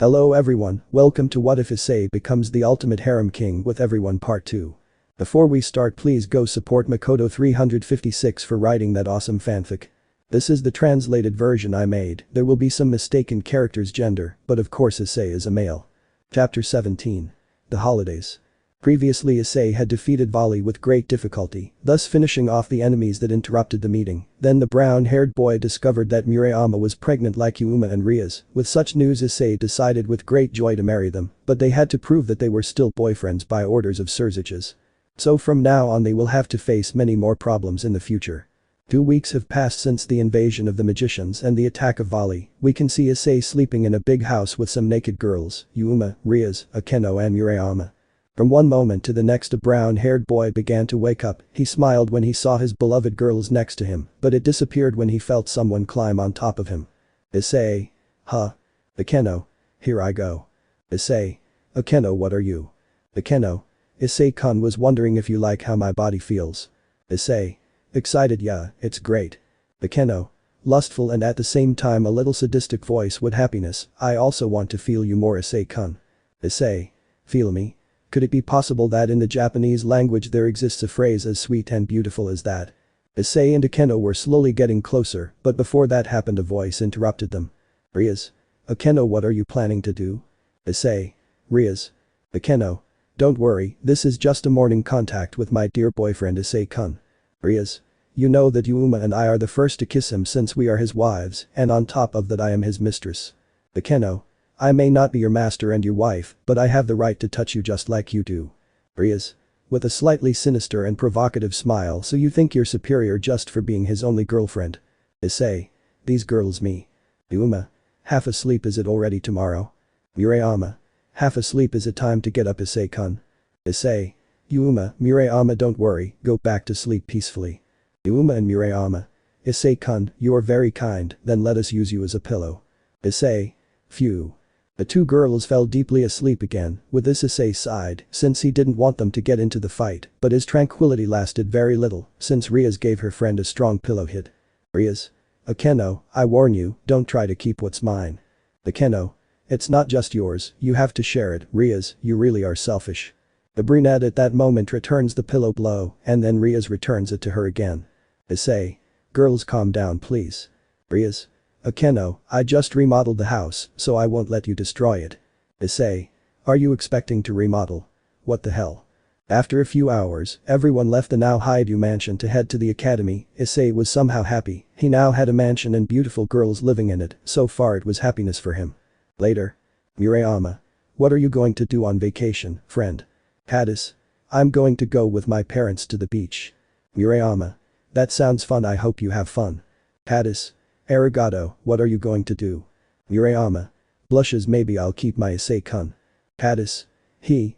Hello everyone, welcome to What If Issei Becomes the Ultimate Harem King with Everyone Part 2. Before we start, please go support Au.Makoto356 for writing that awesome fanfic. This is the translated version I made, there will be some mistaken character's gender, but of course Issei is a male. Chapter 17. The Holidays. Previously Issei had defeated Volley with great difficulty, thus finishing off the enemies that interrupted the meeting. Then the brown-haired boy discovered that Murayama was pregnant like Yuuma and Rias. With such news Issei decided with great joy to marry them, but they had to prove that they were still boyfriends by orders of Surziches. So from now on they will have to face many more problems in the future. 2 weeks have passed since the invasion of the magicians and the attack of Volley. We can see Issei sleeping in a big house with some naked girls, Yuuma, Rias, Akeno and Murayama. From one moment to the next a brown-haired boy began to wake up. He smiled when he saw his beloved girls next to him, but it disappeared when he felt someone climb on top of him. Issei. Huh. Akeno. Here I go. Issei. Akeno, what are you? Akeno. Issei-kun was wondering if you like how my body feels. Issei. Excited, yeah, it's great. Akeno. Lustful and at the same time a little sadistic voice with happiness. I also want to feel you more, Issei-kun. Issei. Feel me? Could it be possible that in the Japanese language there exists a phrase as sweet and beautiful as that? Issei and Akeno were slowly getting closer, but before that happened a voice interrupted them. Rias. Akeno, what are you planning to do? Issei. Rias. Akeno. Don't worry, this is just a morning contact with my dear boyfriend Issei-kun. Rias. You know that Yuuma and I are the first to kiss him since we are his wives, and on top of that I am his mistress. Akeno. I may not be your master and your wife, but I have the right to touch you just like you do. Rias. With a slightly sinister and provocative smile, so you think you're superior just for being his only girlfriend. Issei. These girls me. Yuuma. Half asleep, is it already tomorrow? Murayama. Half asleep, is it time to get up, Issei-kun? Issei. Yuuma, Murayama, don't worry, go back to sleep peacefully. Yuuma and Murayama. Issei-kun, you are very kind, then let us use you as a pillow. Issei. Phew. The two girls fell deeply asleep again. With this Issei sighed, since he didn't want them to get into the fight, but his tranquility lasted very little, since Rias gave her friend a strong pillow hit. Rias. Akeno, I warn you, don't try to keep what's mine. Akeno. It's not just yours, you have to share it. Rias, you really are selfish. The brunette at that moment returns the pillow blow, and then Rias returns it to her again. Issei. Girls, calm down please. Rias. Akeno, I just remodeled the house, so I won't let you destroy it. Issei. Are you expecting to remodel? What the hell? After a few hours, everyone left the now Hyoudou mansion to head to the academy. Issei was somehow happy, he now had a mansion and beautiful girls living in it, so far it was happiness for him. Later. Murayama. What are you going to do on vacation, friend? Hades. I'm going to go with my parents to the beach. Murayama. That sounds fun, I hope you have fun. Hades. Arigato, what are you going to do? Murayama. Blushes, maybe I'll keep my Issei-kun. Hades.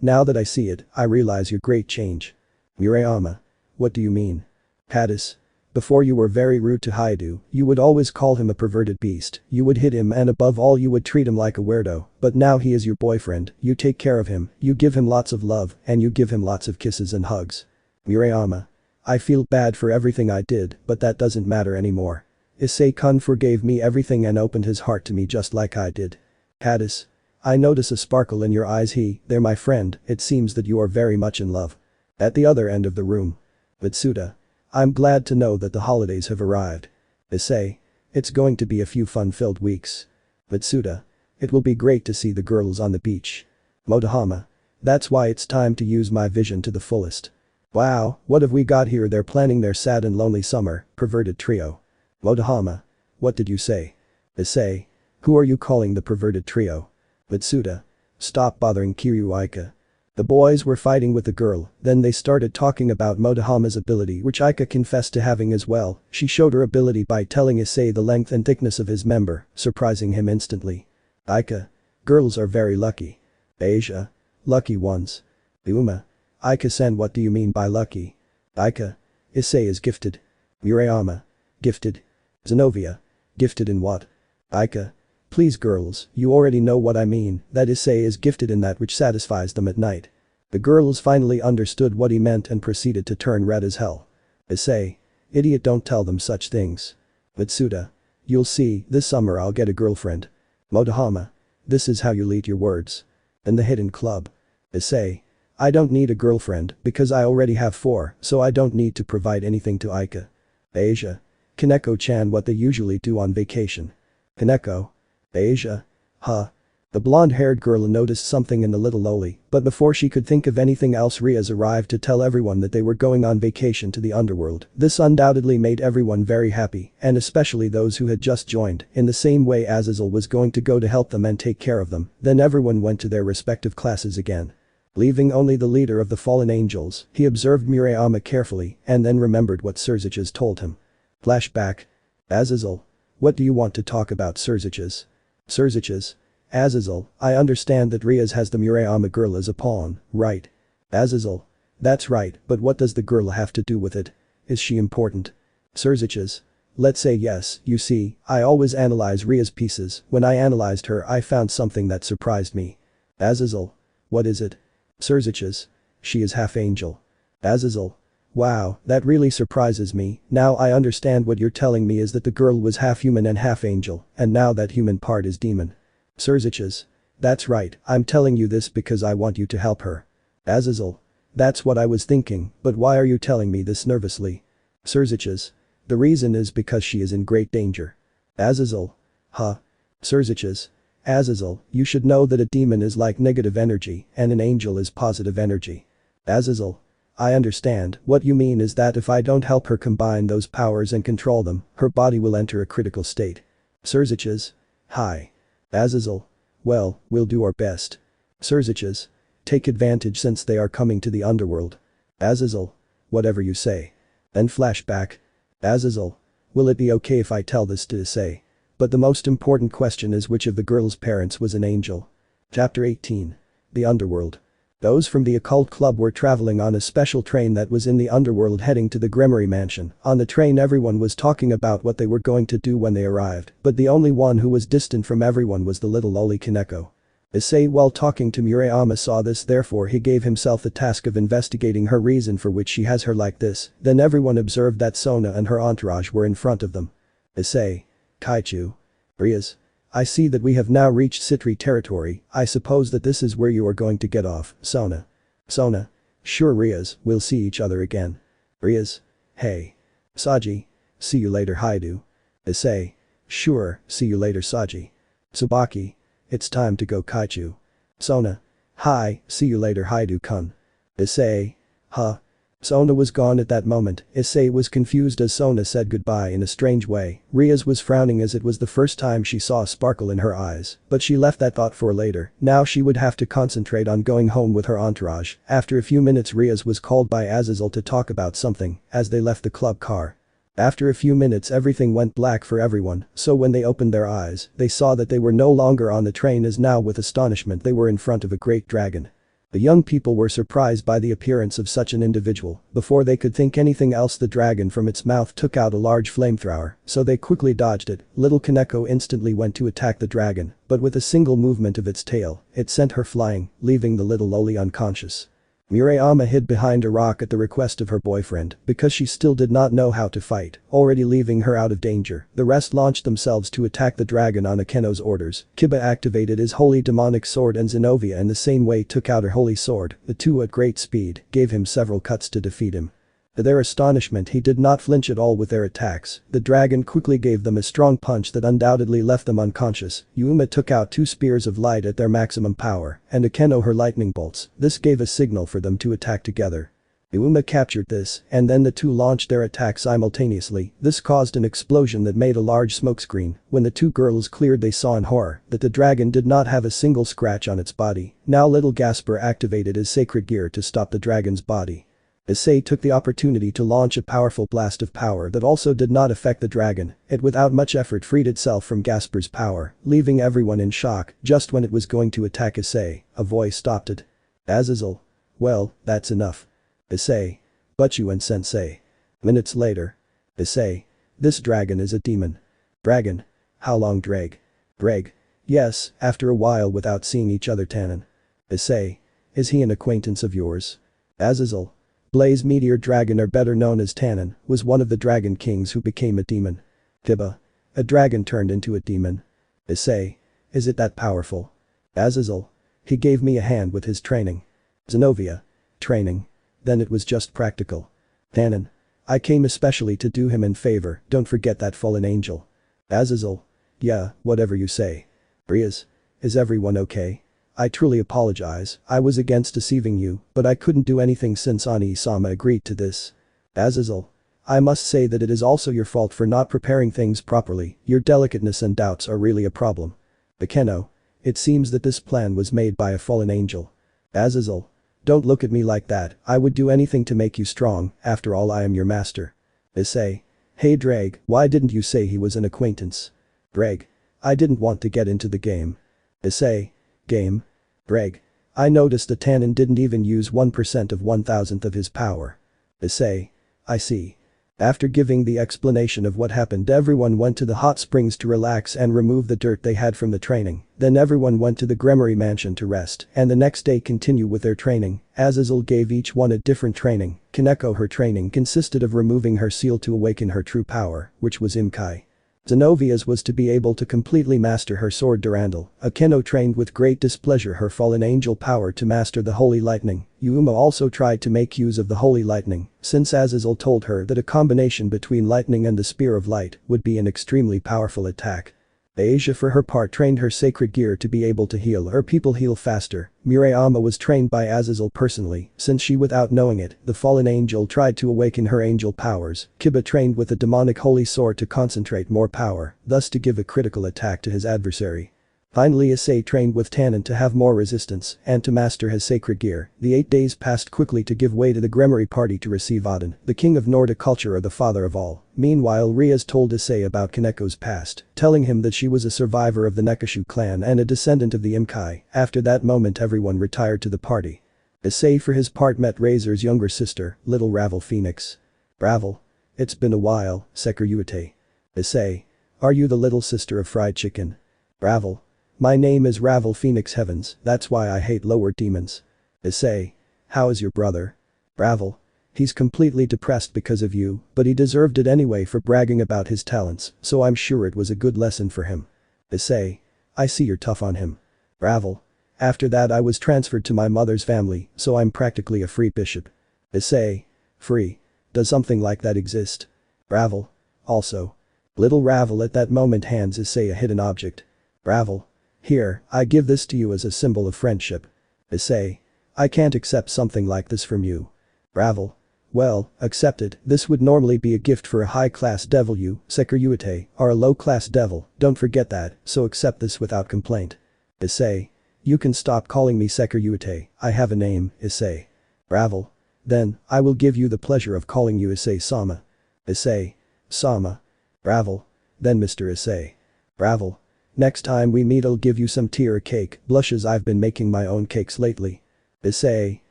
Now that I see it, I realize your great change. Murayama. What do you mean? Hades. Before you were very rude to Hyoudou, you would always call him a perverted beast, you would hit him and above all you would treat him like a weirdo, but now he is your boyfriend, you take care of him, you give him lots of love, and you give him lots of kisses and hugs. Murayama. I feel bad for everything I did, but that doesn't matter anymore. Issei-kun forgave me everything and opened his heart to me just like I did. Hades. I notice a sparkle in your eyes. They're my friend, it seems that you are very much in love. At the other end of the room. Mitsuda. I'm glad to know that the holidays have arrived. Issei. It's going to be a few fun-filled weeks. Mitsuda. It will be great to see the girls on the beach. Motohama. That's why it's time to use my vision to the fullest. Wow, what have we got here? They're planning their sad and lonely summer, perverted trio. Motohama. What did you say? Issei. Who are you calling the perverted trio? Mitsuda. Stop bothering Kiryu Aika. The boys were fighting with the girl, then they started talking about Motohama's ability, which Aika confessed to having as well. She showed her ability by telling Issei the length and thickness of his member, surprising him instantly. Aika. Girls are very lucky. Asia. Lucky ones. Yuuma. Aika-san, what do you mean by lucky? Aika. Issei is gifted. Murayama. Gifted. Zenovia. Gifted in what? Aika. Please girls, you already know what I mean, that Issei is gifted in that which satisfies them at night. The girls finally understood what he meant and proceeded to turn red as hell. Issei. Idiot, don't tell them such things. Mitsuda. You'll see, this summer I'll get a girlfriend. Motohama. This is how you lead your words. In the hidden club. Issei. I don't need a girlfriend because I already have 4, so I don't need to provide anything to Aika. Asia. Kaneko-chan, what they usually do on vacation. Kaneko. Asia. Huh. The blonde-haired girl noticed something in the little loli, but before she could think of anything else, Rias arrived to tell everyone that they were going on vacation to the underworld. This undoubtedly made everyone very happy, and especially those who had just joined, in the same way Azazel was going to go to help them and take care of them. Then everyone went to their respective classes again. Leaving only the leader of the fallen angels, he observed Murayama carefully and then remembered what Surziches told him. Flashback. Azazel. What do you want to talk about, Surziches? Surziches. Azazel, I understand that Rias has the Murayama girl as a pawn, right? Azazel. That's right, but what does the girl have to do with it? Is she important? Surziches. Let's say yes, you see, I always analyze Rias' pieces. When I analyzed her, I found something that surprised me. Azazel. What is it? Surziches. She is half angel. Azazel. Wow, that really surprises me. Now I understand what you're telling me is that the girl was half human and half angel, and now that human part is demon. Surziches. That's right, I'm telling you this because I want you to help her. Azazel. That's what I was thinking, but why are you telling me this nervously? Surziches. The reason is because she is in great danger. Azazel. Huh? Surziches. Azazel, you should know that a demon is like negative energy and an angel is positive energy. Azazel. I understand, what you mean is that if I don't help her combine those powers and control them, her body will enter a critical state. Surziches. Hi. Azazel. Well, we'll do our best. Surziches. Take advantage since they are coming to the underworld. Azazel. Whatever you say. Then flashback. Azazel. Will it be okay if I tell this to Issei? But the most important question is which of the girl's parents was an angel. Chapter 18. The Underworld. Those from the occult club were traveling on a special train that was in the underworld heading to the Gremory mansion. On the train everyone was talking about what they were going to do when they arrived, but the only one who was distant from everyone was the little loli Kaneko. Issei, while talking to Murayama, saw this, therefore he gave himself the task of investigating her reason for which she has her like this. Then everyone observed that Sona and her entourage were in front of them. Issei. Kaichu. Rias. I see that we have now reached Sitri territory. I suppose that this is where you are going to get off, Sona. Sona. Sure, Rias, we'll see each other again. Rias. Hey. Saji. See you later, Hyoudou. Issei. Sure, see you later, Saji. Tsubaki. It's time to go, Kaichu. Sona. Hi, see you later, Hyoudou-kun. Issei. Huh? Sona was gone at that moment. Issei was confused as Sona said goodbye in a strange way. Rias was frowning as it was the first time she saw a sparkle in her eyes, but she left that thought for later. Now she would have to concentrate on going home with her entourage. After a few minutes, Rias was called by Azazel to talk about something as they left the club car. After a few minutes everything went black for everyone, so when they opened their eyes, they saw that they were no longer on the train, as now with astonishment they were in front of a great dragon. The young people were surprised by the appearance of such an individual. Before they could think anything else, the dragon from its mouth took out a large flamethrower, so they quickly dodged it. Little Kaneko instantly went to attack the dragon, but with a single movement of its tail, it sent her flying, leaving the little loli unconscious. Murayama hid behind a rock at the request of her boyfriend because she still did not know how to fight, already leaving her out of danger. The rest launched themselves to attack the dragon on Akeno's orders. Kiba activated his holy demonic sword and Zenovia in the same way took out her holy sword. The two at great speed gave him several cuts to defeat him. To their astonishment, he did not flinch at all with their attacks. The dragon quickly gave them a strong punch that undoubtedly left them unconscious. Yuuma took out 2 spears of light at their maximum power, and Akeno her lightning bolts. This gave a signal for them to attack together. Yuuma captured this, and then the two launched their attack simultaneously. This caused an explosion that made a large smokescreen. When the two girls cleared, they saw in horror that the dragon did not have a single scratch on its body. Now little Gasper activated his sacred gear to stop the dragon's body. Issei took the opportunity to launch a powerful blast of power that also did not affect the dragon. It without much effort freed itself from Gasper's power, leaving everyone in shock. Just when it was going to attack Issei, a voice stopped it. Azazel. Well, that's enough. Issei. Butchu and Sensei. Minutes later. Issei. This dragon is a demon. Dragon. How long, Drag? Drag. Yes, after a while without seeing each other, Tannen. Issei. Is he an acquaintance of yours? Azazel. Blaze Meteor Dragon, or better known as Tannen, was one of the Dragon Kings who became a demon. Kiba. A dragon turned into a demon. Issei. Is it that powerful? Azazel. He gave me a hand with his training. Zenovia. Training. Then it was just practical. Tannen. I came especially to do him a favor, don't forget that fallen angel. Azazel. Yeah, whatever you say. Rias. Is everyone okay? I truly apologize, I was against deceiving you, but I couldn't do anything since Ani-sama agreed to this. Azazel. I must say that it is also your fault for not preparing things properly, your delicateness and doubts are really a problem. Bakeno. It seems that this plan was made by a fallen angel. Azazel. Don't look at me like that, I would do anything to make you strong, after all I am your master. Issei. Hey Drag, why didn't you say he was an acquaintance? Drag. I didn't want to get into the game. Issei. Game? Drag. I noticed that Tannen didn't even use 1% of 1,000th of his power. Issei. I see. After giving the explanation of what happened, everyone went to the hot springs to relax and remove the dirt they had from the training, then everyone went to the Gremory mansion to rest and the next day continue with their training. Azazel gave each one a different training. Kaneko, her training consisted of removing her seal to awaken her true power, which was Imkai. Zenovia's was to be able to completely master her sword Durandal. Akeno trained with great displeasure her fallen angel power to master the holy lightning. Yuuma also tried to make use of the holy lightning, since Azazel told her that a combination between lightning and the spear of light would be an extremely powerful attack. Asia for her part trained her sacred gear to be able to heal her people heal faster. Murayama was trained by Azazel personally, since she without knowing it, the fallen angel tried to awaken her angel powers. Kiba trained with the demonic holy sword to concentrate more power, thus to give a critical attack to his adversary. Finally Issei trained with Tannen to have more resistance and to master his sacred gear. The 8 days passed quickly to give way to the Gremory party to receive Odin, the king of Nordic culture or the father of all. Meanwhile Rias told Issei about Kaneko's past, telling him that she was a survivor of the Nekashu clan and a descendant of the Imkai. After that moment everyone retired to the party. Issei for his part met Razor's younger sister, little Ravel Phoenix. Ravel. It's been a while, Sekiruyute. Issei. Are you the little sister of fried chicken? Ravel. My name is Ravel Phoenix Heavens, that's why I hate lower demons. Issei. How is your brother? Ravel. He's completely depressed because of you, but he deserved it anyway for bragging about his talents, so I'm sure it was a good lesson for him. Issei. I see you're tough on him. Ravel. After that I was transferred to my mother's family, so I'm practically a free bishop. Issei. Free. Does something like that exist? Ravel. Also. Little Ravel at that moment hands Issei a hidden object. Ravel. Here, I give this to you as a symbol of friendship. Issei. I can't accept something like this from you. Ravel. Well, accept it, this would normally be a gift for a high-class devil you, Sekiruyute, are a low-class devil, don't forget that, so accept this without complaint. Issei. You can stop calling me Sekiruyute, I have a name, Issei. Ravel. Then, I will give you the pleasure of calling you Issei-sama. Issei. Sama. Ravel. Then Mr. Issei. Ravel. Next time we meet I'll give you some tea or cake, blushes I've been making my own cakes lately. Issei.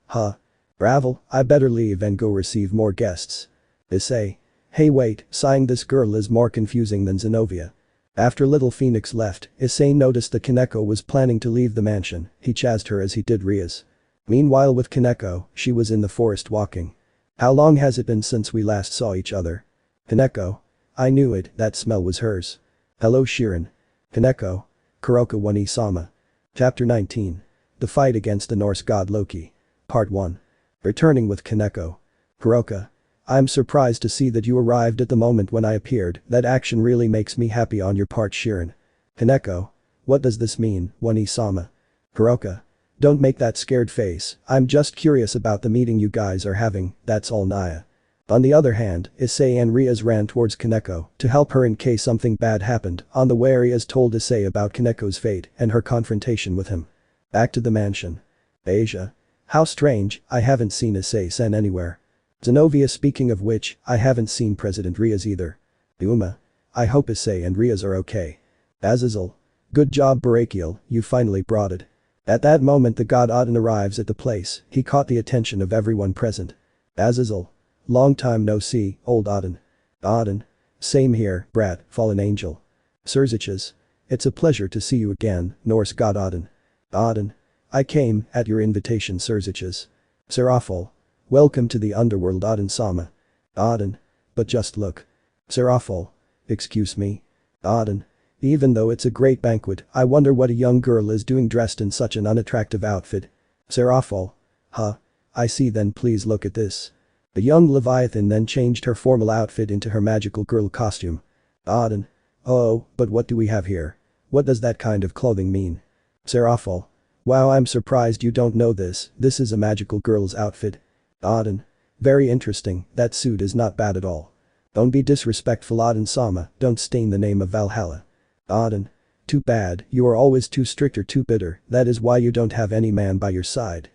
Huh. Ravel, I better leave and go receive more guests. Issei. Hey wait, sighing this girl is more confusing than Zenovia. After little Phoenix left, Issei noticed that Kaneko was planning to leave the mansion, he chased her as he did Rias. Meanwhile with Kaneko, she was in the forest walking. How long has it been since we last saw each other? Kaneko. I knew it, that smell was hers. Hello Shirin. Kaneko. Kuroka One-sama. Chapter 19. The fight against the Norse god Loki. Part 1. Returning with Kaneko. Kuroka. I'm surprised to see that you arrived at the moment when I appeared, that action really makes me happy on your part Shirin. Kaneko. What does this mean, One-sama? Kuroka. Don't make that scared face, I'm just curious about the meeting you guys are having, that's all Naya. On the other hand, Issei and Rias ran towards Kaneko to help her in case something bad happened. On the way Rias told Issei about Kaneko's fate and her confrontation with him. Back to the mansion. Asia. How strange, I haven't seen Issei-sen anywhere. Zenovia speaking of which, I haven't seen President Rias either. Yuuma. I hope Issei and Rias are okay. Azazel. Good job Barakiel, you finally brought it. At that moment the god Odin arrives at the place, he caught the attention of everyone present. Azazel. Long time no see, old Odin. Odin. Same here, brat, fallen angel. Serziches. It's a pleasure to see you again, Norse god Odin. Odin. I came, at your invitation Serziches. Serafall. Welcome to the underworld Odin-sama. Odin. But just look. Serafall. Excuse me. Odin. Even though it's a great banquet, I wonder what a young girl is doing dressed in such an unattractive outfit. Serafall. Huh. I see, then please look at this. The young Leviathan then changed her formal outfit into her magical girl costume. Auden. Oh, but what do we have here? What does that kind of clothing mean? Serafall. Wow, I'm surprised you don't know this is a magical girl's outfit. Auden. Very interesting, that suit is not bad at all. Don't be disrespectful, Auden-sama, don't stain the name of Valhalla. Auden. Too bad, you are always too strict or too bitter, that is why you don't have any man by your side.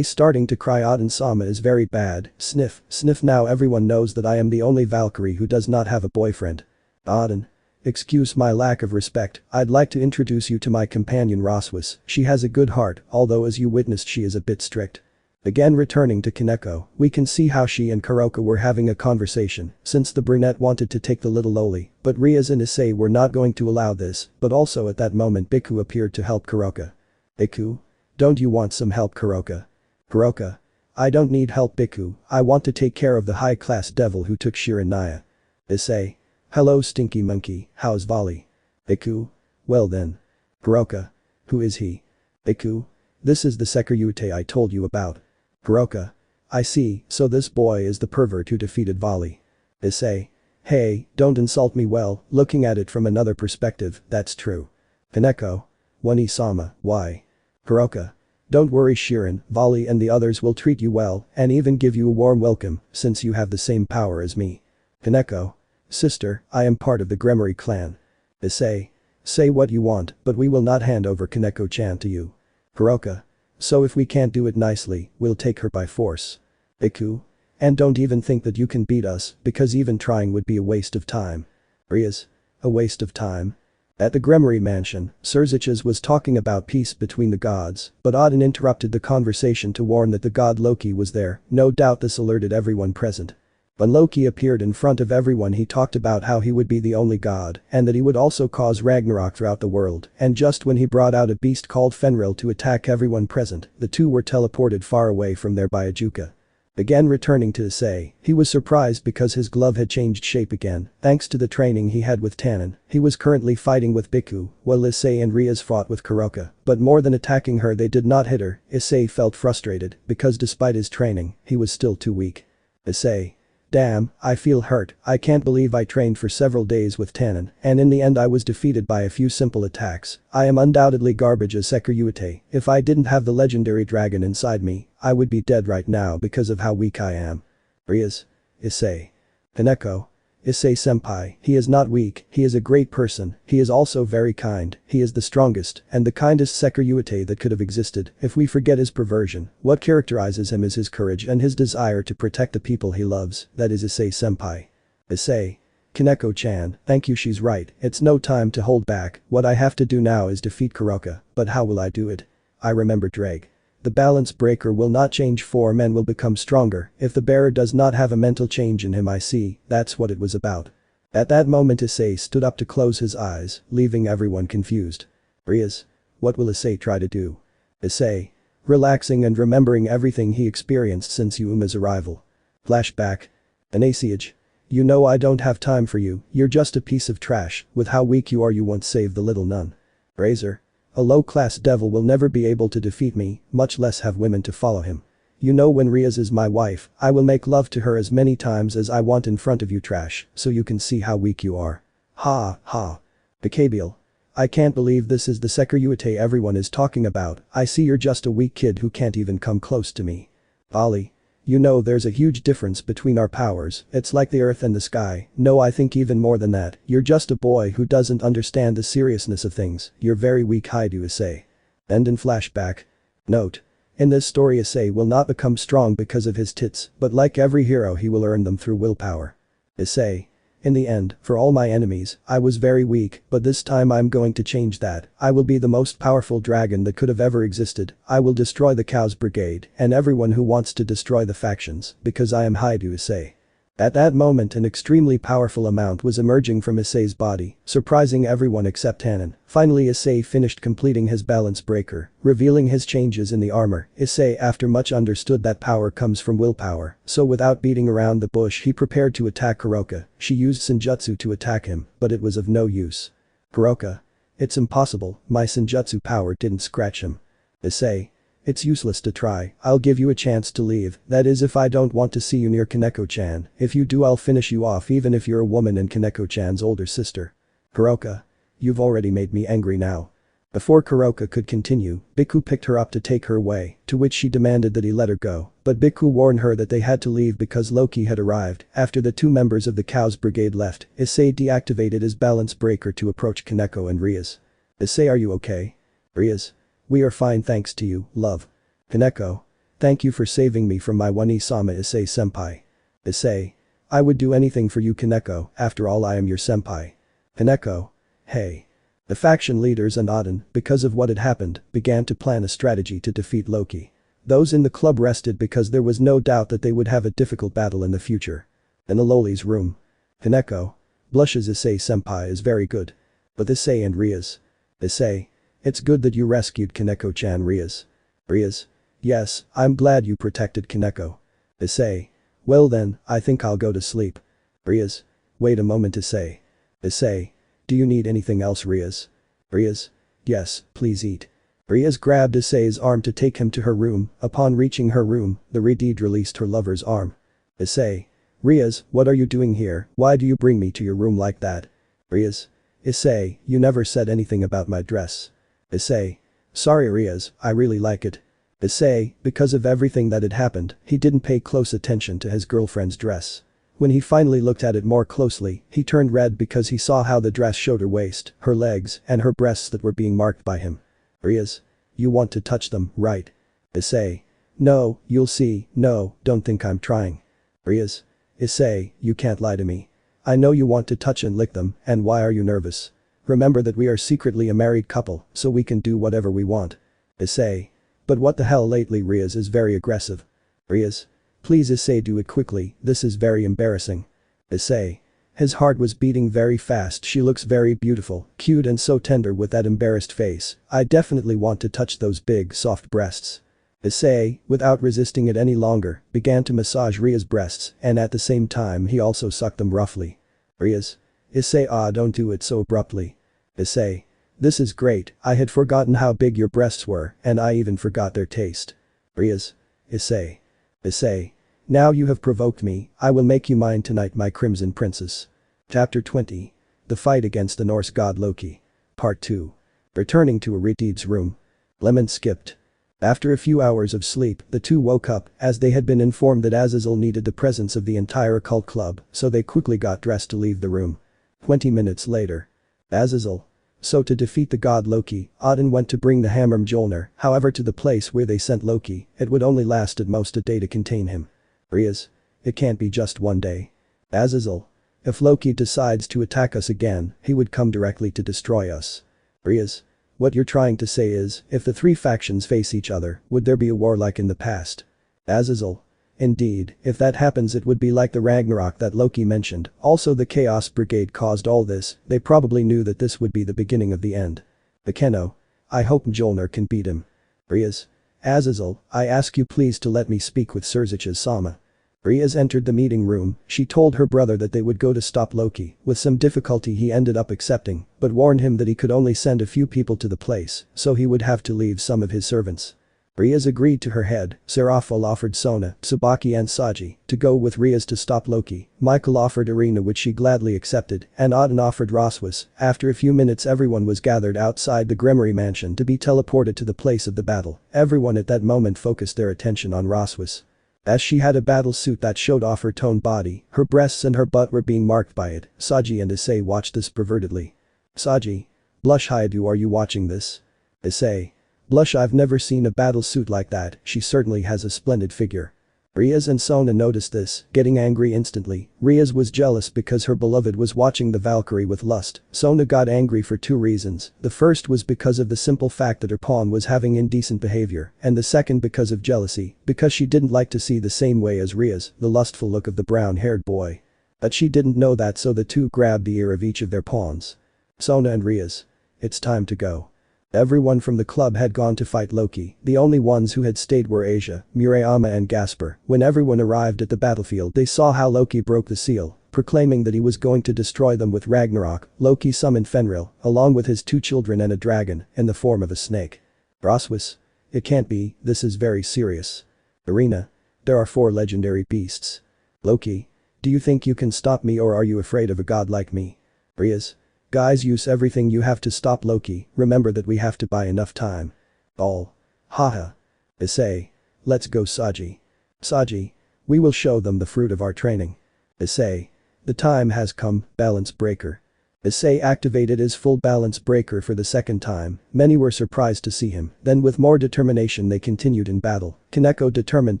Starting to cry. Auden-sama is very bad, sniff, sniff, now everyone knows that I am the only Valkyrie who does not have a boyfriend. Auden. Excuse my lack of respect, I'd like to introduce you to my companion Roswis, she has a good heart, although as you witnessed she is a bit strict. Again returning to Kaneko, we can see how she and Kuroka were having a conversation, since the brunette wanted to take the little loli, but Rias and Issei were not going to allow this, but also at that moment Biku appeared to help Kuroka. Biku? Don't you want some help, Kuroka? Kuroka. I don't need help, Biku, I want to take care of the high-class devil who took Shiranaya. Issei. Hello stinky monkey, how's Volley? Biku? Well then. Kuroka. Who is he? Biku? This is the Sekiryu I told you about. Kuroka. I see, so this boy is the pervert who defeated Volley. Issei. Hey, don't insult me, well, looking at it from another perspective, that's true. Kaneko. Wani-sama, why? Kuroka. Don't worry, Shiran, Volley and the others will treat you well and even give you a warm welcome since you have the same power as me. Kaneko. Sister, I am part of the Gremory clan. Issei. Say what you want, but we will not hand over Kaneko-chan to you. Kuroka. So if we can't do it nicely, we'll take her by force. Biku. And don't even think that you can beat us, because even trying would be a waste of time. Rias. A waste of time? At the Gremory mansion, Serziches was talking about peace between the gods, but Auden interrupted the conversation to warn that the god Loki was there, no doubt this alerted everyone present. When Loki appeared in front of everyone, he talked about how he would be the only god and that he would also cause Ragnarok throughout the world, and just when he brought out a beast called Fenrir to attack everyone present, the two were teleported far away from there by a Juka. Again returning to Issei, he was surprised because his glove had changed shape again, thanks to the training he had with Tannen. He was currently fighting with Biku, while Issei and Rias fought with Kuroka, but more than attacking her they did not hit her. Issei felt frustrated, because despite his training, he was still too weak. Issei. Damn, I feel hurt, I can't believe I trained for several days with Tannen, and in the end I was defeated by a few simple attacks. I am undoubtedly garbage as Sekiryu. If I didn't have the legendary dragon inside me, I would be dead right now because of how weak I am. Rias. Issei. Kaneko. Issei-senpai, he is not weak, he is a great person, he is also very kind, he is the strongest and the kindest Sekiryu that could have existed. If we forget his perversion, what characterizes him is his courage and his desire to protect the people he loves, that is Issei-senpai. Issei. Kaneko-chan, thank you, she's right, it's no time to hold back, what I have to do now is defeat Kuroka, but how will I do it? I remember Drake. The balance breaker will not change form and will become stronger if the bearer does not have a mental change in him. I see, that's what it was about. At that moment Issei stood up to close his eyes, leaving everyone confused. Rias. What will Issei try to do? Issei. Relaxing and remembering everything he experienced since Yuuma's arrival. Flashback. Anasiage. You know I don't have time for you, you're just a piece of trash, with how weak you are you once saved the little nun. Razor. A low-class devil will never be able to defeat me, much less have women to follow him. You know when Rias is my wife, I will make love to her as many times as I want in front of you, trash, so you can see how weak you are. Ha ha. Bicabial. I can't believe this is the Sekiryu everyone is talking about, I see you're just a weak kid who can't even come close to me. Bali. You know there's a huge difference between our powers, it's like the earth and the sky, no I think even more than that, you're just a boy who doesn't understand the seriousness of things, you're very weak, Hyoudou Issei. End in flashback. Note. In this story Issei will not become strong because of his tits, but like every hero he will earn them through willpower. Issei. In the end, for all my enemies, I was very weak, but this time I'm going to change that. I will be the most powerful dragon that could have ever existed. I will destroy the Cows Brigade and everyone who wants to destroy the factions, because I am Hyoudou Issei. At that moment an extremely powerful amount was emerging from Issei's body, surprising everyone except Tannen. Finally Issei finished completing his balance breaker, revealing his changes in the armor. Issei after much understood that power comes from willpower, so without beating around the bush he prepared to attack Kuroka. She used Senjutsu to attack him, but it was of no use. Koka. It's impossible, my senjutsu power didn't scratch him. Issei. It's useless to try, I'll give you a chance to leave, that is if I don't want to see you near Kaneko-chan, if you do I'll finish you off even if you're a woman and Kaneko-chan's older sister. Koka. You've already made me angry now. Before Koka could continue, Biku picked her up to take her away, to which she demanded that he let her go, but Biku warned her that they had to leave because Loki had arrived. After the two members of the Cows Brigade left, Issei deactivated his balance breaker to approach Kaneko and Rias. Issei, are you okay? Rias. We are fine thanks to you, love. Kaneko. Thank you for saving me from my Wani-sama Issei-senpai. Issei. I would do anything for you Kaneko, after all I am your senpai. Kaneko. Hey. The faction leaders and Aden, because of what had happened, began to plan a strategy to defeat Loki. Those in the club rested because there was no doubt that they would have a difficult battle in the future. In the Loli's room. Kaneko. Blushes Issei-senpai is very good. But Issei and Rias. Issei. It's good that you rescued Kaneko-chan Rias. Rias. Yes, I'm glad you protected Kaneko. Issei. Well then, I think I'll go to sleep. Rias. Wait a moment Issei. Issei. Do you need anything else Rias? Rias. Yes, please eat. Rias grabbed Issei's arm to take him to her room. Upon reaching her room, the Redid released her lover's arm. Issei. Rias, what are you doing here, why do you bring me to your room like that? Rias. Issei, you never said anything about my dress. Issei. Sorry Rias, I really like it. Issei, because of everything that had happened, he didn't pay close attention to his girlfriend's dress. When he finally looked at it more closely, he turned red because he saw how the dress showed her waist, her legs, and her breasts that were being marked by him. Rias. You want to touch them, right? Issei. No, you'll see, no, don't think I'm trying. Rias. Issei, you can't lie to me. I know you want to touch and lick them, and why are you nervous? Remember that we are secretly a married couple, so we can do whatever we want. Issei. But what the hell lately Rias is very aggressive. Rias. Please Issei do it quickly, this is very embarrassing. Issei. His heart was beating very fast, she looks very beautiful, cute and so tender with that embarrassed face, I definitely want to touch those big soft breasts. Issei, without resisting it any longer, began to massage Ria's breasts and at the same time he also sucked them roughly. Rias. Issei don't do it so abruptly. Issei. This is great, I had forgotten how big your breasts were and I even forgot their taste. Rias. Issei. Issei. Now you have provoked me, I will make you mine tonight my crimson princess. Chapter 20. The fight against the Norse god Loki. Part 2. Returning to Aritid's room. Lemon skipped. After a few hours of sleep, the two woke up as they had been informed that Azazel needed the presence of the entire occult club, so they quickly got dressed to leave the room. 20 minutes later. Azazel. So to defeat the god Loki, Odin went to bring the hammer Mjolnir, however to the place where they sent Loki, it would only last at most a day to contain him. Rias. It can't be just one day. Azazel. If Loki decides to attack us again, he would come directly to destroy us. Rias. What you're trying to say is, if the three factions face each other, would there be a war like in the past? Azazel. Indeed, if that happens it would be like the Ragnarok that Loki mentioned, also the Chaos Brigade caused all this, they probably knew that this would be the beginning of the end. Akeno. I hope Mjolnir can beat him. Rias. Azazel, I ask you please to let me speak with Serzich's Sama. Rias entered the meeting room, she told her brother that they would go to stop Loki, with some difficulty he ended up accepting, but warned him that he could only send a few people to the place, so he would have to leave some of his servants. Rias agreed to her head, Serafall offered Sona, Tsubaki and Saji to go with Rias to stop Loki, Michael offered Irina which she gladly accepted, and Odin offered Roswas. After a few minutes everyone was gathered outside the Gremory mansion to be teleported to the place of the battle, everyone at that moment focused their attention on Roswas. As she had a battle suit that showed off her toned body, her breasts and her butt were being marked by it, Saji and Issei watched this pervertedly. Saji. Blush Hyoudou, are you watching this? Issei. Blush, I've never seen a battle suit like that, she certainly has a splendid figure. Rias and Sona noticed this, getting angry instantly. Rias was jealous because her beloved was watching the Valkyrie with lust. Sona got angry for two reasons, the first was because of the simple fact that her pawn was having indecent behavior, and the second because of jealousy, because she didn't like to see the same way as Rias, the lustful look of the brown-haired boy. But she didn't know that, so the two grabbed the ear of each of their pawns. Sona and Rias. It's time to go. Everyone from the club had gone to fight Loki, the only ones who had stayed were Asia, Murayama and Gasper. When everyone arrived at the battlefield they saw how Loki broke the seal, proclaiming that he was going to destroy them with Ragnarok. Loki summoned Fenrir, along with his 2 children and a dragon, in the form of a snake. Roswis. It can't be, this is very serious. Arena. There are 4 legendary beasts. Loki. Do you think you can stop me or are you afraid of a god like me? Rias. Guys, use everything you have to stop Loki, remember that we have to buy enough time. All. Haha. Issei. Let's go Saji. Saji. We will show them the fruit of our training. Issei. The time has come, balance breaker. Issei activated his full balance breaker for the 2nd time, many were surprised to see him, then with more determination they continued in battle. Kaneko, determined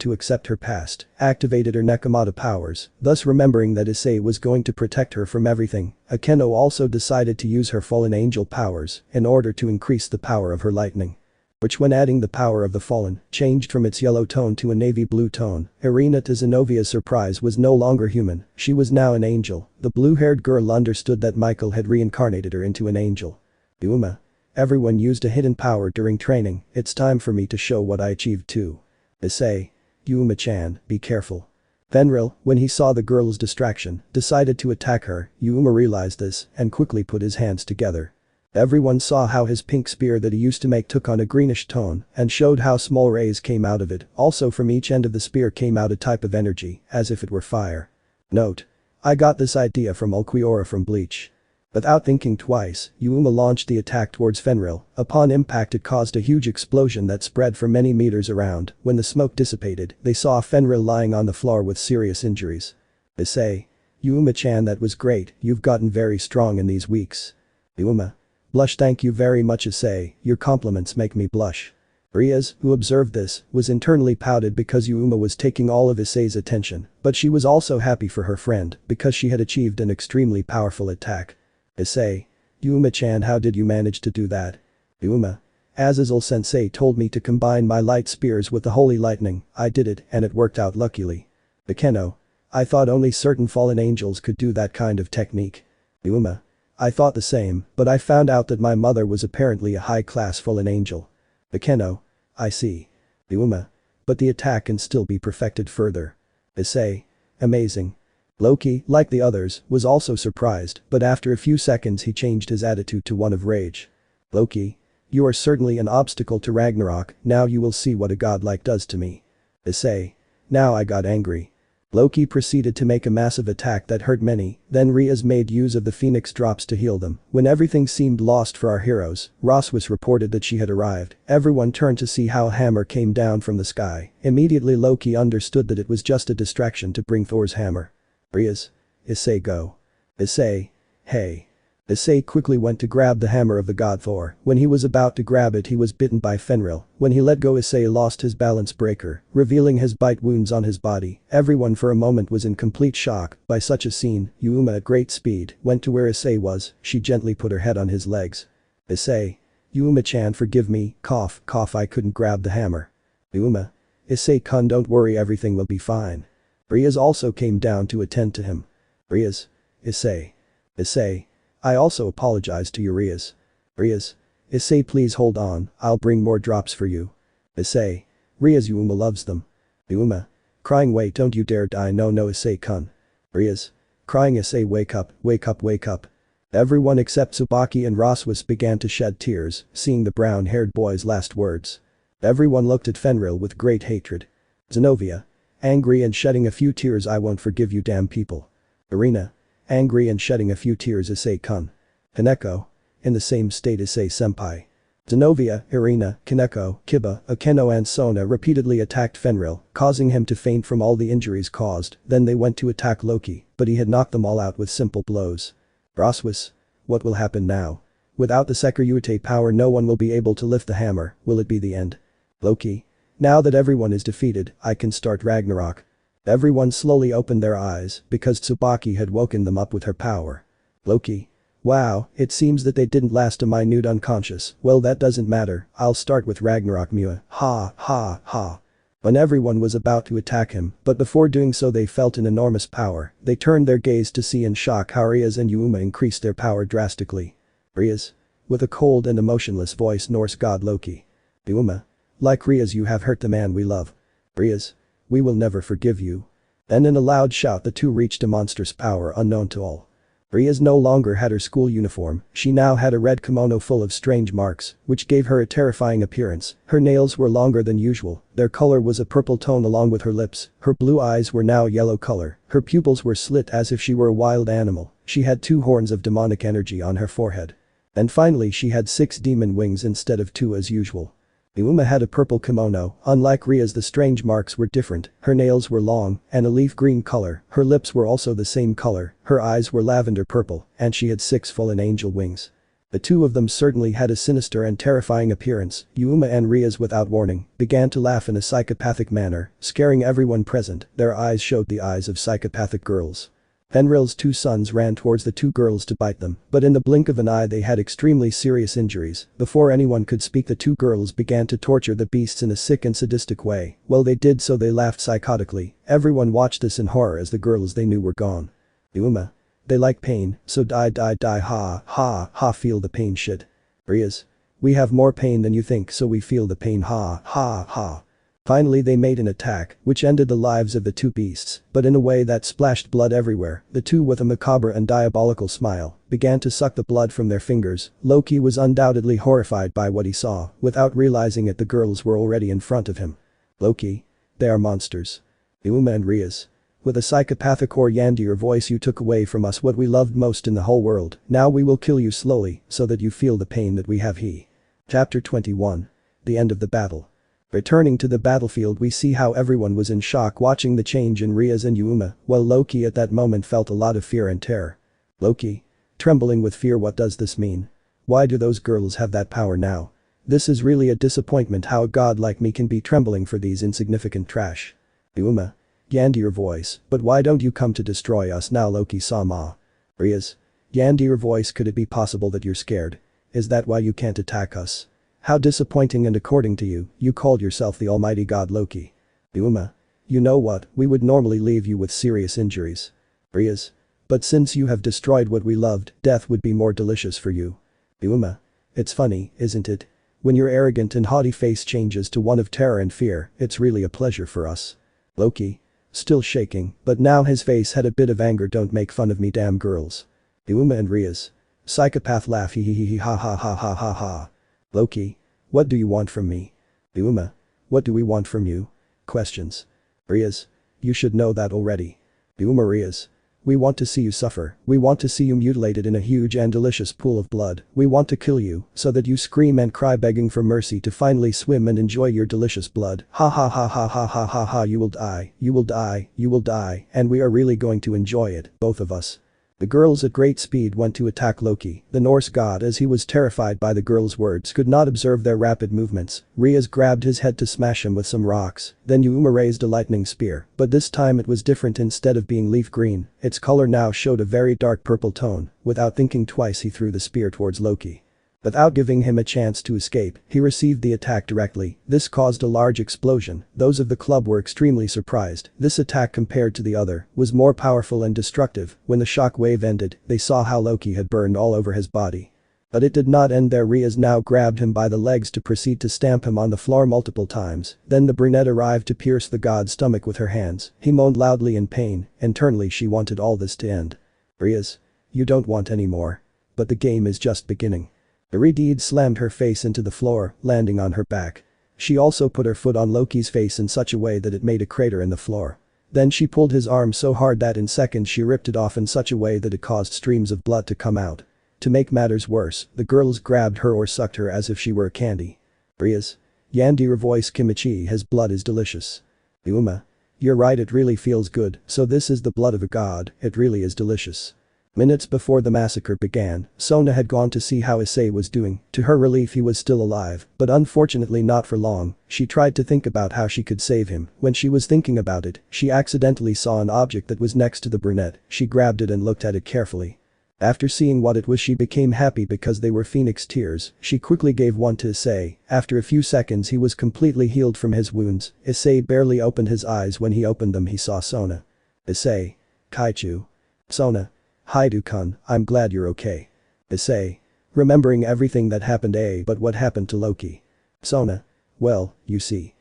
to accept her past, activated her Nekomata powers, thus remembering that Issei was going to protect her from everything. Akeno also decided to use her fallen angel powers in order to increase the power of her lightning, which when adding the power of the fallen, changed from its yellow tone to a navy blue tone. Irina, to Zenovia's surprise, was no longer human, she was now an angel. The blue-haired girl understood that Michael had reincarnated her into an angel. Yuuma. Everyone used a hidden power during training, it's time for me to show what I achieved too. Issei. Yuuma-chan, be careful. Fenrir, when he saw the girl's distraction, decided to attack her. Yuuma realized this and quickly put his hands together. Everyone saw how his pink spear that he used to make took on a greenish tone and showed how small rays came out of it. Also from each end of the spear came out a type of energy, as if it were fire. Note. I got this idea from Ulquiorra from Bleach. Without thinking twice, Yuuma launched the attack towards Fenrir. Upon impact it caused a huge explosion that spread for many meters around. When the smoke dissipated, they saw Fenrir lying on the floor with serious injuries. Issei. Yuuma-chan, that was great, you've gotten very strong in these weeks. Yuuma. Blush, thank you very much Issei, your compliments make me blush. Rias, who observed this, was internally pouted because Yuuma was taking all of Issei's attention, but she was also happy for her friend because she had achieved an extremely powerful attack. Issei. Yuuma-chan, how did you manage to do that? Yuuma. Azazel-sensei told me to combine my light spears with the holy lightning, I did it and it worked out luckily. Akeno. I thought only certain fallen angels could do that kind of technique. Yuuma. I thought the same, but I found out that my mother was apparently a high-class fallen angel. Akeno. I see. Yuuma. But the attack can still be perfected further. Issei. Amazing. Loki, like the others, was also surprised, but after a few seconds he changed his attitude to one of rage. Loki. You are certainly an obstacle to Ragnarok, now you will see what a godlike does to me. Issei. Now I got angry. Loki proceeded to make a massive attack that hurt many, then Rias made use of the phoenix drops to heal them. When everything seemed lost for our heroes, Roswis reported that she had arrived. Everyone turned to see how a hammer came down from the sky. Immediately Loki understood that it was just a distraction to bring Thor's hammer. Rias. Issei, go. Issei. Hey. Issei quickly went to grab the hammer of the god Thor. When he was about to grab it he was bitten by Fenrir. When he let go Issei lost his balance breaker, revealing his bite wounds on his body. Everyone for a moment was in complete shock by such a scene. Yuuma at great speed went to where Issei was, she gently put her head on his legs. Issei. Yuuma-chan, forgive me, cough, cough, I couldn't grab the hammer. Yuuma. Issei-kun, don't worry, everything will be fine. Rias also came down to attend to him. Rias. Issei. Issei. I also apologize to you Rias. Rias. Issei, please hold on, I'll bring more drops for you. Issei. Rias, Yuuma loves them. Yuuma. Crying, wait, don't you dare die, no Issei-kun. Rias. Crying, Issei, wake up, wake up, wake up. Everyone except Tsubaki and Roswis began to shed tears, seeing the brown-haired boy's last words. Everyone looked at Fenrir with great hatred. Zenovia. Angry and shedding a few tears, I won't forgive you damn people. Arena. Angry and shedding a few tears, Issei-kun. Kaneko. In the same state, Issei-senpai. Zenovia, Irina, Kaneko, Kiba, Akeno and Sona repeatedly attacked Fenrir, causing him to faint from all the injuries caused. Then they went to attack Loki, but he had knocked them all out with simple blows. Roswis. What will happen now? Without the Sekiryuite power no one will be able to lift the hammer, will it be the end? Loki. Now that everyone is defeated, I can start Ragnarok. Everyone slowly opened their eyes because Tsubaki had woken them up with her power. Loki. Wow, it seems that they didn't last a minute unconscious, well that doesn't matter, I'll start with Ragnarok Mua, ha ha ha. When everyone was about to attack him, but before doing so they felt an enormous power, they turned their gaze to see in shock how Rias and Yuuma increased their power drastically. Rias. With a cold and emotionless voice, Norse god Loki. Yuuma. Like Rias, you have hurt the man we love. Rias. We will never forgive you. Then in a loud shout the two reached a monstrous power unknown to all. Rias no longer had her school uniform, she now had a red kimono full of strange marks, which gave her a terrifying appearance. Her nails were longer than usual, their color was a purple tone along with her lips, her blue eyes were now yellow color, her pupils were slit as if she were a wild animal, she had 2 horns of demonic energy on her forehead. And finally she had 6 demon wings instead of 2 as usual. Yuuma had a purple kimono, unlike Rias the strange marks were different, her nails were long and a leaf green color, her lips were also the same color, her eyes were lavender purple, and she had 6 fallen angel wings. The two of them certainly had a sinister and terrifying appearance. Yuuma and Rias without warning began to laugh in a psychopathic manner, scaring everyone present, their eyes showed the eyes of psychopathic girls. Enril's 2 sons ran towards the 2 girls to bite them, but in the blink of an eye they had extremely serious injuries. Before anyone could speak the 2 girls began to torture the beasts in a sick and sadistic way. While they did so they laughed psychotically. Everyone watched this in horror as the girls they knew were gone. Yuuma. They like pain, so die ha ha ha feel the pain shit. Rias. We have more pain than you think so we feel the pain ha ha ha. Finally they made an attack, which ended the lives of the 2 beasts, but in a way that splashed blood everywhere. The 2 with a macabre and diabolical smile began to suck the blood from their fingers. Loki was undoubtedly horrified by what he saw. Without realizing it the girls were already in front of him. Loki. They are monsters. Yuuma and Rias. With a psychopathic or Yandir voice you took away from us what we loved most in the whole world. Now we will kill you slowly, so that you feel the pain that we have he. Chapter 21. The end of the battle. Returning to the battlefield we see how everyone was in shock watching the change in Rias and Yuuma, while Loki at that moment felt a lot of fear and terror. Loki. Trembling with fear what does this mean? Why do those girls have that power now? This is really a disappointment how a god like me can be trembling for these insignificant trash. Yuuma. Yandir voice, but why don't you come to destroy us now Loki-sama? Rias. Yandir voice could it be possible that you're scared? Is that why you can't attack us? How disappointing and according to you, you called yourself the almighty god Loki. Yuuma. You know what, we would normally leave you with serious injuries. Rias. But since you have destroyed what we loved, death would be more delicious for you. Yuuma. It's funny, isn't it? When your arrogant and haughty face changes to one of terror and fear, it's really a pleasure for us. Loki. Still shaking, but now his face had a bit of anger don't make fun of me damn girls. Yuuma and Rias. Psychopath laugh hee ha ha ha ha ha ha. Loki. What do you want from me? Yuuma. What do we want from you? Questions. Rias. You should know that already. Yuuma Rias. We want to see you suffer, we want to see you mutilated in a huge and delicious pool of blood, we want to kill you, so that you scream and cry begging for mercy to finally swim and enjoy your delicious blood. Ha ha ha ha ha ha ha ha you will die, you will die, you will die, and we are really going to enjoy it, both of us. The girls at great speed went to attack Loki, the Norse god as he was terrified by the girls' words could not observe their rapid movements. Rias grabbed his head to smash him with some rocks, then Yuuma raised a lightning spear, but this time it was different instead of being leaf green, its color now showed a very dark purple tone. Without thinking twice he threw the spear towards Loki. Without giving him a chance to escape, he received the attack directly. This caused a large explosion. Those of the club were extremely surprised. This attack compared to the other was more powerful and destructive. When the shock wave ended, they saw how Loki had burned all over his body. But it did not end there. Rias now grabbed him by the legs to proceed to stamp him on the floor multiple times. Then the brunette arrived to pierce the god's stomach with her hands. He moaned loudly in pain. Internally she wanted all this to end. Rias. You don't want any more. But the game is just beginning. Iridied slammed her face into the floor, landing on her back. She also put her foot on Loki's face in such a way that it made a crater in the floor. Then she pulled his arm so hard that in seconds she ripped it off in such a way that it caused streams of blood to come out. To make matters worse, the girls grabbed her or sucked her as if she were a candy. Rias. Yandir voice Kimichi his blood is delicious. Yuuma. You're right it really feels good, so this is the blood of a god, it really is delicious. Minutes before the massacre began, Sona had gone to see how Issei was doing. To her relief he was still alive, but unfortunately not for long. She tried to think about how she could save him. When she was thinking about it, she accidentally saw an object that was next to the brunette. She grabbed it and looked at it carefully. After seeing what it was she became happy because they were phoenix tears. She quickly gave one to Issei. After a few seconds he was completely healed from his wounds. Issei barely opened his eyes. When he opened them he saw Sona. Issei. Kaichu. Sona. Hyoudou-kun, I'm glad you're okay. Issei. Remembering everything that happened but what happened to Loki? Sona. Well, you see.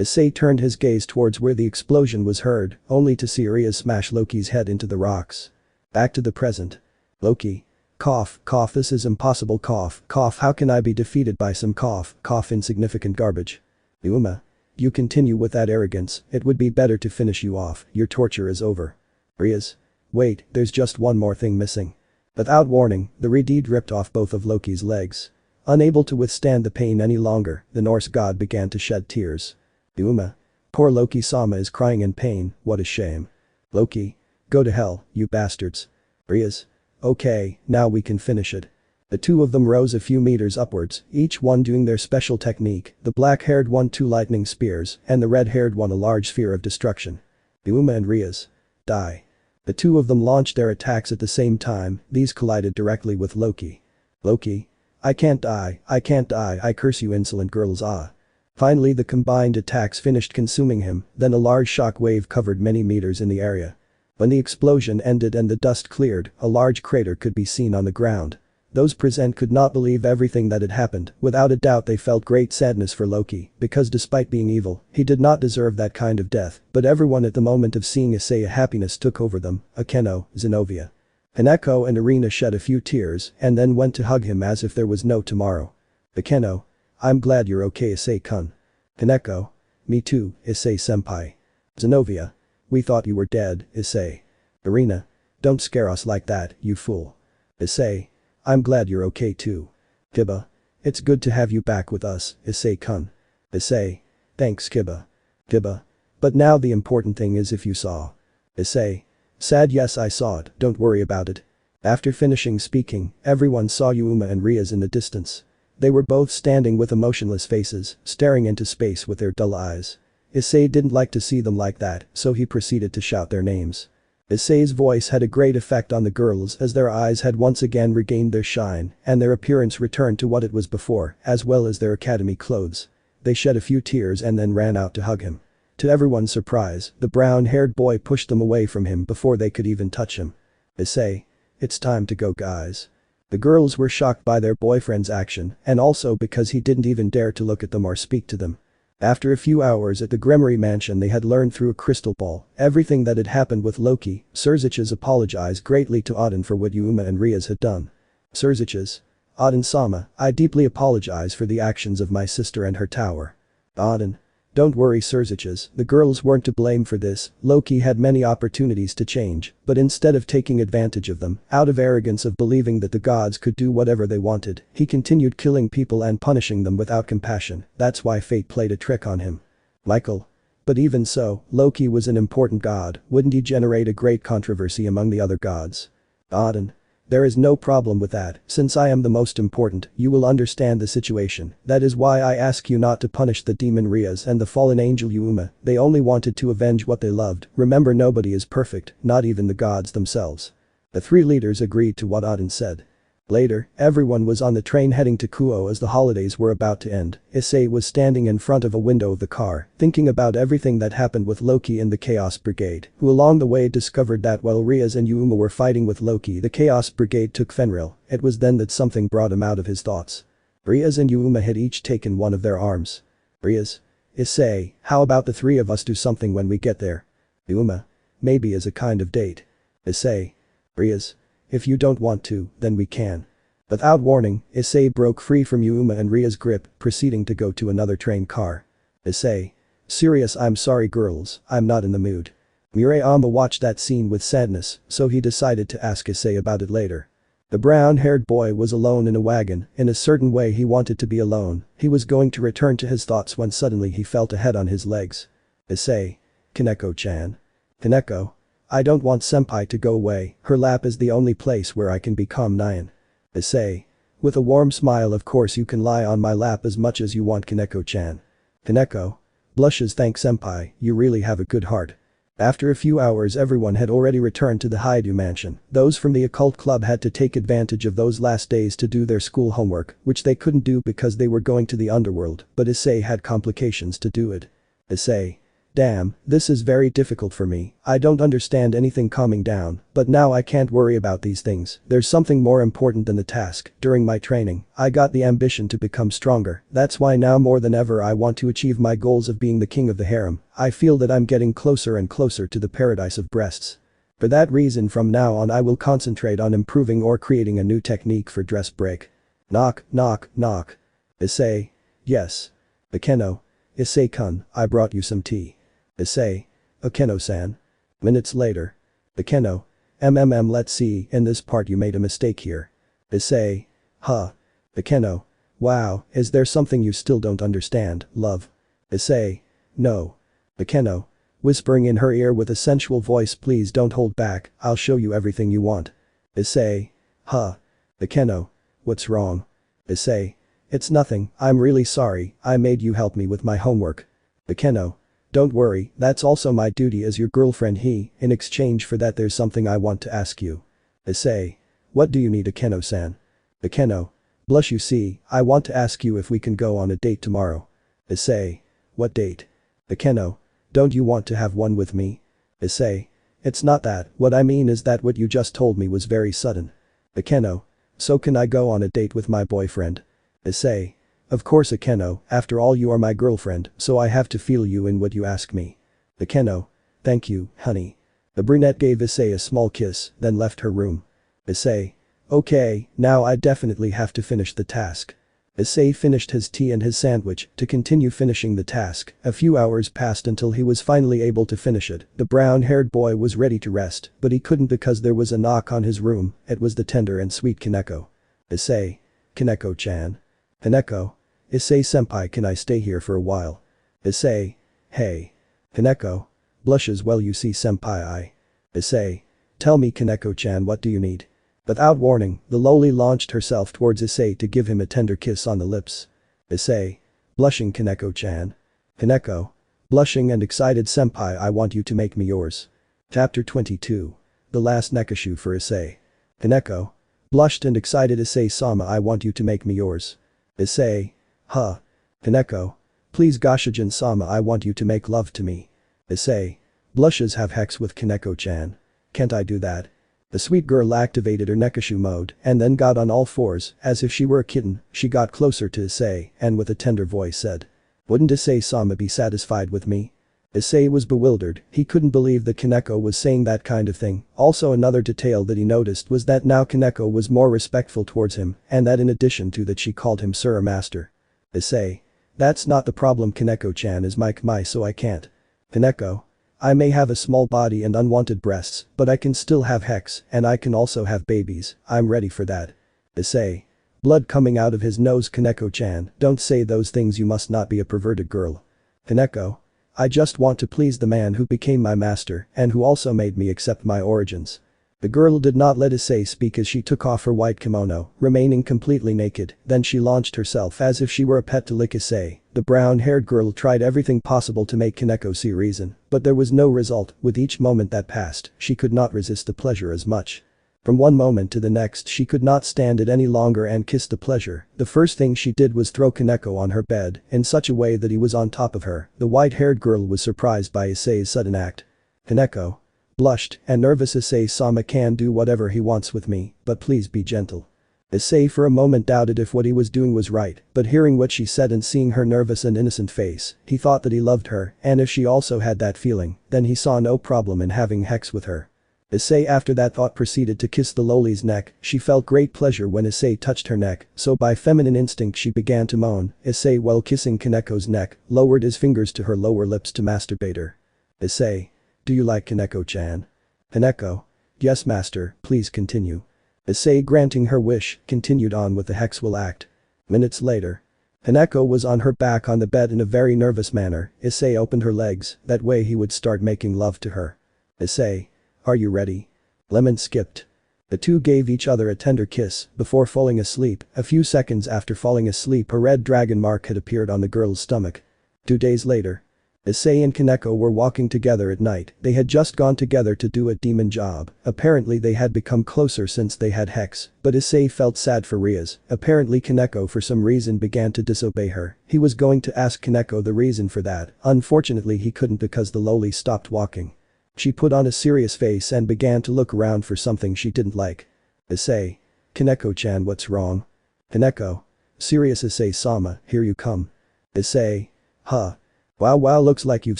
Issei turned his gaze towards where the explosion was heard, only to see Rias smash Loki's head into the rocks. Back to the present. Loki. Cough, cough, this is impossible, cough, cough, how can I be defeated by some cough, cough, insignificant garbage. Yuuma. You continue with that arrogance, it would be better to finish you off, your torture is over. Rias. Wait, there's just one more thing missing. Without warning, the Redeed ripped off both of Loki's legs. Unable to withstand the pain any longer, the Norse god began to shed tears. Yuuma. Poor Loki-sama is crying in pain, what a shame. Loki. Go to hell, you bastards. Rias. Okay, now we can finish it. The two of them rose a few meters upwards, each one doing their special technique, the black-haired one 2 lightning spears, and the red-haired one a large sphere of destruction. Yuuma and Rias. Die. The two of them launched their attacks at the same time, these collided directly with Loki. Loki. I can't die, I curse you insolent girls, ah. Finally the combined attacks finished consuming him, then a large shock wave covered many meters in the area. When the explosion ended and the dust cleared, a large crater could be seen on the ground. Those present could not believe everything that had happened, without a doubt they felt great sadness for Loki, because despite being evil, he did not deserve that kind of death, but everyone at the moment of seeing Issei happiness took over them, Akeno, Zenovia. Haneko and Irina shed a few tears and then went to hug him as if there was no tomorrow. Akeno. I'm glad you're okay, Issei-kun. Haneko. Me too, Issei-senpai. Zenovia. We thought you were dead, Issei. Irina. Don't scare us like that, you fool. Issei. I'm glad you're okay too. Kiba. It's good to have you back with us, Issei-kun. Issei. Thanks Kiba. Kiba. But now the important thing is if you saw. Issei. Sad, yes I saw it, don't worry about it. After finishing speaking, everyone saw Yuuma and Rias in the distance. They were both standing with emotionless faces, staring into space with their dull eyes. Issei didn't like to see them like that, so he proceeded to shout their names. Issei's voice had a great effect on the girls as their eyes had once again regained their shine and their appearance returned to what it was before, as well as their academy clothes. They shed a few tears and then ran out to hug him. To everyone's surprise, the brown-haired boy pushed them away from him before they could even touch him. Issei. It's time to go, guys. The girls were shocked by their boyfriend's action and also because he didn't even dare to look at them or speak to them. After a few hours at the Gremory mansion they had learned through a crystal ball everything that had happened with Loki. Surziches apologized greatly to Odin for what Yuuma and Rias had done. Surziches. Odin-sama, I deeply apologize for the actions of my sister and her tower. Odin. Don't worry Surziches, the girls weren't to blame for this, Loki had many opportunities to change, but instead of taking advantage of them, out of arrogance of believing that the gods could do whatever they wanted, he continued killing people and punishing them without compassion, that's why fate played a trick on him. Michael. But even so, Loki was an important god, wouldn't he generate a great controversy among the other gods? Odin. There is no problem with that, since I am the most important, you will understand the situation, that is why I ask you not to punish the demon Rias and the fallen angel Yuuma, they only wanted to avenge what they loved, remember nobody is perfect, not even the gods themselves. The three leaders agreed to what Odin said. Later, everyone was on the train heading to Kuo as the holidays were about to end. Issei was standing in front of a window of the car, thinking about everything that happened with Loki and the Chaos Brigade, who along the way discovered that while Rias and Yuuma were fighting with Loki the Chaos Brigade took Fenrir, it was then that something brought him out of his thoughts. Rias and Yuuma had each taken one of their arms. Rias. Issei, how about the three of us do something when we get there? Yuuma. Maybe as a kind of date. Issei. Rias. If you don't want to, then we can. Without warning, Issei broke free from Yuuma and Ria's grip, proceeding to go to another train car. Issei. Serious, I'm sorry girls, I'm not in the mood. Murayama watched that scene with sadness, so he decided to ask Issei about it later. The brown-haired boy was alone in a wagon, in a certain way he wanted to be alone, he was going to return to his thoughts when suddenly he felt a head on his legs. Issei. Kaneko-chan. Kaneko. I don't want senpai to go away, her lap is the only place where I can become Nyan. Issei. With a warm smile, of course you can lie on my lap as much as you want Kaneko-chan. Kaneko. Blushes, thanks senpai, you really have a good heart. After a few hours everyone had already returned to the Hyoudou mansion, those from the occult club had to take advantage of those last days to do their school homework, which they couldn't do because they were going to the underworld, but Issei had complications to do it. Issei. Damn, this is very difficult for me, I don't understand anything calming down, but now I can't worry about these things, there's something more important than the task. During my training, I got the ambition to become stronger, that's why now more than ever I want to achieve my goals of being the king of the harem. I feel that I'm getting closer and closer to the paradise of breasts. For that reason from now on I will concentrate on improving or creating a new technique for dress break. Knock, knock, knock. Issei. Yes. Akeno. Issei-kun, I brought you some tea. Issei. Akeno-san. Minutes later. Akeno. Let's see, in this part you made a mistake here. Issei. Huh. Akeno. Wow, is there something you still don't understand, love? Issei. No. Akeno. Whispering in her ear with a sensual voice, please don't hold back, I'll show you everything you want. Issei. Huh. Akeno. What's wrong? Issei. It's nothing, I'm really sorry, I made you help me with my homework. Akeno. Don't worry, that's also my duty as your girlfriend. In exchange for that there's something I want to ask you. Issei. What do you need, Akeno-san? Akeno. Blush, you see, I want to ask you if we can go on a date tomorrow. Issei. What date? Akeno. Don't you want to have one with me? Issei. It's not that, what I mean is that what you just told me was very sudden. Akeno. So can I go on a date with my boyfriend? Issei. Of course Akeno, after all you are my girlfriend, so I have to feel you in what you ask me. Akeno. Thank you, honey. The brunette gave Issei a small kiss, then left her room. Issei. Okay, now I definitely have to finish the task. Issei finished his tea and his sandwich to continue finishing the task. A few hours passed until he was finally able to finish it. The brown-haired boy was ready to rest, but he couldn't because there was a knock on his room. It was the tender and sweet Kaneko. Issei. Kaneko-chan. Kaneko. Issei-senpai, can I stay here for a while? Issei. Hey. Kaneko. Blushes, well you see senpai. Issei. Tell me Kaneko-chan, what do you need? Without warning, the loli launched herself towards Issei to give him a tender kiss on the lips. Issei. Blushing Kaneko-chan. Kaneko. Blushing and excited, senpai, I want you to make me yours. Chapter 22. The last nekashu for Issei. Kaneko. Blushed and excited, Issei-sama, I want you to make me yours. Issei. Huh. Kaneko. Please Goshijin-sama, I want you to make love to me. Issei. Blushes, have hex with Kaneko-chan. Can't I do that? The sweet girl activated her nekashu mode and then got on all fours, as if she were a kitten. She got closer to Issei and with a tender voice said. Wouldn't Issei-sama be satisfied with me? Issei was bewildered, he couldn't believe that Kaneko was saying that kind of thing. Also another detail that he noticed was that now Kaneko was more respectful towards him and that in addition to that she called him Sir or Master. Issei. That's not the problem, Kaneko-chan is my kmai so I can't. Kaneko. I may have a small body and unwanted breasts, but I can still have hex and I can also have babies, I'm ready for that. Issei. Blood coming out of his nose, Kaneko-chan, don't say those things, you must not be a perverted girl. Kaneko. I just want to please the man who became my master and who also made me accept my origins. The girl did not let Issei speak as she took off her white kimono, remaining completely naked, then she launched herself as if she were a pet to lick Issei. The brown-haired girl tried everything possible to make Kaneko see reason, but there was no result. With each moment that passed, she could not resist the pleasure as much. From one moment to the next she could not stand it any longer and kissed the pleasure. The first thing she did was throw Kaneko on her bed in such a way that he was on top of her. The white-haired girl was surprised by Issei's sudden act. Kaneko. Blushed and nervous, Issei-sama can do whatever he wants with me, but please be gentle. Issei for a moment doubted if what he was doing was right, but hearing what she said and seeing her nervous and innocent face, he thought that he loved her, and if she also had that feeling, then he saw no problem in having hex with her. Issei after that thought proceeded to kiss the loli's neck. She felt great pleasure when Issei touched her neck, so by feminine instinct she began to moan. Issei, while kissing Kaneko's neck, lowered his fingers to her lower lips to masturbate her. Issei. Do you like Kaneko-chan? Kaneko. Yes master, please continue. Issei granting her wish, continued on with the hexual act. Minutes later. Kaneko was on her back on the bed in a very nervous manner. Issei opened her legs, that way he would start making love to her. Issei. Are you ready? Lemon skipped. The two gave each other a tender kiss before falling asleep. A few seconds after falling asleep, a red dragon mark had appeared on the girl's stomach. 2 days later. Issei and Kaneko were walking together at night, they had just gone together to do a demon job, apparently they had become closer since they had Hex, but Issei felt sad for Rias, apparently Kaneko for some reason began to disobey her, he was going to ask Kaneko the reason for that, unfortunately he couldn't because the loli stopped walking. She put on a serious face and began to look around for something she didn't like. Issei. Kaneko-chan, what's wrong? Kaneko. Serious Issei-sama, here you come. Issei. Huh. Wow, looks like you've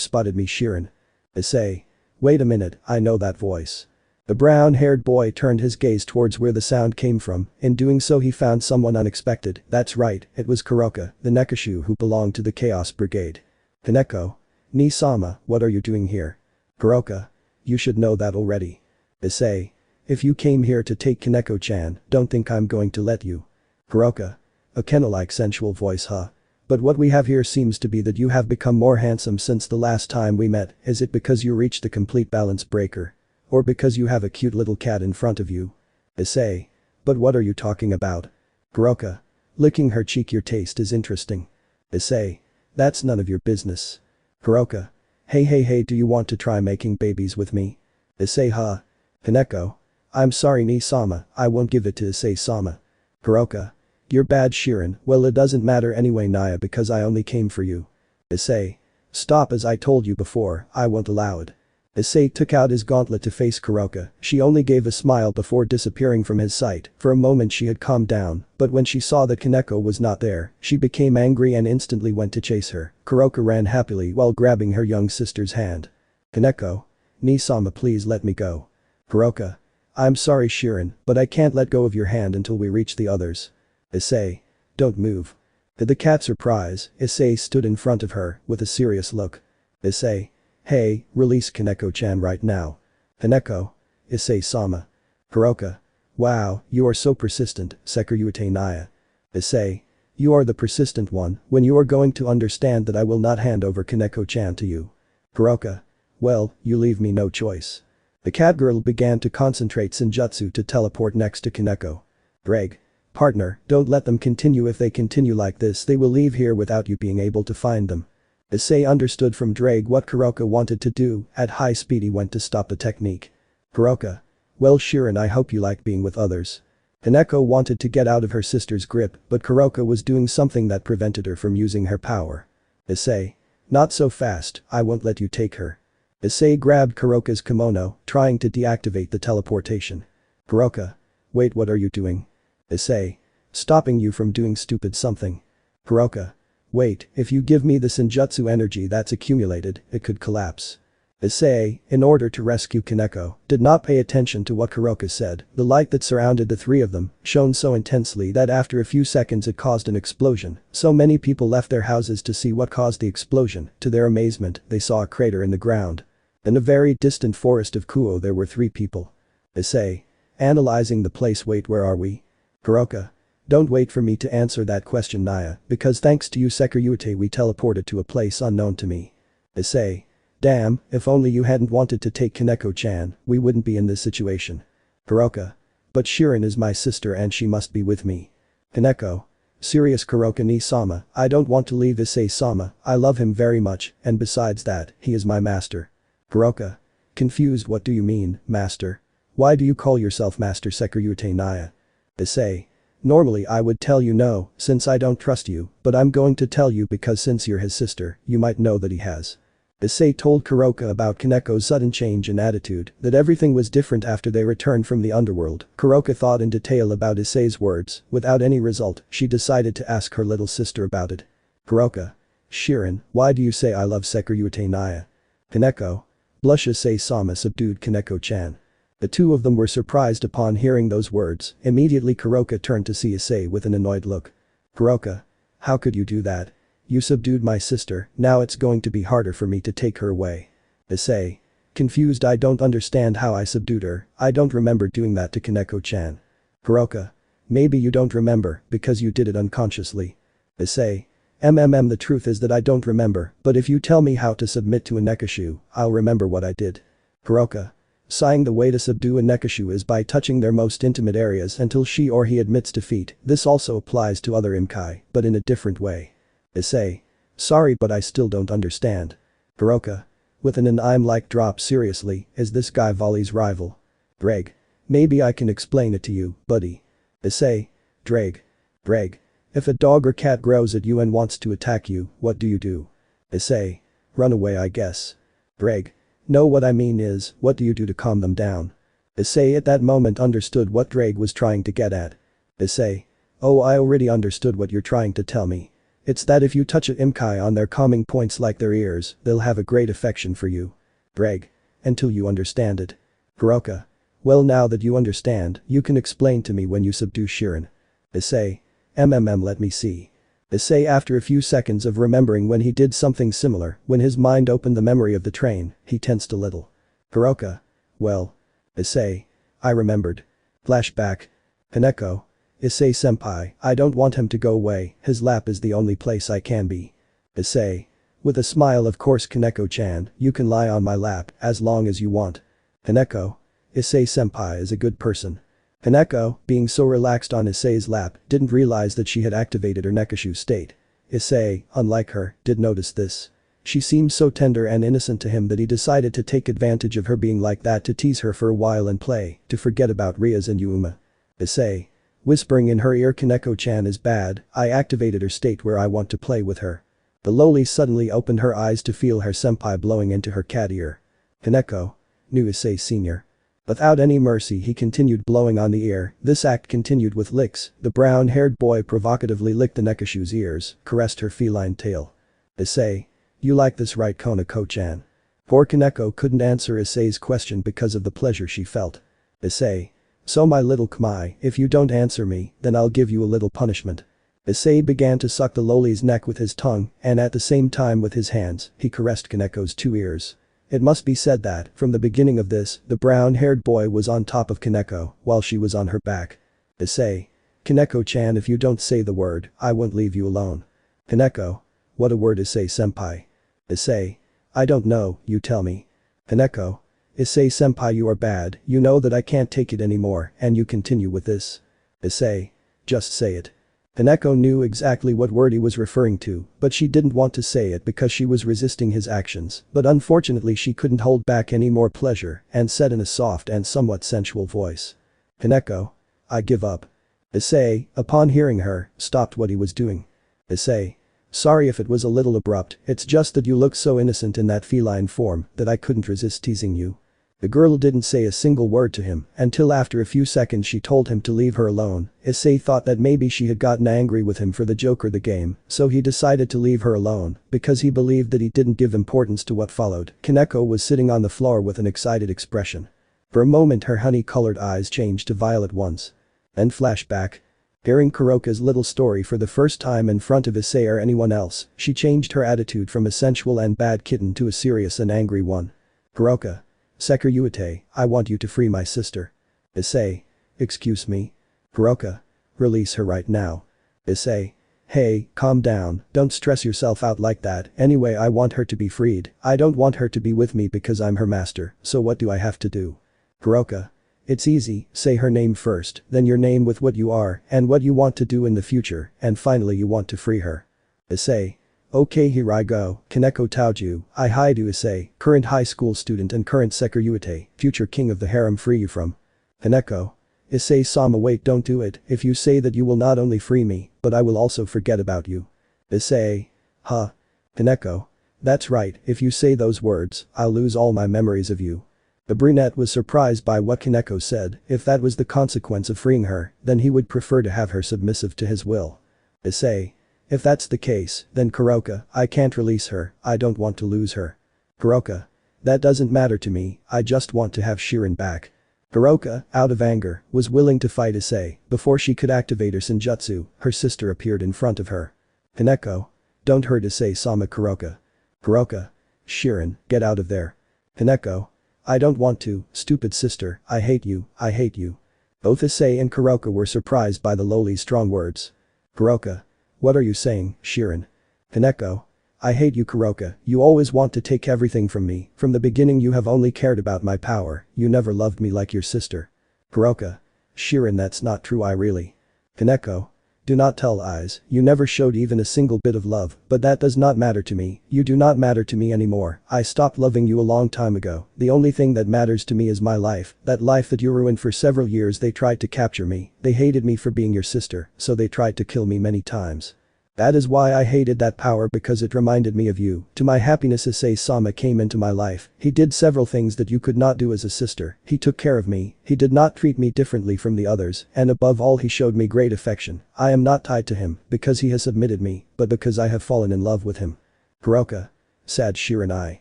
spotted me, Shirin. Issei. Wait a minute, I know that voice. The brown-haired boy turned his gaze towards where the sound came from, in doing so he found someone unexpected, that's right, it was Kuroka, the Nekashu who belonged to the Chaos Brigade. Kaneko. Ni-sama, what are you doing here? Kuroka. You should know that already. Issei. If you came here to take Kaneko-chan, don't think I'm going to let you. Kuroka. A Kena-like sensual voice, huh? But what we have here seems to be that you have become more handsome since the last time we met, is it because you reached the complete balance breaker? Or because you have a cute little cat in front of you? Issei. But what are you talking about? Kuroka. Licking her cheek, your taste is interesting. Issei. That's none of your business. Kuroka. Hey, do you want to try making babies with me? Issei, huh? Kaneko. I'm sorry Ni-sama, I won't give it to Issei-sama. Kuroka. You're bad, Shirin, well it doesn't matter anyway Naya because I only came for you. Issei. Stop, as I told you before, I won't allow it. Issei took out his gauntlet to face Kuroka, she only gave a smile before disappearing from his sight, for a moment she had calmed down, but when she saw that Kaneko was not there, she became angry and instantly went to chase her. Kuroka ran happily while grabbing her young sister's hand. Kaneko. Ni-sama, please let me go. Kuroka. I'm sorry Shirin, but I can't let go of your hand until we reach the others. Issei. Don't move. To the cat's surprise, Issei stood in front of her with a serious look. Issei. Hey, release Kaneko-chan right now. Kaneko. Issei-sama. Kuroka. Wow, you are so persistent, Sekiryuite Naya. Issei. You are the persistent one, when you are going to understand that I will not hand over Kaneko-chan to you. Kuroka. Well, you leave me no choice. The catgirl began to concentrate Senjutsu to teleport next to Kaneko. Greg. Partner, don't let them continue, if they continue like this they will leave here without you being able to find them. Issei understood from Drake what Kuroka wanted to do, at high speed he went to stop the technique. Kuroka. Well Shirin, I hope you like being with others. Kaneko wanted to get out of her sister's grip but Kuroka was doing something that prevented her from using her power. Issei. Not so fast, I won't let you take her. Issei grabbed Kuroka's kimono, trying to deactivate the teleportation. Kuroka. Wait, what are you doing? Issei. Stopping you from doing stupid something. Kuroka. Wait, if you give me the Senjutsu energy that's accumulated, it could collapse. Issei, in order to rescue Kaneko, did not pay attention to what Kuroka said, the light that surrounded the three of them shone so intensely that after a few seconds it caused an explosion, so many people left their houses to see what caused the explosion, to their amazement, they saw a crater in the ground. In a very distant forest of Kuo there were 3 people. Issei. Analyzing the place, wait, where are we? Kuroka. Don't wait for me to answer that question Naya, because thanks to you Sekiryuite we teleported to a place unknown to me. Issei. Damn, if only you hadn't wanted to take Kaneko-chan, we wouldn't be in this situation. Kuroka. But Shirin is my sister and she must be with me. Kaneko. Serious Kuroka Ni-sama, I don't want to leave Issei-sama, I love him very much, and besides that, he is my master. Kuroka. Confused, what do you mean, master? Why do you call yourself Master Sekiryuite Naya? Issei. Normally I would tell you no, since I don't trust you, but I'm going to tell you because since you're his sister, you might know that he has. Issei told Kuroka about Kaneko's sudden change in attitude, that everything was different after they returned from the underworld. Kuroka thought in detail about Issei's words, without any result, she decided to ask her little sister about it. Kuroka. Shirin, why do you say I love Sekiryuite Naya? Kaneko. Blush. Issei-sama subdued Kaneko-chan. The two of them were surprised upon hearing those words, immediately Kuroka turned to see Issei with an annoyed look. Kuroka. How could you do that? You subdued my sister, now it's going to be harder for me to take her away. Issei. Confused, I don't understand how I subdued her, I don't remember doing that to Kaneko-chan. Kuroka. Maybe you don't remember, because you did it unconsciously. Issei. The truth is that I don't remember, but if you tell me how to submit to a Nekashu, I'll remember what I did. Kuroka. Sighing, the way to subdue a Nekashu is by touching their most intimate areas until she or he admits defeat, this also applies to other Imkai, but in a different way. Issei. Sorry but I still don't understand. Kuroka. With an I'm like drop seriously, is this guy Volley's rival? Dreg. Maybe I can explain it to you, buddy. Issei. Dreg. Dreg. If a dog or cat growls at you and wants to attack you, what do you do? Issei. Run away I guess. Dreg. No, what I mean is, what do you do to calm them down? Issei at that moment understood what Dreg was trying to get at. Issei. Oh, I already understood what you're trying to tell me. It's that if you touch a imkai on their calming points like their ears, they'll have a great affection for you. Dreg. Until you understand it. Kuroka. Well, now that you understand, you can explain to me when you subdue Shirin. Issei. Let me see. Issei after a few seconds of remembering when he did something similar, when his mind opened the memory of the train, he tensed a little. Kuroka. Well. Issei. I remembered. Flashback. Kaneko. Issei-senpai, I don't want him to go away, his lap is the only place I can be. Issei. With a smile, of course Kaneko-chan, you can lie on my lap, as long as you want. Kaneko. Issei-senpai is a good person. Kaneko, being so relaxed on Issei's lap, didn't realize that she had activated her Nekashu state. Issei, unlike her, did notice this. She seemed so tender and innocent to him that he decided to take advantage of her being like that to tease her for a while and play, to forget about Rias and Yuuma. Issei. Whispering in her ear, Kaneko-chan is bad, I activated her state where I want to play with her. The loli suddenly opened her eyes to feel her senpai blowing into her cat ear. Kaneko. Knew Issei Sr. Without any mercy he continued blowing on the ear, this act continued with licks, the brown-haired boy provocatively licked the Nekashu's ears, caressed her feline tail. Issei. You like this right Konako-chan? Poor Kaneko couldn't answer Issei's question because of the pleasure she felt. Issei. So my little Kmai, if you don't answer me, then I'll give you a little punishment. Issei began to suck the loli's neck with his tongue, and at the same time with his hands, he caressed Kaneko's 2 ears. It must be said that, from the beginning of this, the brown-haired boy was on top of Kaneko, while she was on her back. Issei. Kaneko-chan, if you don't say the word, I won't leave you alone. Kaneko. What a word, Issei-senpai. Issei. I don't know, you tell me. Kaneko. Issei-senpai, you are bad, you know that I can't take it anymore, and you continue with this. Issei. Just say it. Kaneko knew exactly what word he was referring to, but she didn't want to say it because she was resisting his actions, but unfortunately she couldn't hold back any more pleasure, and said in a soft and somewhat sensual voice. Kaneko. I give up. Issei, upon hearing her, stopped what he was doing. Issei. Sorry if it was a little abrupt, it's just that you look so innocent in that feline form that I couldn't resist teasing you. The girl didn't say a single word to him until after a few seconds she told him to leave her alone. Issei thought that maybe she had gotten angry with him for the joke or the game, so he decided to leave her alone because he believed that he didn't give importance to what followed. Kaneko was sitting on the floor with an excited expression. For a moment her honey-colored eyes changed to violet ones. Then flashback. Hearing Kuroka's little story for the first time in front of Issei or anyone else, she changed her attitude from a sensual and bad kitten to a serious and angry one. Kuroka. Sekiryu-ite, I want you to free my sister. Issei. Excuse me? Kuroka. Release her right now. Issei. Hey, calm down, don't stress yourself out like that, anyway I want her to be freed, I don't want her to be with me because I'm her master, so what do I have to do? Kuroka. It's easy, say her name first, then your name with what you are, and what you want to do in the future, and finally you want to free her. Issei. Okay, here I go, Kaneko Taoju, I Hyoudou Issei, current high school student and current Sekiryu-ite, future king of the harem, free you from. Kaneko. Issei-sama, wait, don't do it, if you say that you will not only free me, but I will also forget about you. Issei. Huh. Kaneko. That's right, if you say those words, I'll lose all my memories of you. The brunette was surprised by what Kaneko said, if that was the consequence of freeing her, then he would prefer to have her submissive to his will. Issei. If that's the case, then Kuroka, I can't release her, I don't want to lose her. Kuroka. That doesn't matter to me, I just want to have Shirin back. Kuroka, out of anger, was willing to fight Issei. Before she could activate her senjutsu, her sister appeared in front of her. Kaneko. Don't hurt Issei-sama. Kuroka. Kuroka. Shirin, get out of there. Kaneko. I don't want to, stupid sister, I hate you, I hate you. Both Issei and Kuroka were surprised by the loli's strong words. Kuroka. What are you saying, Shirin? Kaneko. I hate you, Kuroka, you always want to take everything from me, from the beginning you have only cared about my power, you never loved me like your sister. Kuroka. Shirin, that's not true, I really. Kaneko. Do not tell lies, you never showed even a single bit of love, but that does not matter to me, you do not matter to me anymore, I stopped loving you a long time ago, the only thing that matters to me is my life, that life that you ruined for several years. They tried to capture me, they hated me for being your sister, so they tried to kill me many times. That is why I hated that power, because it reminded me of you. To my happiness Issei-sama came into my life, he did several things that you could not do as a sister, he took care of me, he did not treat me differently from the others, and above all he showed me great affection. I am not tied to him, because he has submitted me, but because I have fallen in love with him. Kuroka. Sad Shiranai.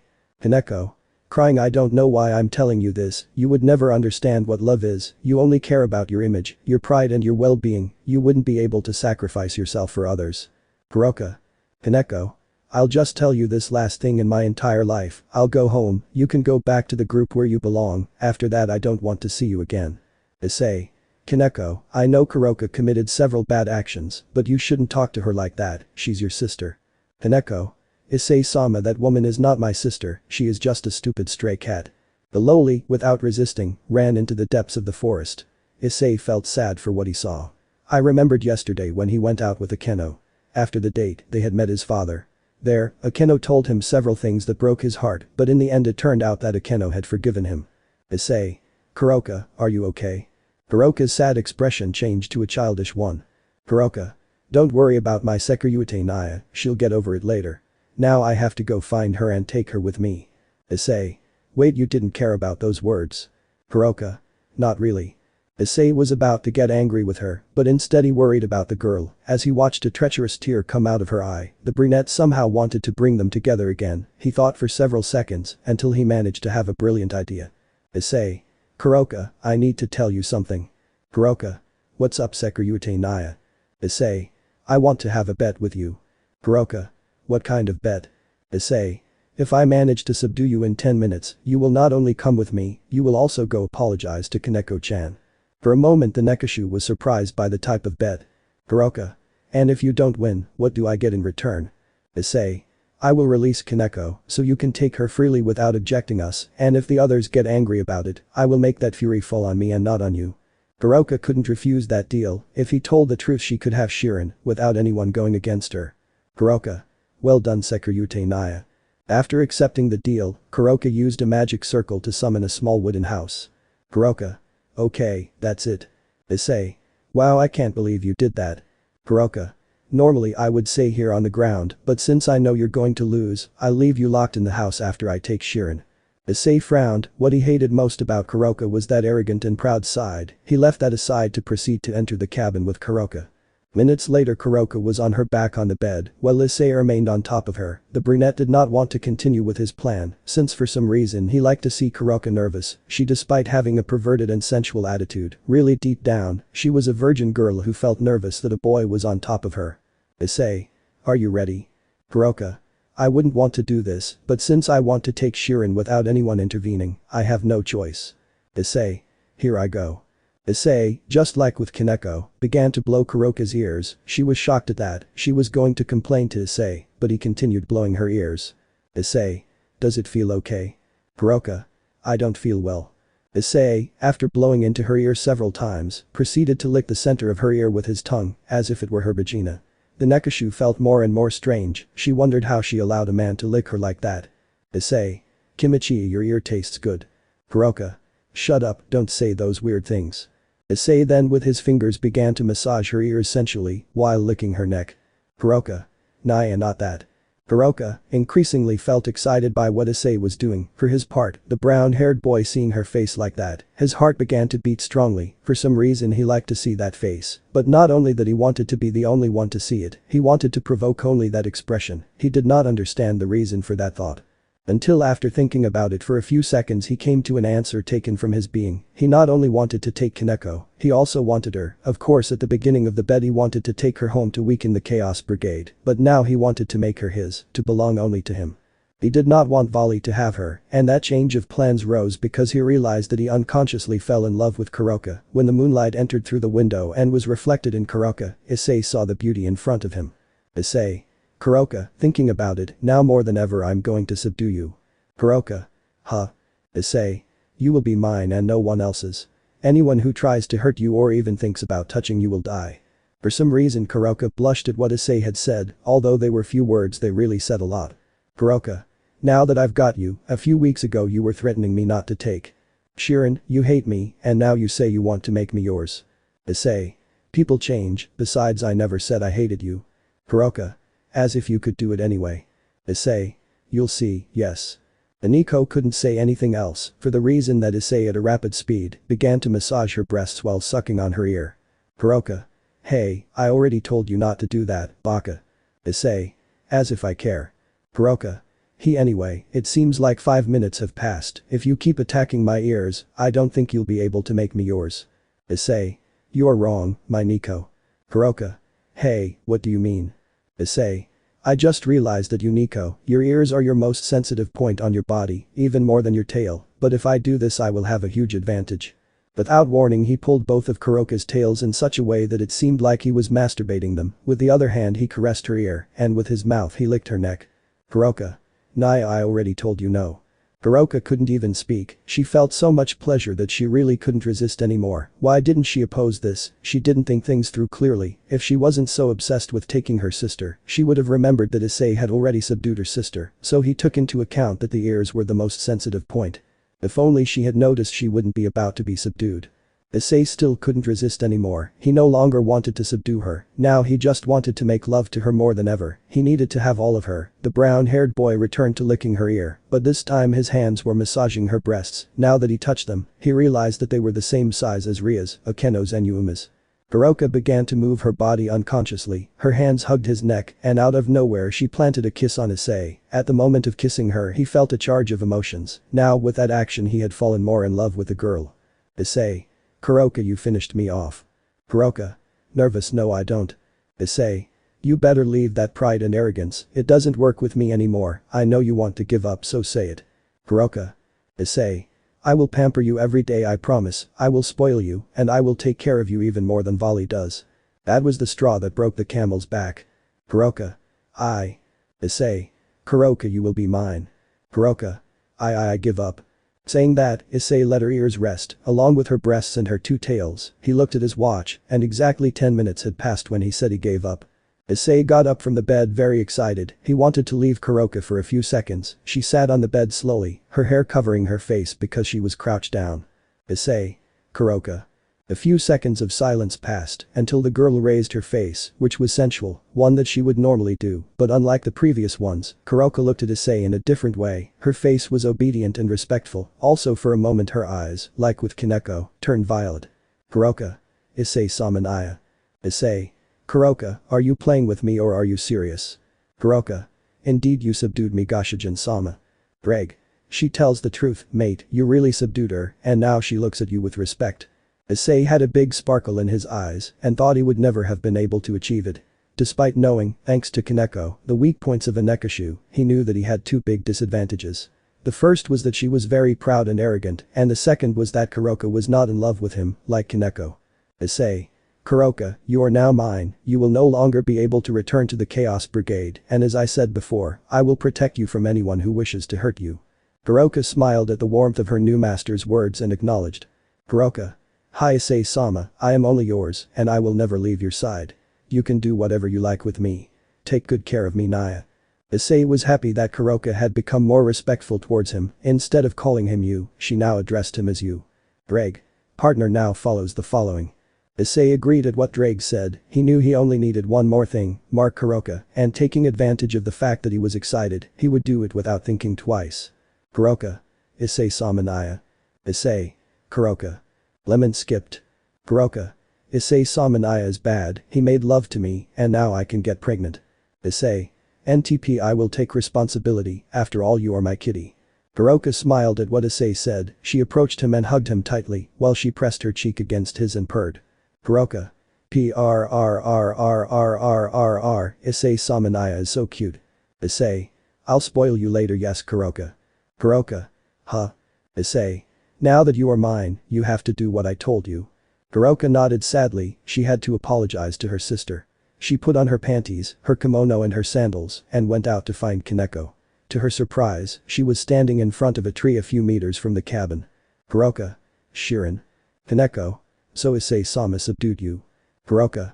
Hineko. Crying, I don't know why I'm telling you this, you would never understand what love is, you only care about your image, your pride and your well-being, you wouldn't be able to sacrifice yourself for others. Kuroka. Hineko. I'll just tell you this last thing in my entire life, I'll go home, you can go back to the group where you belong, after that I don't want to see you again. Issei. Kaneko, I know Kuroka committed several bad actions, but you shouldn't talk to her like that, she's your sister. Kaneko. Issei-sama, that woman is not my sister, she is just a stupid stray cat. The lowly, without resisting, ran into the depths of the forest. Issei felt sad for what he saw. I remembered yesterday when he went out with Akeno. After the date, they had met his father. There, Akeno told him several things that broke his heart, but in the end it turned out that Akeno had forgiven him. Issei. Kuroka, are you okay? Kuroka's sad expression changed to a childish one. Kuroka. Don't worry about my Sekirute Naya, she'll get over it later. Now I have to go find her and take her with me. Issei. Wait, you didn't care about those words. Kuroka. Not really. Issei was about to get angry with her, but instead he worried about the girl. As he watched a treacherous tear come out of her eye, the brunette somehow wanted to bring them together again. He thought for several seconds, until he managed to have a brilliant idea. Issei. Kuroka, I need to tell you something. Kuroka. What's up, Sekirute Naya? Issei. I want to have a bet with you. Kuroka. What kind of bet? Issei. If I manage to subdue you in 10 minutes, you will not only come with me, you will also go apologize to Kaneko-chan. For a moment the Nekashu was surprised by the type of bet. Kuroka. And if you don't win, what do I get in return? Issei. I will release Kaneko, so you can take her freely without objecting us, and if the others get angry about it, I will make that fury fall on me and not on you. Kuroka couldn't refuse that deal, if he told the truth she could have Shirin, without anyone going against her. Kuroka. Well done, Sekirute Naya. After accepting the deal, Kuroka used a magic circle to summon a small wooden house. Kuroka. Okay, that's it. Issei. Wow, I can't believe you did that. Kuroka. Normally I would say here on the ground, but since I know you're going to lose, I'll leave you locked in the house after I take Shirin. Issei frowned, what he hated most about Kuroka was that arrogant and proud side, he left that aside to proceed to enter the cabin with Kuroka. Minutes later Kuroka was on her back on the bed, while Issei remained on top of her. The brunette did not want to continue with his plan, since for some reason he liked to see Kuroka nervous. She, despite having a perverted and sensual attitude, really deep down, she was a virgin girl who felt nervous that a boy was on top of her. Issei. Are you ready? Kuroka. I wouldn't want to do this, but since I want to take Shirin without anyone intervening, I have no choice. Issei. Here I go. Issei, just like with Kaneko, began to blow Kuroka's ears. She was shocked at that, she was going to complain to Issei, but he continued blowing her ears. Issei. Does it feel okay? Kuroka. I don't feel well. Issei, after blowing into her ear several times, proceeded to lick the center of her ear with his tongue, as if it were her vagina. The Nekashu felt more and more strange, she wondered how she allowed a man to lick her like that. Issei. Kimchi, your ear tastes good. Kuroka. Shut up, don't say those weird things. Issei then with his fingers began to massage her ears sensually, while licking her neck. Kuroka. Naya, not that. Kuroka increasingly felt excited by what Issei was doing. For his part, the brown-haired boy seeing her face like that, his heart began to beat strongly. For some reason he liked to see that face. But not only that he wanted to be the only one to see it, he wanted to provoke only that expression. He did not understand the reason for that thought. Until after thinking about it for a few seconds he came to an answer taken from his being. He not only wanted to take Kaneko, he also wanted her. Of course at the beginning of the bet he wanted to take her home to weaken the Chaos Brigade, but now he wanted to make her his, to belong only to him. He did not want Vali to have her, and that change of plans rose because he realized that he unconsciously fell in love with Kuroka. When the moonlight entered through the window and was reflected in Kuroka, Issei saw the beauty in front of him. Issei. Kuroka, thinking about it, now more than ever I'm going to subdue you. Kuroka. Huh. Issei. You will be mine and no one else's. Anyone who tries to hurt you or even thinks about touching you will die. For some reason Kuroka blushed at what Issei had said, although they were few words they really said a lot. Kuroka. Now that I've got you, a few weeks ago you were threatening me not to take. Shirin, you hate me, and now you say you want to make me yours. Issei. People change, besides I never said I hated you. Kuroka. As if you could do it anyway. Issei. You'll see, yes. Aniko couldn't say anything else, for the reason that Issei at a rapid speed began to massage her breasts while sucking on her ear. Kuroka. Hey, I already told you not to do that, baka. Issei. As if I care. Kuroka. Anyway, it seems like 5 minutes have passed, if you keep attacking my ears, I don't think you'll be able to make me yours. Issei. You're wrong, my Nico. Kuroka. Hey, what do you mean? Issei. I just realized that you Nico, your ears are your most sensitive point on your body, even more than your tail, but if I do this I will have a huge advantage. Without warning he pulled both of Kuroka's tails in such a way that it seemed like he was masturbating them, with the other hand he caressed her ear, and with his mouth he licked her neck. Kuroka. Naya, I already told you no. Kuroka couldn't even speak, she felt so much pleasure that she really couldn't resist anymore. Why didn't she oppose this? She didn't think things through clearly. If she wasn't so obsessed with taking her sister, she would have remembered that Issei had already subdued her sister, so he took into account that the ears were the most sensitive point. If only she had noticed she wouldn't be about to be subdued. Issei still couldn't resist anymore, he no longer wanted to subdue her, now he just wanted to make love to her more than ever, he needed to have all of her. The brown-haired boy returned to licking her ear, but this time his hands were massaging her breasts. Now that he touched them, he realized that they were the same size as Rias, Okeno's and Yuuma's. Kuroka began to move her body unconsciously, her hands hugged his neck, and out of nowhere she planted a kiss on Issei. At the moment of kissing her he felt a charge of emotions, now with that action he had fallen more in love with the girl. Issei. Kuroka, you finished me off. Kuroka. Nervous, no I don't. Issei. You better leave that pride and arrogance, it doesn't work with me anymore, I know you want to give up so say it. Kuroka. Issei. I will pamper you every day I promise, I will spoil you, and I will take care of you even more than Vali does. That was the straw that broke the camel's back. Kuroka. Issei. Kuroka, you will be mine. Kuroka. I give up. Saying that, Issei let her ears rest, along with her breasts and her two tails. He looked at his watch, and exactly 10 minutes had passed when he said he gave up. Issei got up from the bed very excited, he wanted to leave Kuroka for a few seconds. She sat on the bed slowly, her hair covering her face because she was crouched down. Issei. Kuroka. A few seconds of silence passed until the girl raised her face, which was sensual, one that she would normally do, but unlike the previous ones, Kuroka looked at Issei in a different way, her face was obedient and respectful, also for a moment her eyes, like with Kaneko, turned violet. Kuroka. Issei-sama Naya. Issei. Kuroka, are you playing with me or are you serious? Kuroka. Indeed you subdued me Goshijin-sama. Greg. She tells the truth, mate, you really subdued her, and now she looks at you with respect. Issei had a big sparkle in his eyes and thought he would never have been able to achieve it. Despite knowing, thanks to Kaneko, the weak points of a Nekashu, he knew that he had two big disadvantages. The first was that she was very proud and arrogant, and the second was that Kuroka was not in love with him, like Kaneko. Issei. Kuroka, you are now mine, you will no longer be able to return to the Chaos Brigade, and as I said before, I will protect you from anyone who wishes to hurt you. Kuroka smiled at the warmth of her new master's words and acknowledged. Kuroka. Hi Issei-sama, I am only yours, and I will never leave your side. You can do whatever you like with me. Take good care of me Naya. Issei was happy that Kuroka had become more respectful towards him, instead of calling him you, she now addressed him as you. Drag. Partner now follows the following. Issei agreed at what Drake said, he knew he only needed one more thing, mark Kuroka, and taking advantage of the fact that he was excited, he would do it without thinking twice. Kuroka. Issei-sama Naya. Issei. Kuroka. Lemon skipped. Kuroka. Issei-sama Naya is bad, he made love to me, and now I can get pregnant. Issei. NTP I will take responsibility, after all you are my kitty. Kuroka smiled at what Issei said, she approached him and hugged him tightly, while she pressed her cheek against his and purred. Kuroka. PRRRRRRRR, Issei-sama Naya is so cute. Issei. I'll spoil you later yes Kuroka. Kuroka. Huh. Issei. Now that you are mine, you have to do what I told you. Kuroka nodded sadly, she had to apologize to her sister. She put on her panties, her kimono and her sandals, and went out to find Kaneko. To her surprise, she was standing in front of a tree a few meters from the cabin. Kuroka. Shirin. Kaneko. So Issei-sama subdued you. Kuroka.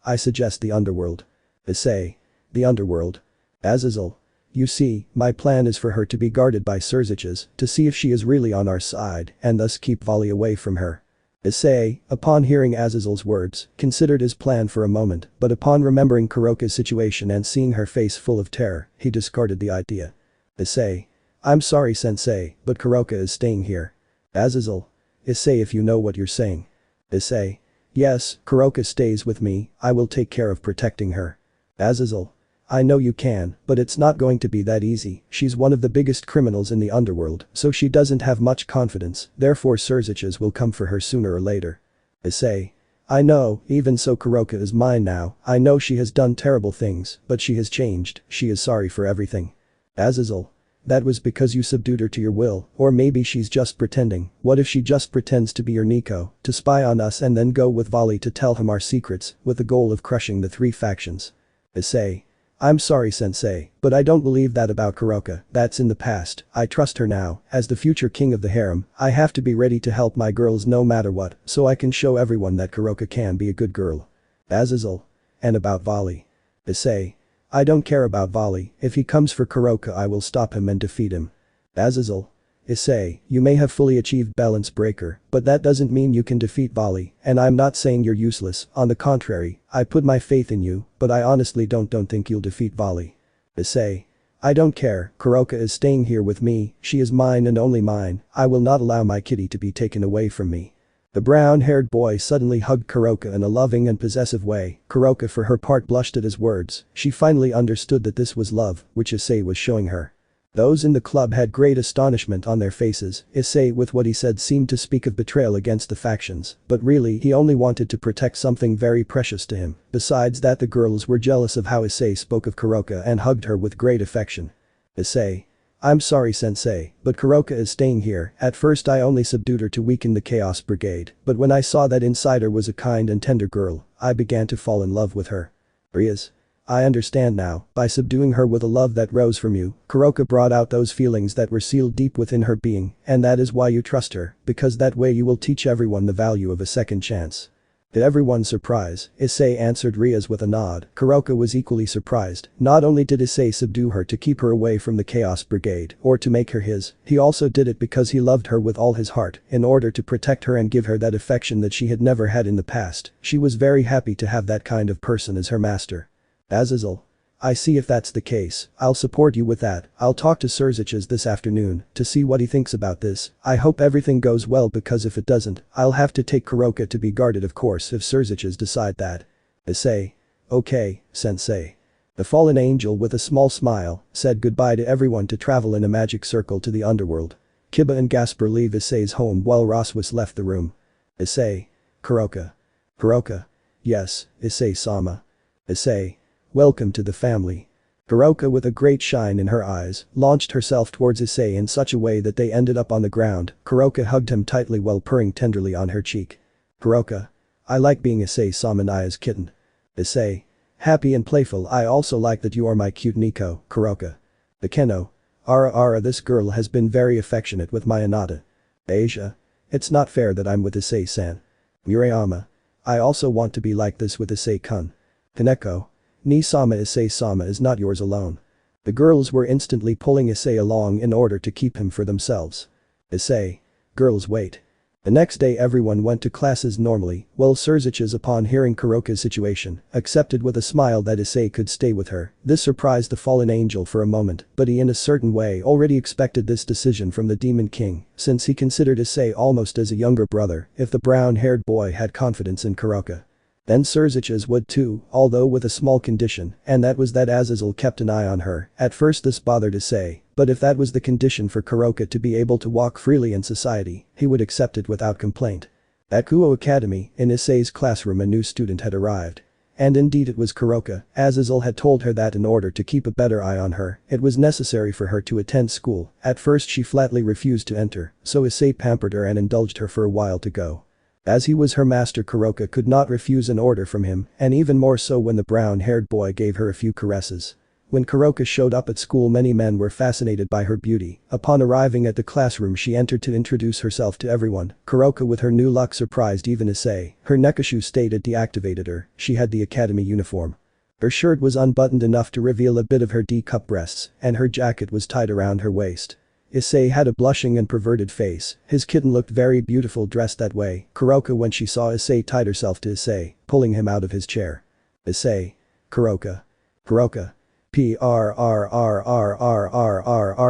I suggest the underworld. Issei. The underworld. Azazel. You see, my plan is for her to be guarded by Surziches to see if she is really on our side and thus keep Vali away from her. Issei, upon hearing Azazel's words, considered his plan for a moment, but upon remembering Kuroka's situation and seeing her face full of terror, he discarded the idea. Issei. I'm sorry sensei, but Kuroka is staying here. Azazel. Issei, if you know what you're saying. Issei. Yes, Kuroka stays with me, I will take care of protecting her. Azazel. I know you can, but it's not going to be that easy, she's one of the biggest criminals in the underworld, so she doesn't have much confidence, therefore Surziches will come for her sooner or later. Issei. I know, even so Kuroka is mine now, I know she has done terrible things, but she has changed, she is sorry for everything. Azazel. That was because you subdued her to your will, or maybe she's just pretending, what if she just pretends to be your Nico, to spy on us and then go with Vali to tell him our secrets, with the goal of crushing the three factions. Issei. I'm sorry sensei, but I don't believe that about Kuroka, that's in the past, I trust her now, as the future king of the harem, I have to be ready to help my girls no matter what, so I can show everyone that Kuroka can be a good girl. Azazel. And about Vali. Issei. I don't care about Vali, if he comes for Kuroka I will stop him and defeat him. Azazel. Issei, you may have fully achieved balance breaker, but that doesn't mean you can defeat Vali, and I'm not saying you're useless, on the contrary, I put my faith in you, but I honestly don't think you'll defeat Vali. Issei. I don't care, Kuroka is staying here with me, she is mine and only mine, I will not allow my kitty to be taken away from me. The brown-haired boy suddenly hugged Kuroka in a loving and possessive way, Kuroka for her part blushed at his words, she finally understood that this was love, which Issei was showing her. Those in the club had great astonishment on their faces, Issei with what he said seemed to speak of betrayal against the factions, but really he only wanted to protect something very precious to him, besides that the girls were jealous of how Issei spoke of Kuroka and hugged her with great affection. Issei. I'm sorry sensei, but Kuroka is staying here, at first I only subdued her to weaken the Chaos Brigade, but when I saw that inside her was a kind and tender girl, I began to fall in love with her. Rias. I understand now, by subduing her with a love that rose from you, Kuroka brought out those feelings that were sealed deep within her being, and that is why you trust her, because that way you will teach everyone the value of a second chance. To everyone's surprise, Issei answered Rias with a nod, Kuroka was equally surprised, not only did Issei subdue her to keep her away from the Chaos Brigade, or to make her his, he also did it because he loved her with all his heart, in order to protect her and give her that affection that she had never had in the past, she was very happy to have that kind of person as her master. Azazel. I see if that's the case, I'll support you with that, I'll talk to Surziches this afternoon, to see what he thinks about this, I hope everything goes well because if it doesn't, I'll have to take Kuroka to be guarded of course if Surziches decide that. Issei. Okay, sensei. The fallen angel with a small smile, said goodbye to everyone to travel in a magic circle to the underworld. Kiba and Gasper leave Issei's home while Roswis left the room. Issei. Kuroka. Kuroka. Yes, Issei-sama. Issei. Welcome to the family. Kuroka with a great shine in her eyes, launched herself towards Issei in such a way that they ended up on the ground, Kuroka hugged him tightly while purring tenderly on her cheek. Kuroka. I like being Issei-sama Naya's kitten. Issei. Happy and playful I also like that you are my cute Nico, Kuroka. Akeno. Ara this girl has been very affectionate with my Anata. Asia. It's not fair that I'm with Issei-san. Murayama. I also want to be like this with Issei-kun. Kaneko. Ni-sama Issei-sama is not yours alone. The girls were instantly pulling Issei along in order to keep him for themselves. Issei. Girls wait. The next day everyone went to classes normally, while Surziches upon hearing Kuroka's situation, accepted with a smile that Issei could stay with her. This surprised the fallen angel for a moment, but he in a certain way already expected this decision from the Demon King, since he considered Issei almost as a younger brother if the brown-haired boy had confidence in Kuroka. Then Surziches would too, although with a small condition, and that was that Azazel kept an eye on her. At first this bothered Issei, but if that was the condition for Kuroka to be able to walk freely in society, he would accept it without complaint. At Kuo Academy, in Issei's classroom a new student had arrived. And indeed it was Kuroka. Azazel had told her that in order to keep a better eye on her, it was necessary for her to attend school. At first she flatly refused to enter, so Issei pampered her and indulged her for a while to go. As he was her master Kuroka could not refuse an order from him, and even more so when the brown-haired boy gave her a few caresses. When Kuroka showed up at school, many men were fascinated by her beauty. Upon arriving at the classroom, she entered to introduce herself to everyone. Kuroka, with her new look, surprised even Issei. Her nekashu state had deactivated her. She had the academy uniform. Her shirt was unbuttoned enough to reveal a bit of her D-cup breasts, and her jacket was tied around her waist. Issei had a blushing and perverted face. His kitten looked very beautiful dressed that way. Kuroka, when she saw Issei, tied herself to Issei, pulling him out of his chair. Issei. Kuroka. Kuroka.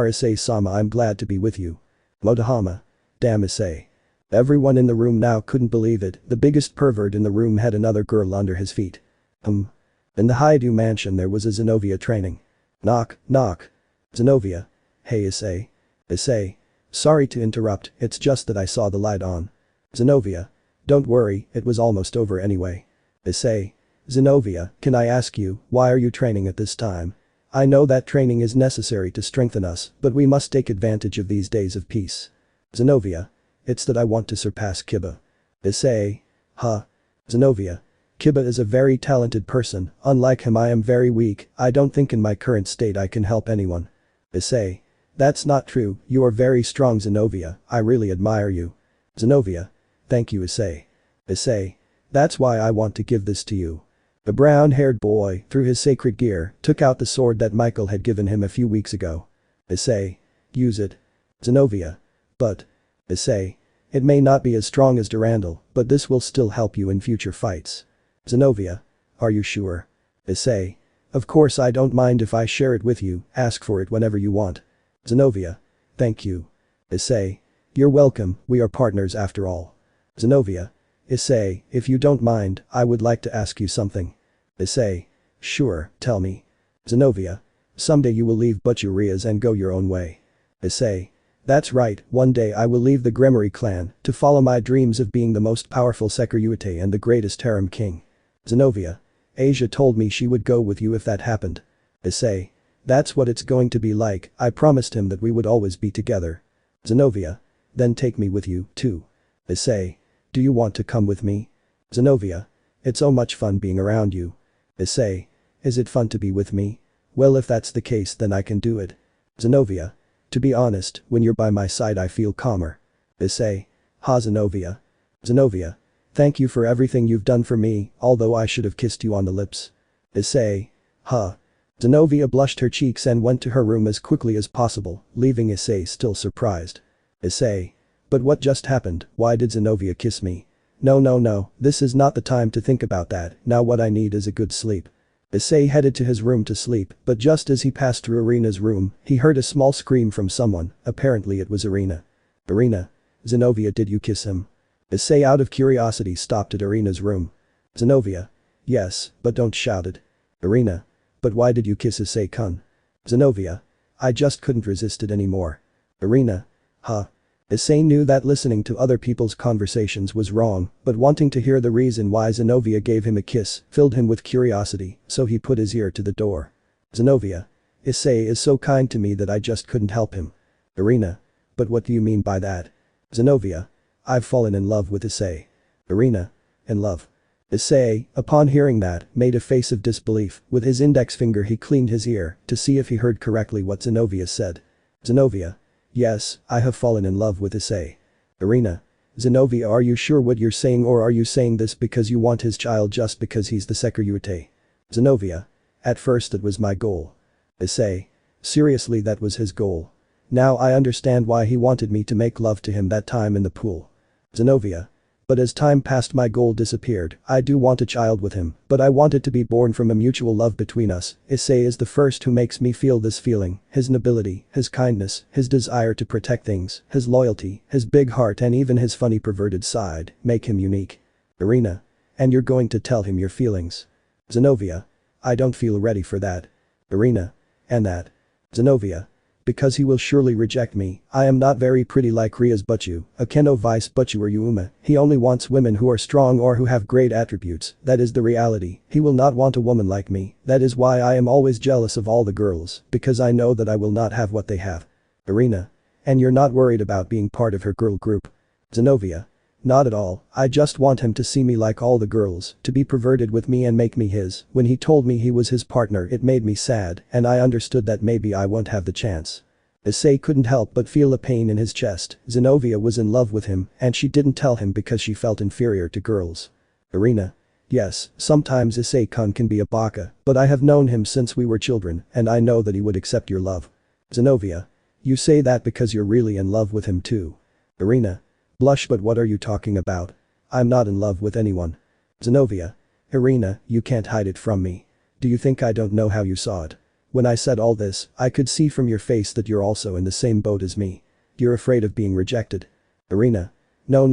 Issei-sama, I'm glad to be with you. Motohama. Damn Issei. Everyone in the room now couldn't believe it. The biggest pervert in the room had another girl under his feet. In the Hyoudou mansion there was a Zenovia training. Knock, knock. Zenovia. Hey Issei. Issei. Sorry to interrupt, it's just that I saw the light on. Zenovia. Don't worry, it was almost over anyway. Issei. Zenovia, can I ask you, why are you training at this time? I know that training is necessary to strengthen us, but we must take advantage of these days of peace. Zenovia. It's that I want to surpass Kiba. Issei. Huh. Zenovia. Kiba is a very talented person, unlike him I am very weak, I don't think in my current state I can help anyone. Issei. That's not true, you are very strong Zenovia, I really admire you. Zenovia. Thank you Issei. Issei. That's why I want to give this to you. The brown-haired boy, through his sacred gear, took out the sword that Michael had given him a few weeks ago. Issei. Use it. Zenovia. But. Issei. It may not be as strong as Durandal, but this will still help you in future fights. Zenovia. Are you sure? Issei. Of course I don't mind if I share it with you, ask for it whenever you want. Zenovia. Thank you. Issei. You're welcome, we are partners after all. Zenovia. Issei, if you don't mind, I would like to ask you something. Issei. Sure, tell me. Zenovia. Someday you will leave Butcher Rias and go your own way. Issei. That's right, one day I will leave the Gremory clan to follow my dreams of being the most powerful Sekiryu and the greatest Harem King. Zenovia. Asia told me she would go with you if that happened. Issei. That's what it's going to be like, I promised him that we would always be together. Zenovia. Then take me with you, too. Issei. Do you want to come with me? Zenovia. It's so much fun being around you. Issei. Is it fun to be with me? Well, if that's the case then I can do it. Zenovia. To be honest, when you're by my side I feel calmer. Issei. Ha Zenovia. Zenovia. Thank you for everything you've done for me, although I should have kissed you on the lips. Issei. Huh. Zenovia blushed her cheeks and went to her room as quickly as possible, leaving Issei still surprised. Issei. But what just happened, why did Zenovia kiss me? No, this is not the time to think about that, now what I need is a good sleep. Issei headed to his room to sleep, but just as he passed through Irina's room, he heard a small scream from someone, apparently it was Irina. Irina. Zenovia, did you kiss him? Issei out of curiosity stopped at Irina's room. Zenovia. Yes, but don't shout it. Irina. But why did you kiss Issei-kun? Zenovia. I just couldn't resist it anymore. Irina. Huh. Issei knew that listening to other people's conversations was wrong, but wanting to hear the reason why Zenovia gave him a kiss filled him with curiosity, so he put his ear to the door. Zenovia. Issei is so kind to me that I just couldn't help him. Irina. But what do you mean by that? Zenovia. I've fallen in love with Issei. Irina. In love. Issei, upon hearing that, made a face of disbelief. With his index finger he cleaned his ear to see if he heard correctly what Zenovia said. Zenovia. Yes, I have fallen in love with Issei. Irina. Zenovia, are you sure what you're saying, or are you saying this because you want his child just because he's the Sekiryu? Zenovia. At first it was my goal. Issei. Seriously, that was his goal. Now I understand why he wanted me to make love to him that time in the pool. Zenovia. But as time passed my goal disappeared. I do want a child with him, but I want it to be born from a mutual love between us. Issei is the first who makes me feel this feeling, his nobility, his kindness, his desire to protect things, his loyalty, his big heart and even his funny perverted side, make him unique. Irina. And you're going to tell him your feelings? Zenovia. I don't feel ready for that. Irina. And that? Zenovia. Because he will surely reject me. I am not very pretty like Rias Butchu, Akeno vice Butchu or Yuuma. He only wants women who are strong or who have great attributes, that is the reality. He will not want a woman like me, that is why I am always jealous of all the girls, because I know that I will not have what they have. Irina. And you're not worried about being part of her girl group? Zenovia. Not at all, I just want him to see me like all the girls, to be perverted with me and make me his. When he told me he was his partner it made me sad and I understood that maybe I won't have the chance. Issei couldn't help but feel a pain in his chest. Zenovia was in love with him and she didn't tell him because she felt inferior to girls. Irina. Yes, sometimes Issei-kun can be a baka, but I have known him since we were children and I know that he would accept your love. Zenovia. You say that because you're really in love with him too. Irina. Blush, but what are you talking about? I'm not in love with anyone. Zenovia. Irina, you can't hide it from me. Do you think I don't know how you saw it? When I said all this, I could see from your face that you're also in the same boat as me. You're afraid of being rejected. Irina. No,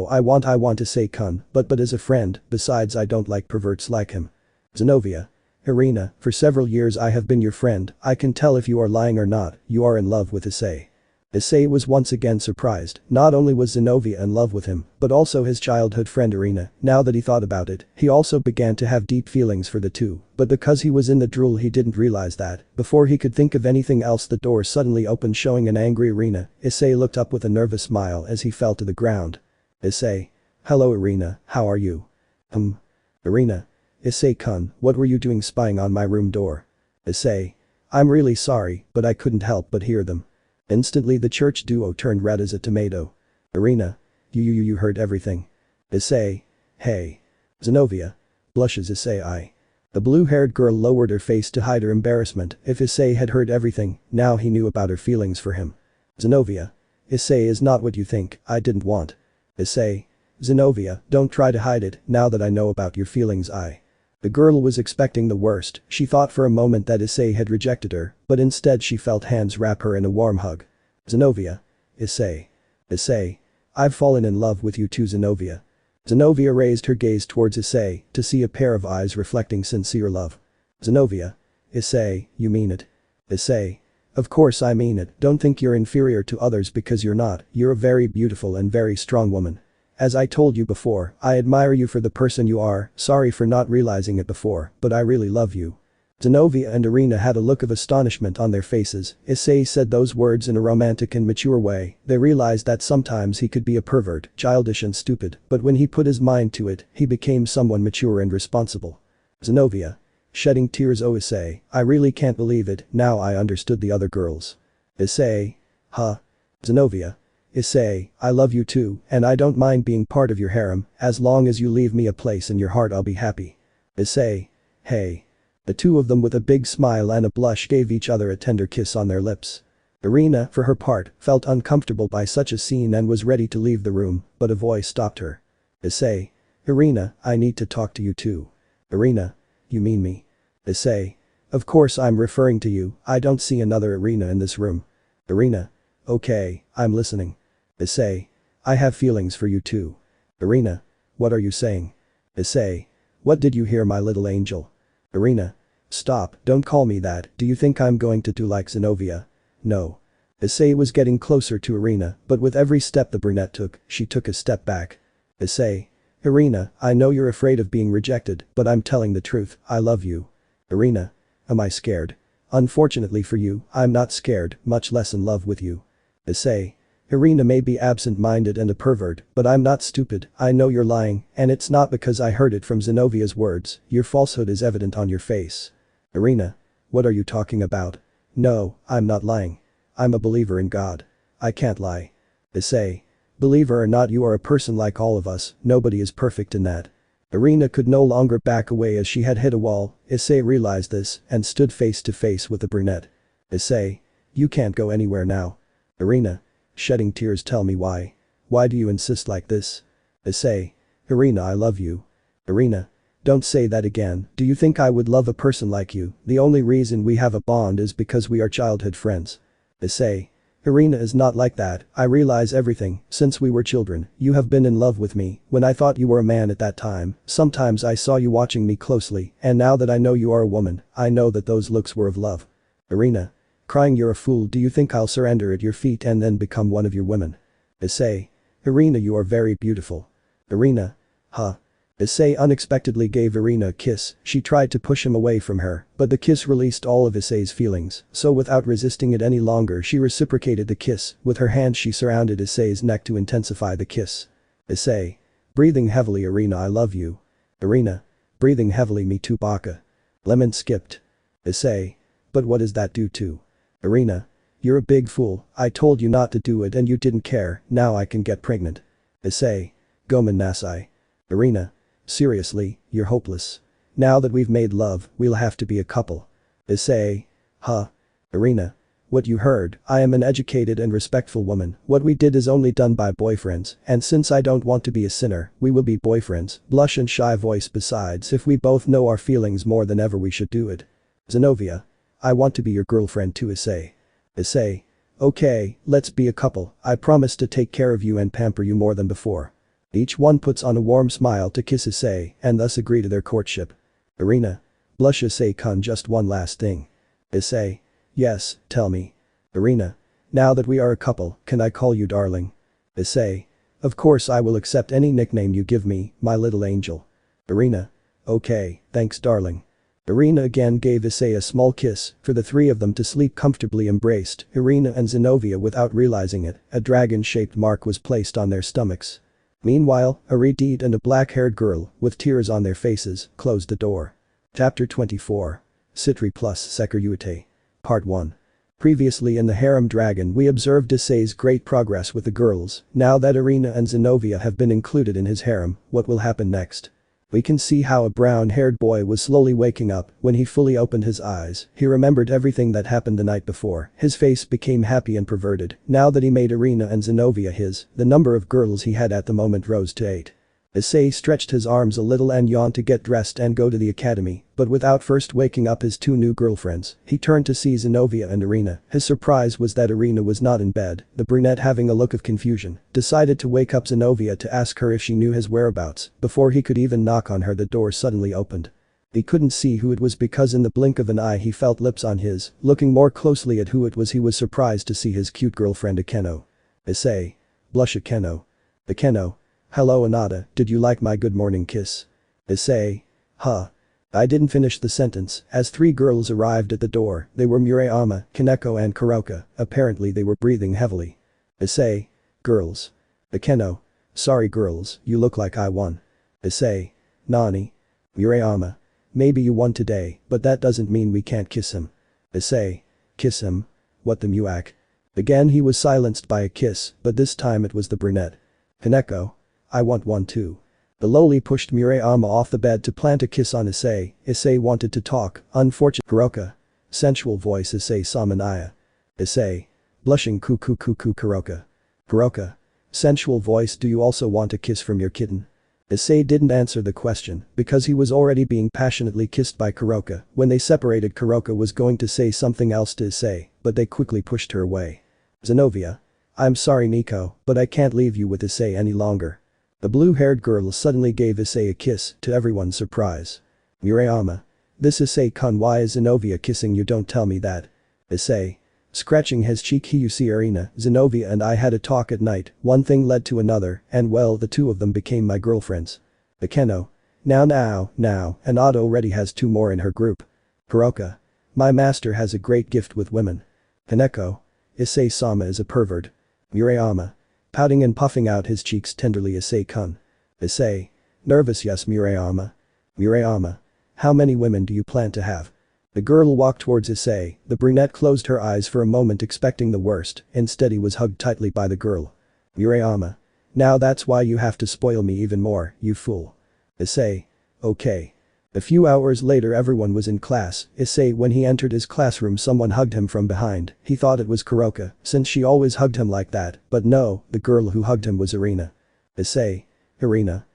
I want Issei-kun, but as a friend, besides I don't like perverts like him. Zenovia. Irina, for several years I have been your friend, I can tell if you are lying or not, you are in love with Issei. Issei was once again surprised. Not only was Zenovia in love with him, but also his childhood friend Irina. Now that he thought about it, he also began to have deep feelings for the two, but because he was in the drool he didn't realize that. Before he could think of anything else the door suddenly opened showing an angry Irina. Issei looked up with a nervous smile as he fell to the ground. Issei. Hello Irina, how are you? Irina. Issei-kun, what were you doing spying on my room door? Issei. I'm really sorry, but I couldn't help but hear them. Instantly the church duo turned red as a tomato. Irina. You heard everything. Issei. Hey. Zenovia. Blushes Issei. The blue-haired girl lowered her face to hide her embarrassment. If Issei had heard everything, now he knew about her feelings for him. Zenovia. Issei is not what you think, I didn't want. Issei. Zenovia, don't try to hide it, now that I know about your feelings The girl was expecting the worst. She thought for a moment that Issei had rejected her, but instead she felt hands wrap her in a warm hug. Zenovia. Issei. Issei. I've fallen in love with you too Zenovia. Zenovia raised her gaze towards Issei to see a pair of eyes reflecting sincere love. Zenovia. Issei, you mean it? Issei. Of course I mean it, don't think you're inferior to others because you're not, you're a very beautiful and very strong woman. As I told you before, I admire you for the person you are, sorry for not realizing it before, but I really love you. Zenovia and Irina had a look of astonishment on their faces. Issei said those words in a romantic and mature way. They realized that sometimes he could be a pervert, childish and stupid, but when he put his mind to it, he became someone mature and responsible. Zenovia. Shedding tears. Oh Issei, I really can't believe it, now I understood the other girls. Issei. Huh? Zenovia. Issei, I love you too, and I don't mind being part of your harem, as long as you leave me a place in your heart I'll be happy. Issei. Hey. The two of them with a big smile and a blush gave each other a tender kiss on their lips. Irina, for her part, felt uncomfortable by such a scene and was ready to leave the room, but a voice stopped her. Issei. Irina, I need to talk to you too. Irina. You mean me? Issei. Of course I'm referring to you, I don't see another Irina in this room. Irina. Okay, I'm listening. Issei. I have feelings for you too. Irina. What are you saying? Issei. What did you hear my little angel? Irina. Stop, don't call me that, do you think I'm going to do like Zenovia? No. Issei was getting closer to Irina, but with every step the brunette took, she took a step back. Issei. Irina, I know you're afraid of being rejected, but I'm telling the truth, I love you. Irina. Am I scared? Unfortunately for you, I'm not scared, much less in love with you. Issei. Irina may be absent-minded and a pervert, but I'm not stupid, I know you're lying, and it's not because I heard it from Zenovia's words, your falsehood is evident on your face. Irina. What are you talking about? No, I'm not lying. I'm a believer in God. I can't lie. Issei. Believer or not, you are a person like all of us, nobody is perfect in that. Irina could no longer back away as she had hit a wall. Issei realized this and stood face to face with the brunette. Issei. You can't go anywhere now. Irina. Shedding tears. Tell me why. Why do you insist like this? Issei. Irina, I love you. Irina. Don't say that again, do you think I would love a person like you? The only reason we have a bond is because we are childhood friends. Issei. Irina is not like that, I realize everything, since we were children, you have been in love with me, when I thought you were a man at that time, sometimes I saw you watching me closely, and now that I know you are a woman, I know that those looks were of love. Irina. Crying. You're a fool, do you think I'll surrender at your feet and then become one of your women? Issei. Irina, you are very beautiful. Irina. Huh? Issei unexpectedly gave Irina a kiss, she tried to push him away from her, but the kiss released all of Issei's feelings, so without resisting it any longer she reciprocated the kiss, with her hands she surrounded Issei's neck to intensify the kiss. Issei. Breathing heavily Arena I love you. Arena. Breathing heavily me too Baka. Lemon skipped. Issei. But what does that do to? Arena. You're a big fool, I told you not to do it and you didn't care, now I can get pregnant. Issei. Gomen Nasai. Arena. Seriously, you're hopeless. Now that we've made love, we'll have to be a couple. Issei. Huh. Arena. What you heard, I am an educated and respectful woman, what we did is only done by boyfriends, and since I don't want to be a sinner, we will be boyfriends, blush and shy voice besides if we both know our feelings more than ever we should do it. Zenovia. I want to be your girlfriend too Issei. Issei. Okay, let's be a couple, I promise to take care of you and pamper you more than before. Each one puts on a warm smile to kiss Issei and thus agree to their courtship. Arena. Blush Issei-kun just one last thing. Issei. Yes, tell me. Arena. Now that we are a couple, can I call you darling? Issei. Of course I will accept any nickname you give me, my little angel. Arena. Okay, thanks darling. Arena again gave Issei a small kiss for the three of them to sleep comfortably embraced, Arena and Zenovia without realizing it, a dragon-shaped mark was placed on their stomachs. Meanwhile, a redhead and a black-haired girl, with tears on their faces, closed the door. Chapter 24. Sitri plus Sekirute. Part 1. Previously in the Harem Dragon we observed Issei's great progress with the girls, now that Arena and Zenovia have been included in his harem, what will happen next? We can see how a brown-haired boy was slowly waking up, when he fully opened his eyes, he remembered everything that happened the night before, his face became happy and perverted, now that he made Arena and Zenovia his, the number of girls he had at the moment rose to 8. Issei stretched his arms a little and yawned to get dressed and go to the academy, but without first waking up his two new girlfriends, he turned to see Zenovia and Arena. His surprise was that Arena was not in bed, the brunette having a look of confusion, decided to wake up Zenovia to ask her if she knew his whereabouts, before he could even knock on her the door suddenly opened. He couldn't see who it was because in the blink of an eye he felt lips on his, looking more closely at who it was he was surprised to see his cute girlfriend Akeno. Issei. Blush Akeno. Akeno. Hello Anata, did you like my good morning kiss? Issei. Huh. I didn't finish the sentence, as three girls arrived at the door, they were Murayama, Kaneko and Kuroka, apparently they were breathing heavily. Issei. Girls. Akeno. Sorry girls, you look like I won. Issei. Nani? Murayama. Maybe you won today, but that doesn't mean we can't kiss him. Issei. Kiss him? What the muak? Again he was silenced by a kiss, but this time it was the brunette. Kaneko. I want one too. The lowly pushed Murayama off the bed to plant a kiss on Issei. Issei wanted to talk, unfortunate. Kuroka. Sensual voice Issei Samanaya. Issei. Blushing Kuroka. Kuroka. Sensual voice do you also want a kiss from your kitten? Issei didn't answer the question, because he was already being passionately kissed by Kuroka. When they separated Kuroka was going to say something else to Issei, but they quickly pushed her away. Zenovia. I'm sorry Nico, but I can't leave you with Issei any longer. The blue-haired girl suddenly gave Issei a kiss, to everyone's surprise. Murayama. This Issei-kun why is Zenovia kissing you don't tell me that. Issei. Scratching his cheek Hyoudou Arena, Zenovia and I had a talk at night, one thing led to another, and well the two of them became my girlfriends. Akeno. Now, Anata already has two more in her group. Kuroka. My master has a great gift with women. Kaneko. Issei-sama is a pervert. Murayama. Pouting and puffing out his cheeks tenderly Issei-kun. Issei. Nervous yes Murayama. Murayama. How many women do you plan to have? The girl walked towards Issei, the brunette closed her eyes for a moment expecting the worst, instead he was hugged tightly by the girl. Murayama. Now that's why you have to spoil me even more, you fool. Issei. Okay. A few hours later everyone was in class, Issei when he entered his classroom someone hugged him from behind, he thought it was Kuroka, since she always hugged him like that, but no, the girl who hugged him was Arena. Issei. Arena.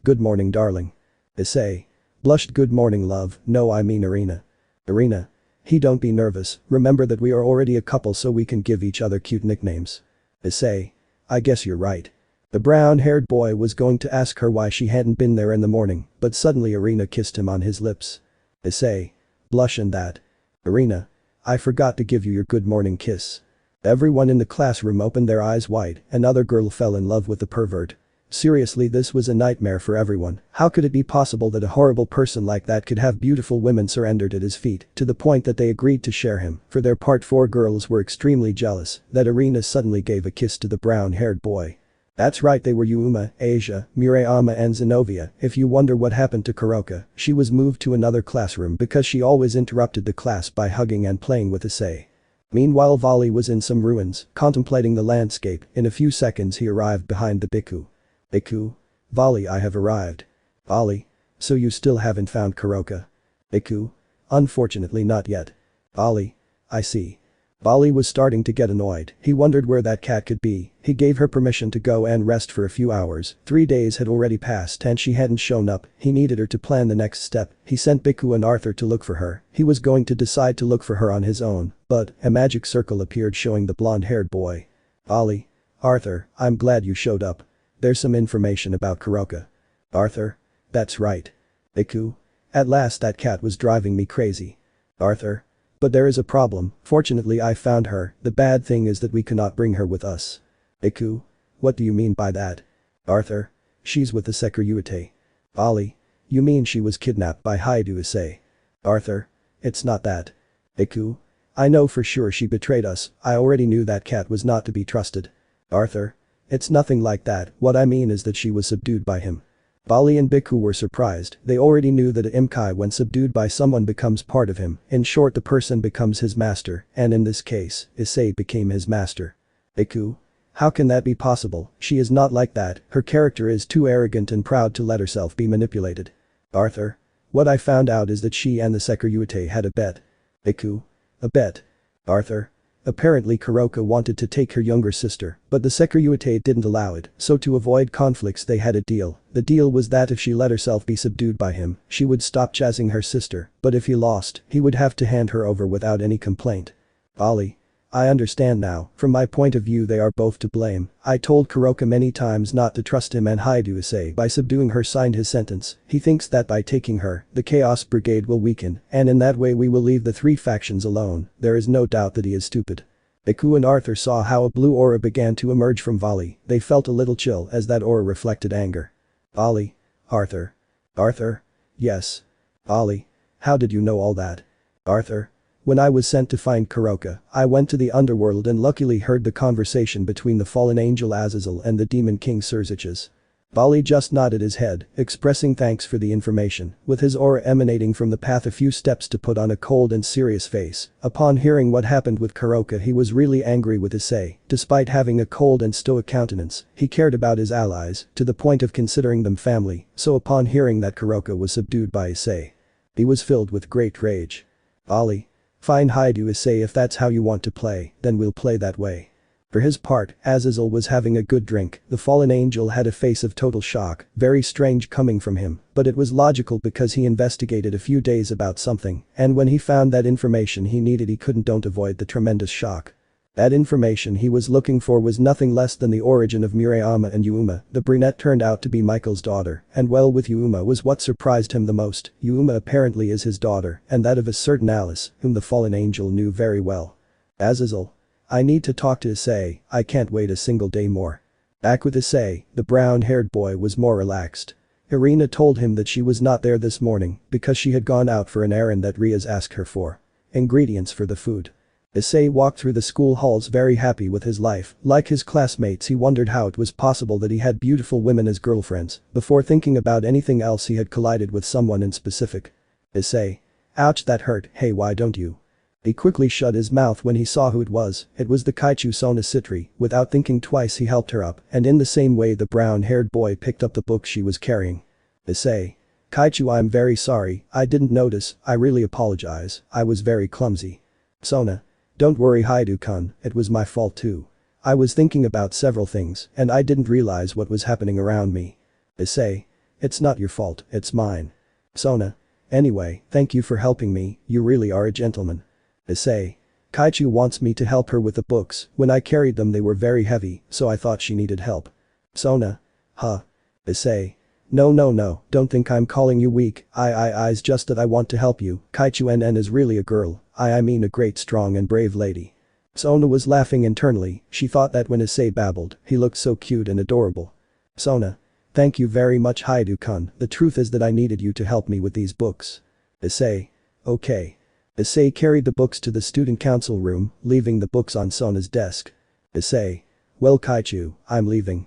Good morning darling. Issei. Blushed good morning love, no I mean Arena. Arena. Don't be nervous, remember that we are already a couple so we can give each other cute nicknames. Issei. I guess you're right. The brown-haired boy was going to ask her why she hadn't been there in the morning, but suddenly Arena kissed him on his lips. Issei. Blush and that. Arena. I forgot to give you your good morning kiss. Everyone in the classroom opened their eyes wide, another girl fell in love with the pervert. Seriously this was a nightmare for everyone, how could it be possible that a horrible person like that could have beautiful women surrendered at his feet, to the point that they agreed to share him, for their part 4 girls were extremely jealous, that Arena suddenly gave a kiss to the brown-haired boy. That's right, they were Yuuma, Asia, Murayama and Zenovia. If you wonder what happened to Kuroka, she was moved to another classroom because she always interrupted the class by hugging and playing with Issei. Meanwhile Vali was in some ruins, contemplating the landscape. In a few seconds he arrived behind the Bhikkhu. Bhikkhu? Vali, I have arrived. Vali? So you still haven't found Kuroka? Bhikkhu? Unfortunately not yet. Vali? I see. Vali was starting to get annoyed. He wondered where that cat could be. He gave her permission to go and rest for a few hours. 3 days had already passed and she hadn't shown up. He needed her to plan the next step. He sent Bhikkhu and Arthur to look for her. He was going to decide to look for her on his own, but a magic circle appeared showing the blonde-haired boy. Vali. Arthur, I'm glad you showed up. There's some information about Kuroka. Arthur. That's right. Bhikkhu. At last, that cat was driving me crazy. Arthur. But there is a problem. Fortunately I found her. The bad thing is that we cannot bring her with us. Bhikkhu? What do you mean by that? Arthur? She's with the Securitate. Vali? You mean she was kidnapped by Hyoudou Issei? Arthur? It's not that. Bhikkhu? I know for sure she betrayed us. I already knew that cat was not to be trusted. Arthur? It's nothing like that. What I mean is that she was subdued by him. Vali and Bhikkhu were surprised. They already knew that Imkai, when subdued by someone, becomes part of him. In short, the person becomes his master, and in this case, Issei became his master. Bhikkhu? How can that be possible? She is not like that. Her character is too arrogant and proud to let herself be manipulated. Arthur? What I found out is that she and the Securitate had a bet. Bhikkhu? A bet? Arthur? Apparently Kuroka wanted to take her younger sister, but the Securitate didn't allow it, so to avoid conflicts they had a deal. The deal was that if she let herself be subdued by him, she would stop chasing her sister, but if he lost, he would have to hand her over without any complaint. Vali. I understand now. From my point of view they are both to blame. I told Kuroka many times not to trust him, and Hyoudou Issei by subduing her signed his sentence. He thinks that by taking her, the Chaos Brigade will weaken, and in that way we will leave the 3 factions alone. There is no doubt that he is stupid. Bhikkhu and Arthur saw how a blue aura began to emerge from Vali. They felt a little chill as that aura reflected anger. Vali. Arthur. Arthur? Yes. Vali. How did you know all that? Arthur. When I was sent to find Kuroka, I went to the underworld and luckily heard the conversation between the fallen angel Azazel and the demon king Serziches. Vali just nodded his head, expressing thanks for the information, with his aura emanating from the path a few steps to put on a cold and serious face. Upon hearing what happened with Kuroka, he was really angry with Issei. Despite having a cold and stoic countenance, he cared about his allies, to the point of considering them family, so upon hearing that Kuroka was subdued by Issei, he was filled with great rage. Vali. Fine, Hyoudou Issei, if that's how you want to play, then we'll play that way. For his part, Azazel was having a good drink. The fallen angel had a face of total shock, very strange coming from him, but it was logical because he investigated a few days about something, and when he found that information he needed, he couldn't don't avoid the tremendous shock. That information he was looking for was nothing less than the origin of Murayama and Yuuma. The brunette turned out to be Michael's daughter, and well, with Yuuma was what surprised him the most. Yuuma apparently is his daughter, and that of a certain Alice, whom the fallen angel knew very well. Azazel. I need to talk to Issei. I can't wait a single day more. Back with Issei, the brown-haired boy was more relaxed. Irina told him that she was not there this morning because she had gone out for an errand that Rias asked her for. Ingredients for the food. Issei walked through the school halls very happy with his life. Like his classmates, he wondered how it was possible that he had beautiful women as girlfriends. Before thinking about anything else, he had collided with someone in specific. Issei. Ouch, that hurt. Hey, why don't you? He quickly shut his mouth when he saw who it was. It was the Kaichu Sona Sitri. Without thinking twice, he helped her up, and in the same way the brown-haired boy picked up the book she was carrying. Issei. Kaichu, I'm very sorry. I didn't notice. I really apologize. I was very clumsy. Sona. Don't worry, Hyoudou-kun, it was my fault too. I was thinking about several things, and I didn't realize what was happening around me. Issei. It's not your fault, it's mine. Sona. Anyway, thank you for helping me, you really are a gentleman. Issei. Kaichu wants me to help her with the books. When I carried them they were very heavy, so I thought she needed help. Sona. Huh. Issei. No, don't think I'm calling you weak. It's just that I want to help you. Kaichu NN is really a girl. I mean a great, strong and brave lady. Sona was laughing internally. She thought that when Issei babbled, he looked so cute and adorable. Sona. Thank you very much, Hyoudou-kun. The truth is that I needed you to help me with these books. Issei. Okay. Issei carried the books to the student council room, leaving the books on Sona's desk. Issei. Well, Kaichu, I'm leaving.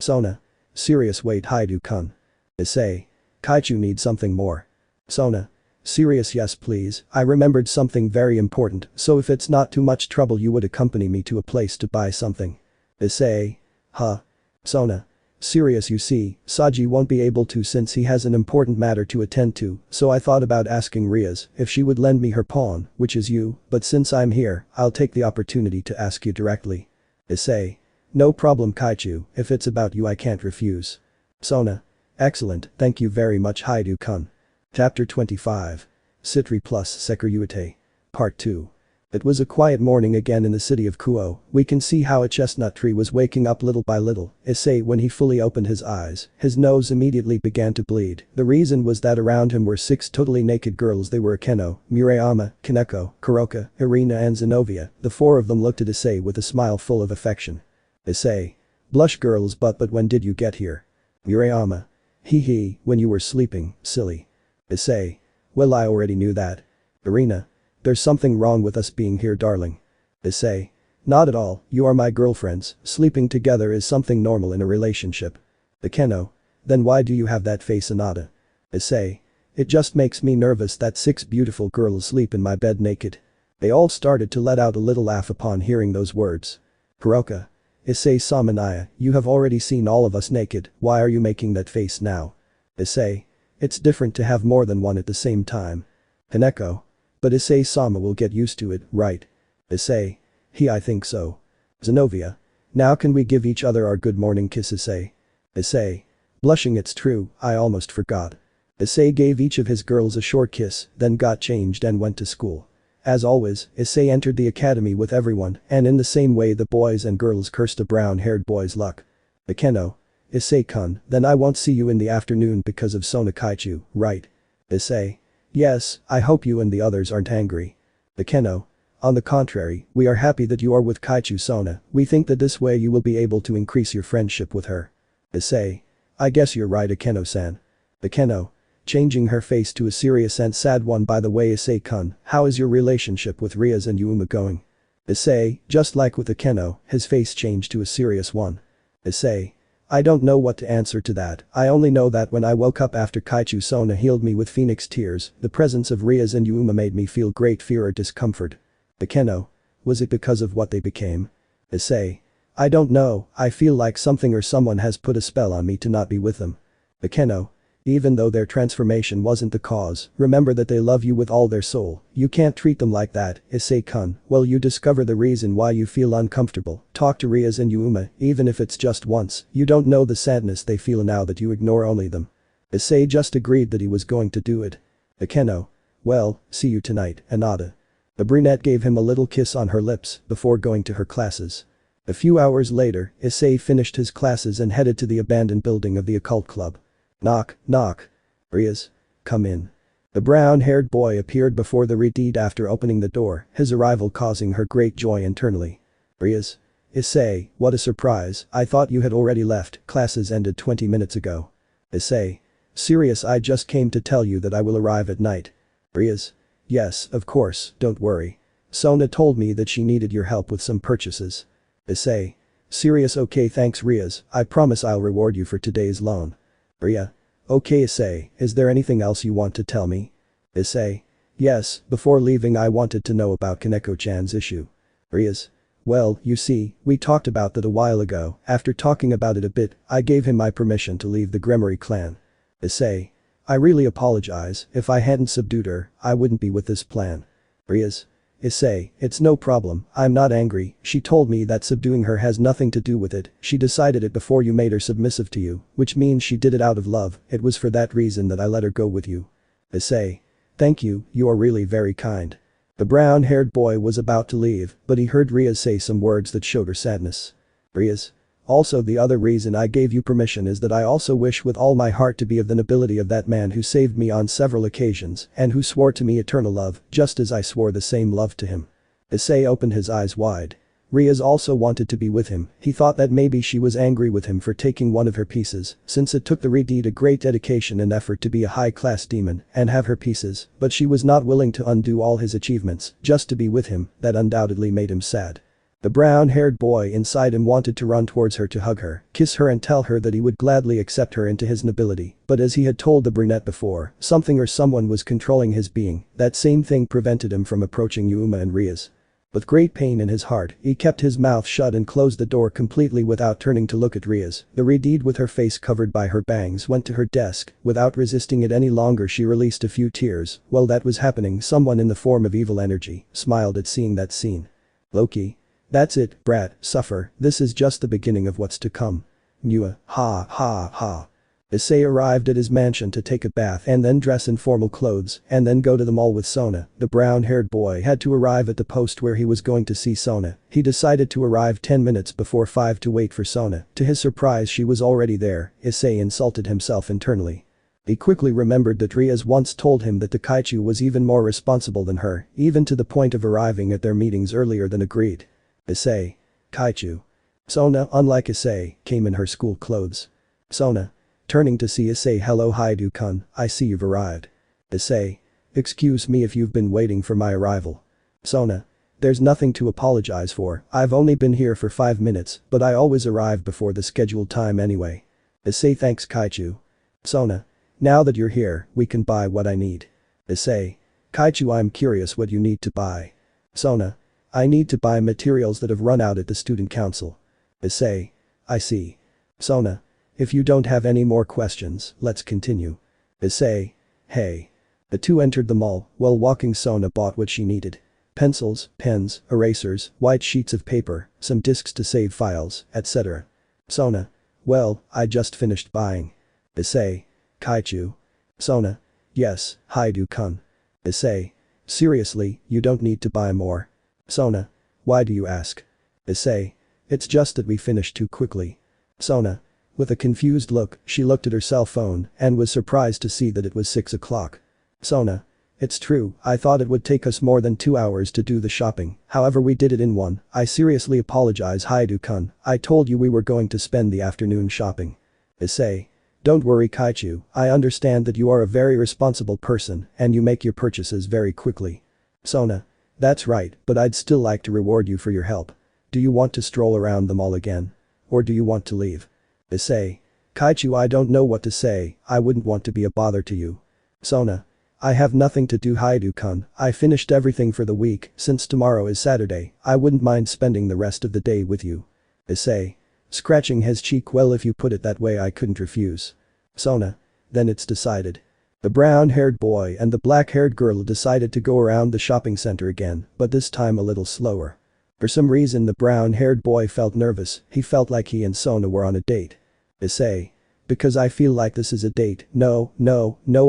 Sona. Serious wait Hyoudou-kun. Issei. Kaichu needs something more. Sona. Serious yes please, I remembered something very important, so if it's not too much trouble you would accompany me to a place to buy something. Issei. Huh. Sona. Serious you see, Saji won't be able to since he has an important matter to attend to, so I thought about asking Rias if she would lend me her pawn, which is you, but since I'm here, I'll take the opportunity to ask you directly. Issei. No problem Kaichu, if it's about you I can't refuse. Sona. Excellent, thank you very much Hyoudou-kun. Chapter 25. Sitri plus Sekiryuite. Part 2. It was a quiet morning again in the city of Kuo. We can see how a chestnut tree was waking up little by little. Issei when he fully opened his eyes, his nose immediately began to bleed. The reason was that around him were 6 totally naked girls. They were Akeno, Murayama, Kaneko, Kuroka, Irina and Zenovia. The 4 of them looked at Issei with a smile full of affection. Issei. Blush girls but when did you get here? Murayama. Hee, when you were sleeping, silly. Issei. Well I already knew that. Irina. There's something wrong with us being here darling. Issei. Not at all, you are my girlfriends, sleeping together is something normal in a relationship. Akeno. Then why do you have that face Anata? Issei. It just makes me nervous that 6 beautiful girls sleep in my bed naked. They all started to let out a little laugh upon hearing those words. Kuroka. Issei Samanaya, you have already seen all of us naked, why are you making that face now? Issei. It's different to have more than one at the same time. Kaneko. But Issei-sama will get used to it, right? Issei. I think so. Zenovia. Now can we give each other our good morning kiss Issei? Issei. Blushing it's true, I almost forgot. Issei gave each of his girls a short kiss, then got changed and went to school. As always, Issei entered the academy with everyone, and in the same way the boys and girls cursed a brown-haired boy's luck. Akeno. Issei-kun, then I won't see you in the afternoon because of Sona Kaichu, right? Issei. Yes, I hope you and the others aren't angry. Akeno. On the contrary, we are happy that you are with Kaichu Sona, we think that this way you will be able to increase your friendship with her. Issei. I guess you're right Akeno-san. Akeno. Changing her face to a serious and sad one by the way Issei-kun, how is your relationship with Rias and Yuuma going? Issei, just like with Akeno, his face changed to a serious one. Issei. I don't know what to answer to that, I only know that when I woke up after Kaichu Sona healed me with phoenix tears, the presence of Rias and Yuuma made me feel great fear or discomfort. Akeno. Was it because of what they became? Issei. I don't know, I feel like something or someone has put a spell on me to not be with them. Akeno. Even though their transformation wasn't the cause, remember that they love you with all their soul, you can't treat them like that, Issei-kun, well you discover the reason why you feel uncomfortable, talk to Rias and Yuuma, even if it's just once, you don't know the sadness they feel now that you ignore only them. Issei just agreed that he was going to do it. Akeno. Well, see you tonight, Anata. The brunette gave him a little kiss on her lips before going to her classes. A few hours later, Issei finished his classes and headed to the abandoned building of the occult club. Knock, knock. Rias. Come in. The brown-haired boy appeared before the redeed after opening the door, his arrival causing her great joy internally. Rias. Issei, what a surprise, I thought you had already left, classes ended 20 minutes ago. Issei. Serious I just came to tell you that I will arrive at night. Rias. Yes, of course, don't worry. Sona told me that she needed your help with some purchases. Issei. Serious okay thanks Rias, I promise I'll reward you for today's loan. Ria. Okay Issei, is there anything else you want to tell me? Issei. Yes, before leaving I wanted to know about Kaneko-chan's issue. Rias. Well, you see, we talked about that a while ago, after talking about it a bit, I gave him my permission to leave the Gremory clan. Issei. I really apologize, if I hadn't subdued her, I wouldn't be with this plan. Rias. Issei, it's no problem, I'm not angry, she told me that subduing her has nothing to do with it, she decided it before you made her submissive to you, which means she did it out of love, it was for that reason that I let her go with you. Issei. Thank you, you are really very kind. The brown-haired boy was about to leave, but he heard Rias say some words that showed her sadness. Rias. Also the other reason I gave you permission is that I also wish with all my heart to be of the nobility of that man who saved me on several occasions and who swore to me eternal love, just as I swore the same love to him. Issei opened his eyes wide. Rias also wanted to be with him, he thought that maybe she was angry with him for taking one of her pieces, since it took the redeed a great dedication and effort to be a high-class demon and have her pieces, but she was not willing to undo all his achievements just to be with him, that undoubtedly made him sad. The brown-haired boy inside him wanted to run towards her to hug her, kiss her and tell her that he would gladly accept her into his nobility, but as he had told the brunette before, something or someone was controlling his being, that same thing prevented him from approaching Yuuma and Rias. With great pain in his heart, he kept his mouth shut and closed the door completely without turning to look at Rias. The Redid with her face covered by her bangs went to her desk, without resisting it any longer she released a few tears. While that was happening, someone in the form of evil energy smiled at seeing that scene. Loki. That's it, brat, suffer, this is just the beginning of what's to come. Yuuma, ha ha ha. Issei arrived at his mansion to take a bath and then dress in formal clothes and then go to the mall with Sona. The brown-haired boy had to arrive at the post where he was going to see Sona. He decided to arrive 10 minutes before 5 to wait for Sona. To his surprise, she was already there. Issei insulted himself internally. He quickly remembered that Rias once told him that the Kaichu was even more responsible than her, even to the point of arriving at their meetings earlier than agreed. Issei. Kaichu. Sona, unlike Issei, came in her school clothes. Sona. Turning to see Issei, hello Hyoudou-kun, I see you've arrived. Issei. Excuse me if you've been waiting for my arrival. Sona. There's nothing to apologize for, I've only been here for 5 minutes, but I always arrive before the scheduled time anyway. Issei. Thanks Kaichu. Sona. Now that you're here, we can buy what I need. Issei. Kaichu, I'm curious what you need to buy. Sona. I need to buy materials that have run out at the student council. Issei. I see. Sona. If you don't have any more questions, let's continue. Issei. Hey. The two entered the mall. While walking, Sona bought what she needed. Pencils, pens, erasers, white sheets of paper, some disks to save files, etc. Sona. Well, I just finished buying. Issei. Kaichu. Sona. Yes, Hyoudou-kun. Issei. Seriously, you don't need to buy more. Sona. Why do you ask? Issei. It's just that we finished too quickly. Sona. With a confused look, she looked at her cell phone and was surprised to see that it was 6 o'clock. Sona. It's true, I thought it would take us more than 2 hours to do the shopping, however we did it in one. I seriously apologize Hyoudou-kun, I told you we were going to spend the afternoon shopping. Issei. Don't worry Kaichu, I understand that you are a very responsible person and you make your purchases very quickly. Sona. That's right, but I'd still like to reward you for your help. Do you want to stroll around the mall again? Or do you want to leave? Issei. Kaichu, I don't know what to say, I wouldn't want to be a bother to you. Sona. I have nothing to do Hyoudou-kun, I finished everything for the week, since tomorrow is Saturday, I wouldn't mind spending the rest of the day with you. Issei. Scratching his cheek, well if you put it that way I couldn't refuse. Sona. Then it's decided. The brown-haired boy and the black-haired girl decided to go around the shopping center again, but this time a little slower. For some reason the brown-haired boy felt nervous, he felt like he and Sona were on a date. Issei. Because I feel like this is a date, no,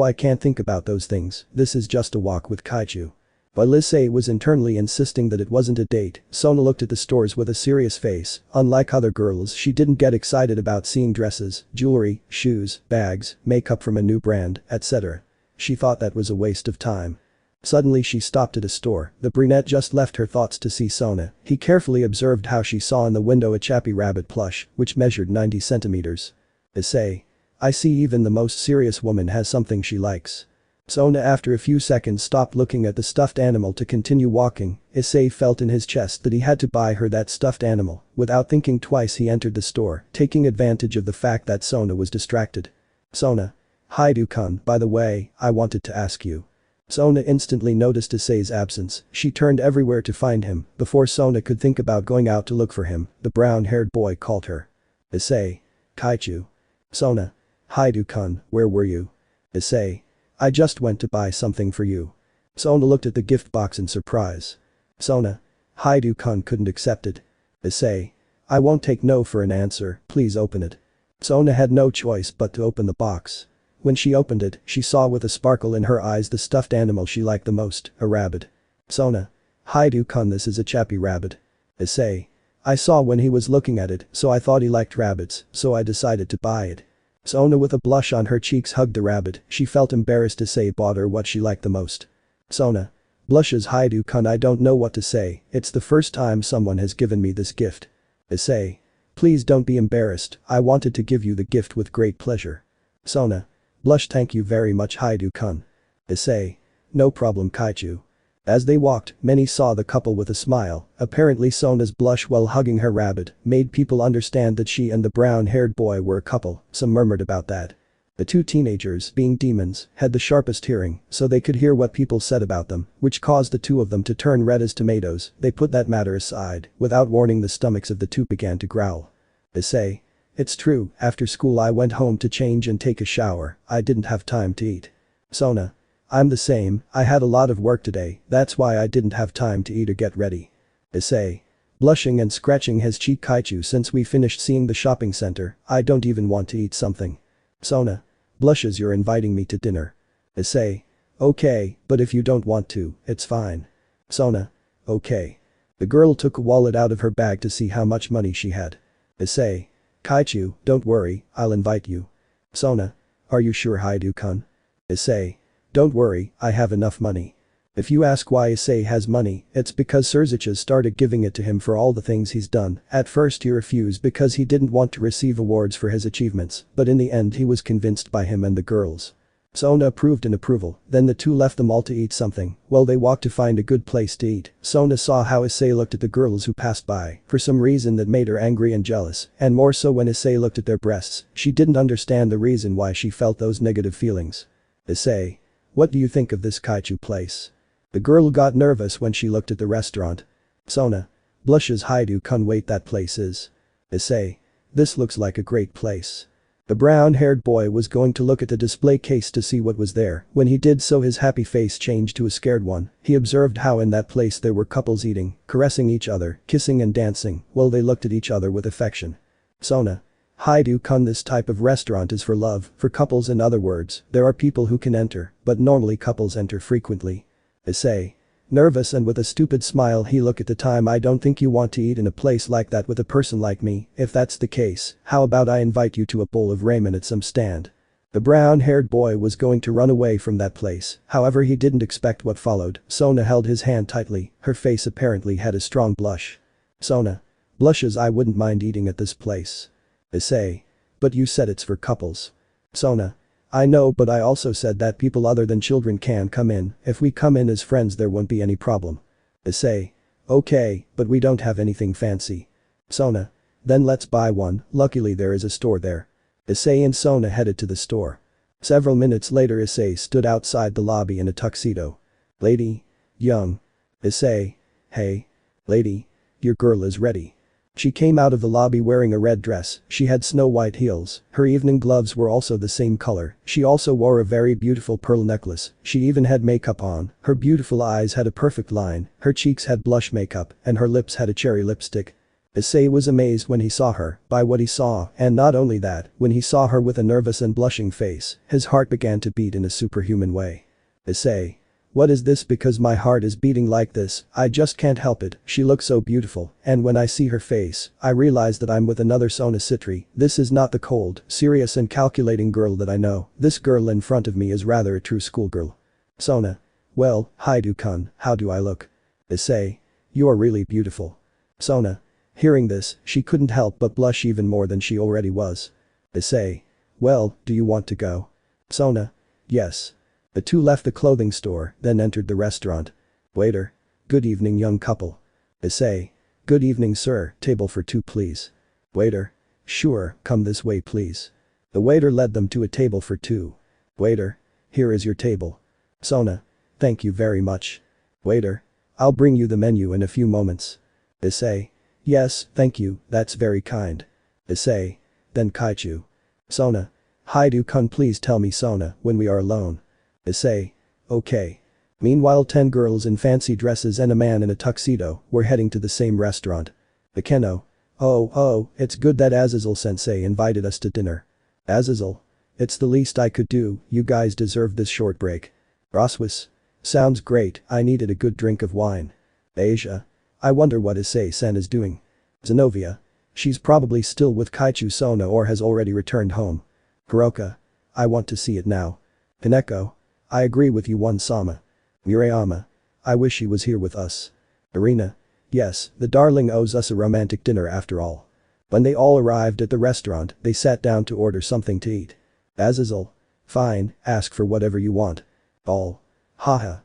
I can't think about those things, this is just a walk with Kaichu. While Issei was internally insisting that it wasn't a date, Sona looked at the stores with a serious face. Unlike other girls, she didn't get excited about seeing dresses, jewelry, shoes, bags, makeup from a new brand, etc. She thought that was a waste of time. Suddenly she stopped at a store. The brunette just left her thoughts to see Sona. He carefully observed how she saw in the window a chappy rabbit plush, which measured 90 centimeters. Issei. I see even the most serious woman has something she likes. Sona after a few seconds stopped looking at the stuffed animal to continue walking. Issei felt in his chest that he had to buy her that stuffed animal. Without thinking twice he entered the store, taking advantage of the fact that Sona was distracted. Sona. Hyoudou-kun, by the way, I wanted to ask you. Sona instantly noticed Issei's absence, she turned everywhere to find him. Before Sona could think about going out to look for him, the brown-haired boy called her. Issei. Kaichu. Sona. Hyoudou-kun, where were you? Issei. I just went to buy something for you. Sona looked at the gift box in surprise. Sona. Hyoudou-kun couldn't accept it. Issei. I won't take no for an answer, please open it. Sona had no choice but to open the box. When she opened it, she saw with a sparkle in her eyes the stuffed animal she liked the most, a rabbit. Sona. Hyoudou-kun, this is a chappy rabbit. Issei. I saw when he was looking at it, so I thought he liked rabbits, so I decided to buy it. Sona with a blush on her cheeks hugged the rabbit, she felt embarrassed Issei bought her what she liked the most. Sona. Blushes Hyoudou-kun, I don't know what to say, it's the first time someone has given me this gift. Issei. Please don't be embarrassed, I wanted to give you the gift with great pleasure. Sona. Blush, thank you very much Hyoudou-kun. Issei. No problem Kaichu. As they walked, many saw the couple with a smile. Apparently Sona's blush while hugging her rabbit made people understand that she and the brown-haired boy were a couple. Some murmured about that. The two teenagers, being demons, had the sharpest hearing, so they could hear what people said about them, which caused the two of them to turn red as tomatoes. They put that matter aside. Without warning, the stomachs of the two began to growl. Issei. It's true, after school I went home to change and take a shower. I didn't have time to eat. Sona. I'm the same, I had a lot of work today, that's why I didn't have time to eat or get ready. Issei. Blushing and scratching his cheek. Kaichu, since we finished seeing the shopping center, I don't even want to eat something. Sona. Blushes, you're inviting me to dinner. Issei. Okay, but if you don't want to, it's fine. Sona. Okay. The girl took a wallet out of her bag to see how much money she had. Issei. Kaichu, don't worry, I'll invite you. Sona. Are you sure, Hyoudou-kun? Issei. Don't worry, I have enough money. If you ask why Issei has money, it's because Surziches started giving it to him for all the things he's done. At first he refused because he didn't want to receive awards for his achievements, but in the end he was convinced by him and the girls. Sona approved in approval, then the two left the mall to eat something. While they walked to find a good place to eat, Sona saw how Issei looked at the girls who passed by, for some reason that made her angry and jealous, and more so when Issei looked at their breasts. She didn't understand the reason why she felt those negative feelings. Issei. What do you think of this Kaichu place? The girl got nervous when she looked at the restaurant. Sona. Blushes. Hyoudou-kun, wait, that place is. Issei. This looks like a great place. The brown-haired boy was going to look at the display case to see what was there. When he did so, his happy face changed to a scared one. He observed how in that place there were couples eating, caressing each other, kissing and dancing, while they looked at each other with affection. Sona. Hyoudou-kun, this type of restaurant is for love, for couples. In other words, there are people who can enter, but normally couples enter frequently. Issei. Nervous and with a stupid smile, he looked at the time. I don't think you want to eat in a place like that with a person like me. If that's the case, how about I invite you to a bowl of ramen at some stand? The brown-haired boy was going to run away from that place, however he didn't expect what followed. Sona held his hand tightly, her face apparently had a strong blush. Sona. Blushes. I wouldn't mind eating at this place. Issei. But you said it's for couples. Sona. I know, but I also said that people other than children can come in. If we come in as friends there won't be any problem. Issei. Okay, but we don't have anything fancy. Sona. Then let's buy one. Luckily there is a store there. Issei and Sona headed to the store. Several minutes later, Issei stood outside the lobby in a tuxedo. Lady. Young. Issei. Hey. Lady. Your girl is ready. She came out of the lobby wearing a red dress. She had snow-white heels. Her evening gloves were also the same color. She also wore a very beautiful pearl necklace. She even had makeup on. Her beautiful eyes had a perfect line. Her cheeks had blush makeup, and her lips had a cherry lipstick. Issei was amazed when he saw her, by what he saw, and not only that, when he saw her with a nervous and blushing face, his heart began to beat in a superhuman way. Issei. What is this? Because my heart is beating like this, I just can't help it. She looks so beautiful, and when I see her face, I realize that I'm with another Sona Sitri. This is not the cold, serious and calculating girl that I know. This girl in front of me is rather a true schoolgirl. Sona. Well, Hyoudou-kun, how do I look? Issei. You're really beautiful. Sona. Hearing this, she couldn't help but blush even more than she already was. Issei. Well, do you want to go? Sona. Yes. The two left the clothing store, then entered the restaurant. Waiter. Good evening, young couple. Issei. Good evening, sir, table for two please. Waiter. Sure, come this way please. The waiter led them to a table for two. Waiter. Here is your table. Sona. Thank you very much. Waiter. I'll bring you the menu in a few moments. Issei. Yes, thank you, that's very kind. Issei. Then Kaichu. Sona. Hyoudou-kun, please tell me Sona when we are alone. Issei. Okay. Meanwhile, 10 girls in fancy dresses and a man in a tuxedo were heading to the same restaurant. Akeno. Oh, it's good that Azazel-sensei invited us to dinner. Azazel. It's the least I could do, you guys deserve this short break. Roswis. Sounds great, I needed a good drink of wine. Asia. I wonder what Issei-san is doing. Zenovia. She's probably still with Kaichu Sona or has already returned home. Hiroka. I want to see it now. Hineko. I agree with you, One-sama. Murayama. I wish he was here with us. Irina. Yes, the darling owes us a romantic dinner after all. When they all arrived at the restaurant, they sat down to order something to eat. Azazel. Fine, ask for whatever you want. All. Haha.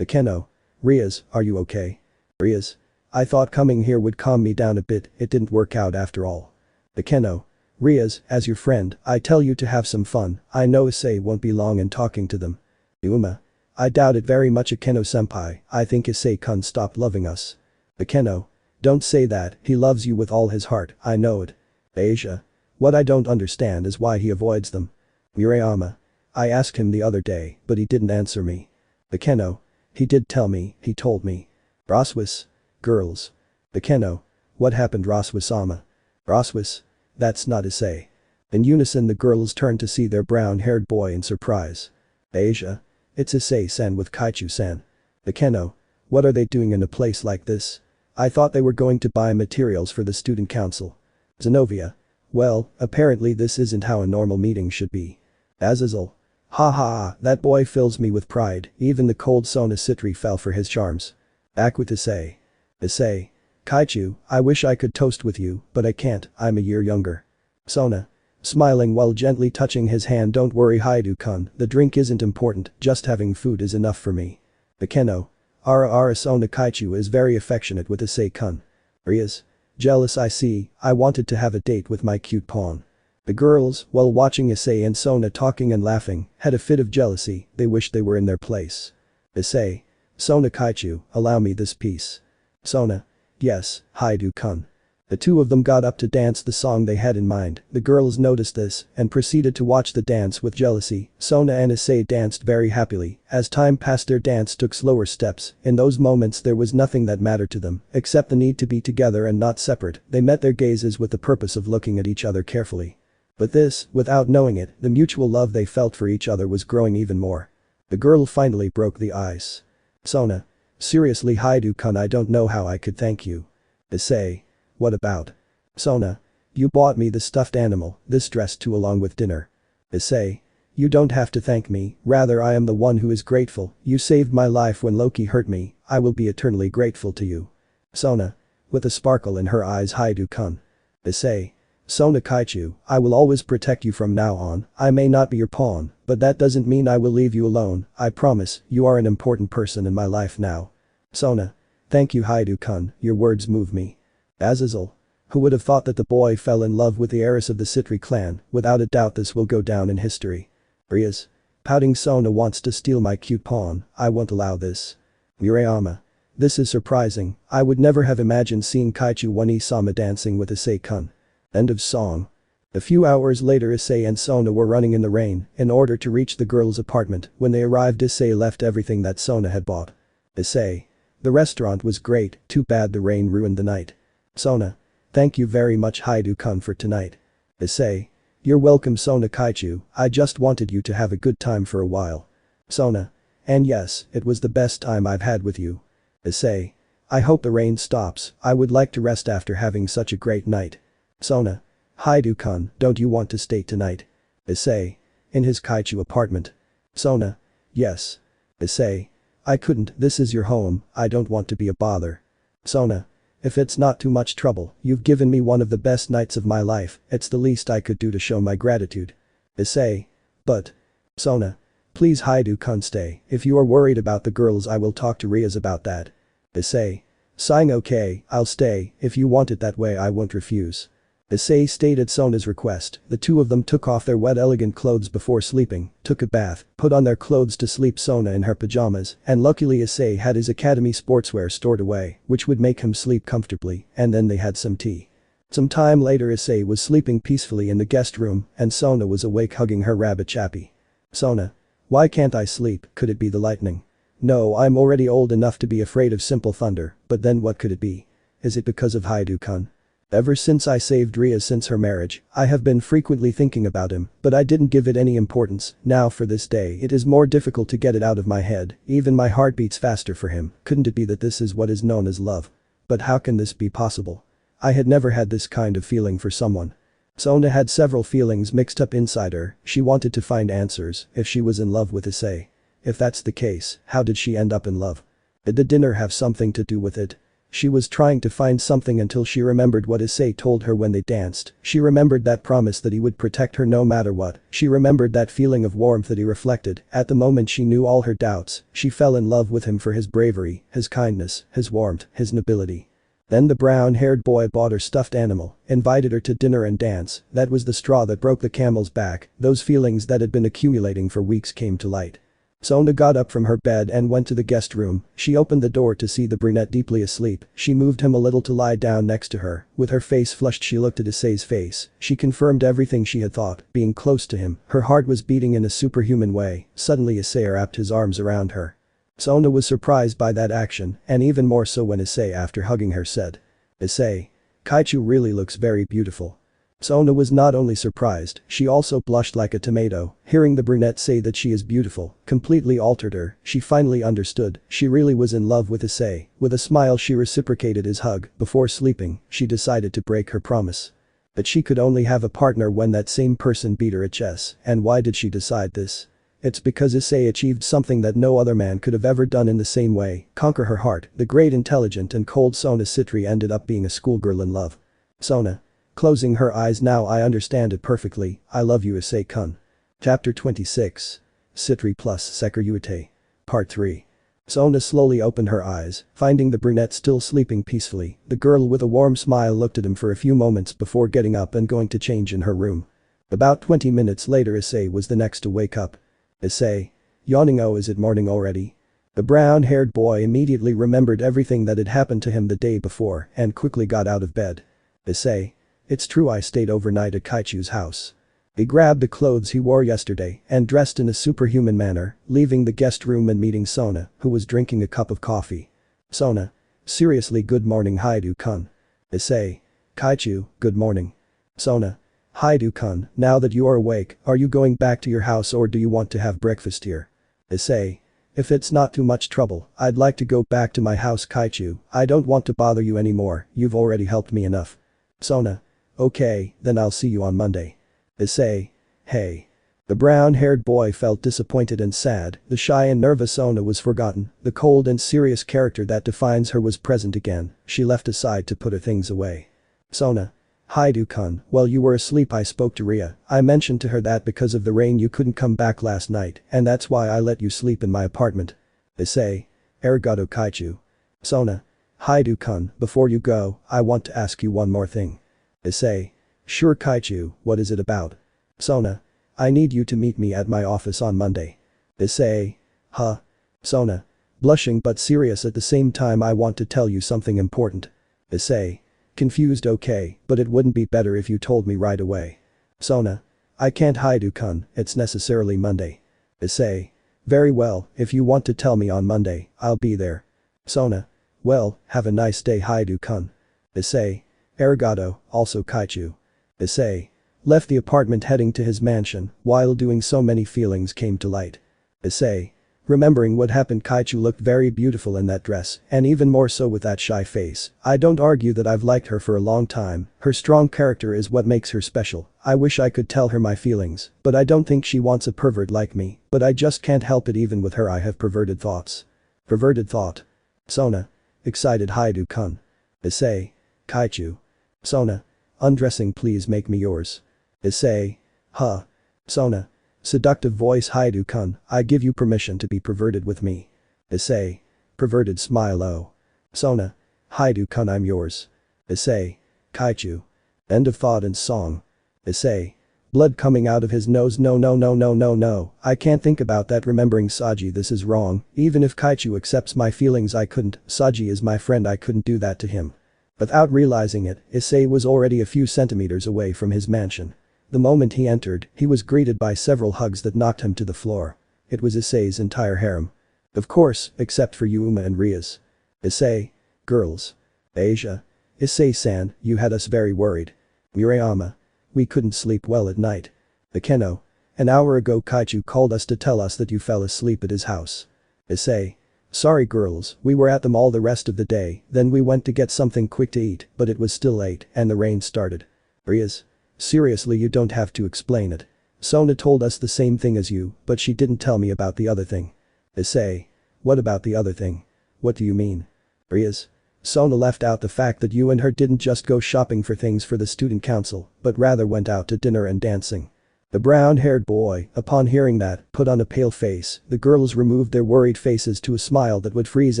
Akeno. Rias, are you okay? Rias. I thought coming here would calm me down a bit, it didn't work out after all. Akeno. Rias, as your friend, I tell you to have some fun, I know Issei won't be long in talking to them. Yuuma. I doubt it very much Akeno-senpai, I think Issei-kun stopped loving us. Akeno. Don't say that, he loves you with all his heart, I know it. Asia. What I don't understand is why he avoids them. Murayama. I asked him the other day, but he didn't answer me. Akeno. He did tell me, he told me. Roswis. Girls. Akeno. What happened Roswis-sama? Roswis. That's not Issei. In unison the girls turned to see their brown-haired boy in surprise. Asia. It's Issei-san with Kaichu-san. Akeno. What are they doing in a place like this? I thought they were going to buy materials for the student council. Zenovia. Well, apparently this isn't how a normal meeting should be. Azazel. Ha ha, that boy fills me with pride, even the cold Sona Sitri fell for his charms. Back with Issei. Issei. Kaichu, I wish I could toast with you, but I can't, I'm a year younger. Sona. Smiling while gently touching his hand, don't worry Hyoudou-kun, the drink isn't important, just having food is enough for me. Akeno. Ara Sona Kaichu is very affectionate with Issei-kun. Rias. Jealous I see, I wanted to have a date with my cute pawn. The girls, while watching Issei and Sona talking and laughing, had a fit of jealousy, they wished they were in their place. Issei. Sona Kaichu, allow me this piece. Sona. Yes, Hyoudou-kun. The two of them got up to dance the song they had in mind, the girls noticed this and proceeded to watch the dance with jealousy. Sona and Issei danced very happily, as time passed their dance took slower steps, in those moments there was nothing that mattered to them, except the need to be together and not separate, they met their gazes with the purpose of looking at each other carefully. But this, without knowing it, the mutual love they felt for each other was growing even more. The girl finally broke the ice. Sona. Seriously Hyoudou-kun, I don't know how I could thank you. Issei. What about? Sona. You bought me the stuffed animal, this dress too along with dinner. Issei. You don't have to thank me, rather I am the one who is grateful, you saved my life when Loki hurt me, I will be eternally grateful to you. Sona. With a sparkle in her eyes Hyoudou-kun. Issei. Sona Kaichu, I will always protect you from now on, I may not be your pawn, but that doesn't mean I will leave you alone, I promise, you are an important person in my life now. Sona. Thank you Hyoudou-kun, your words move me. Azazel. Who would have thought that the boy fell in love with the heiress of the Sitri clan, without a doubt this will go down in history. Rias. Pouting Sona wants to steal my cute pawn, I won't allow this. Murayama. This is surprising, I would never have imagined seeing Kaichu One-sama dancing with Issei-kun. End of song. A few hours later Issei and Sona were running in the rain in order to reach the girls' apartment. When they arrived Issei left everything that Sona had bought. Issei. The restaurant was great, too bad the rain ruined the night. Sona. Thank you very much Hyoudou-kun for tonight. Issei. You're welcome Sona Kaichu, I just wanted you to have a good time for a while. Sona. And yes, it was the best time I've had with you. Issei. I hope the rain stops, I would like to rest after having such a great night. Sona. Hyoudou-kun, don't you want to stay tonight? Issei. In his Kaichu apartment. Sona. Yes. Issei. I couldn't, this is your home, I don't want to be a bother. Sona. If it's not too much trouble, you've given me one of the best nights of my life, it's the least I could do to show my gratitude. Issei. But. Sona. Please Hyoudou-kun stay, if you are worried about the girls I will talk to Rias about that. Issei. Sighing okay, I'll stay, if you want it that way I won't refuse. Issei stayed at Sona's request, the two of them took off their wet elegant clothes before sleeping, took a bath, put on their clothes to sleep Sona in her pajamas, and luckily Issei had his academy sportswear stored away, which would make him sleep comfortably, and then they had some tea. Some time later Issei was sleeping peacefully in the guest room, and Sona was awake hugging her rabbit Chappie. Sona. Why can't I sleep, could it be the lightning? No, I'm already old enough to be afraid of simple thunder, but then what could it be? Is it because of Hyoudou-kun? Ever since I saved Rias since her marriage, I have been frequently thinking about him, but I didn't give it any importance, now for this day it is more difficult to get it out of my head, even my heart beats faster for him, couldn't it be that this is what is known as love? But how can this be possible? I had never had this kind of feeling for someone. Sona had several feelings mixed up inside her, she wanted to find answers, if she was in love with Issei. If that's the case, how did she end up in love? Did the dinner have something to do with it? She was trying to find something until she remembered what Issei told her when they danced. She remembered that promise that he would protect her no matter what. She remembered that feeling of warmth that he reflected. At the moment she knew all her doubts. She fell in love with him for his bravery, his kindness, his warmth, his nobility. Then the brown-haired boy bought her stuffed animal, invited her to dinner and dance. That was the straw that broke the camel's back. Those feelings that had been accumulating for weeks came to light. Sona got up from her bed and went to the guest room. She opened the door to see the brunette deeply asleep. She moved him a little to lie down next to her. With her face flushed she looked at Issei's face. She confirmed everything she had thought, being close to him. Her heart was beating in a superhuman way. Suddenly Issei wrapped his arms around her. Sona was surprised by that action, and even more so when Issei after hugging her said, "Issei, Kaichu really looks very beautiful." Sona was not only surprised, she also blushed like a tomato. Hearing the brunette say that she is beautiful completely altered her. She finally understood. She really was in love with Issei. With a smile she reciprocated his hug. Before sleeping, she decided to break her promise. But she could only have a partner when that same person beat her at chess. And why did she decide this? It's because Issei achieved something that no other man could have ever done in the same way, conquer her heart. The great intelligent and cold Sona Sitri ended up being a schoolgirl in love. Sona. Closing her eyes. Now I understand it perfectly. I love you Issei-kun. Chapter 26. Sitri plus Securite. Part 3. Sona slowly opened her eyes, finding the brunette still sleeping peacefully. The girl with a warm smile looked at him for a few moments before getting up and going to change in her room. About 20 minutes later Issei was the next to wake up. Issei. Yawning. Oh, is it morning already? The brown-haired boy immediately remembered everything that had happened to him the day before and quickly got out of bed. Issei. It's true, I stayed overnight at Kaichu's house. He grabbed the clothes he wore yesterday and dressed in a superhuman manner, leaving the guest room and meeting Sona, who was drinking a cup of coffee. Sona. Seriously, good morning Hyoudou-kun. Issei. Kaichu, good morning. Sona. Hyoudou-kun, now that you are awake, are you going back to your house or do you want to have breakfast here? Issei. If it's not too much trouble, I'd like to go back to my house Kaichu. I don't want to bother you anymore, you've already helped me enough. Sona. Okay, then I'll see you on Monday. Issei. Hey. The brown-haired boy felt disappointed and sad. The shy and nervous Sona was forgotten. The cold and serious character that defines her was present again. She left aside to put her things away. Sona. Hyoudou-kun, while you were asleep I spoke to Ria. I mentioned to her that because of the rain you couldn't come back last night, and that's why I let you sleep in my apartment. Issei. Arigato Kaichu. Sona. Hyoudou-kun, before you go, I want to ask you one more thing. Issei. Sure Kaichu, what is it about? Sona. I need you to meet me at my office on Monday. Issei. Huh? Sona. Blushing but serious at the same time, I want to tell you something important. Issei. Confused. Okay, but it wouldn't be better if you told me right away. Sona. I can't Hyoudou-kun, it's necessarily Monday. Issei. Very well, if you want to tell me on Monday, I'll be there. Sona. Well, have a nice day Hyoudou-kun. Issei. Arigato, also Kaichu. Issei. Left the apartment heading to his mansion. While doing so many feelings came to light. Issei. Remembering what happened, Kaichu looked very beautiful in that dress, and even more so with that shy face. I don't argue that I've liked her for a long time. Her strong character is what makes her special. I wish I could tell her my feelings, but I don't think she wants a pervert like me, but I just can't help it. Even with her I have perverted thoughts. Perverted thought. Sona. Excited Hyoudou-kun. Issei. Kaichu. Sona. Undressing, please make me yours. Issei. Huh. Sona. Seductive voice. Hyoudou-kun, I give you permission to be perverted with me. Issei. Perverted smile. Oh. Sona. Hyoudou-kun, I'm yours. Issei. Kaichu. End of thought and song. Issei. Blood coming out of his nose. No no no no no no, I can't think about that. Remembering Saji, this is wrong. Even if Kaichu accepts my feelings I couldn't. Saji is my friend, I couldn't do that to him. Without realizing it, Issei was already a few centimeters away from his mansion. The moment he entered, he was greeted by several hugs that knocked him to the floor. It was Issei's entire harem. Of course, except for Yuuma and Rias. Issei. Girls. Asia. Issei-san, you had us very worried. Murayama. We couldn't sleep well at night. Akeno. An hour ago Kaichu called us to tell us that you fell asleep at his house. Issei. Sorry girls, we were at them all the rest of the day, then we went to get something quick to eat, but it was still late and the rain started. Rias. Seriously, you don't have to explain it. Sona told us the same thing as you, but she didn't tell me about the other thing. Issei. What about the other thing? What do you mean? Rias. Sona left out the fact that you and her didn't just go shopping for things for the student council, but rather went out to dinner and dancing. The brown-haired boy, upon hearing that, put on a pale face. The girls removed their worried faces to a smile that would freeze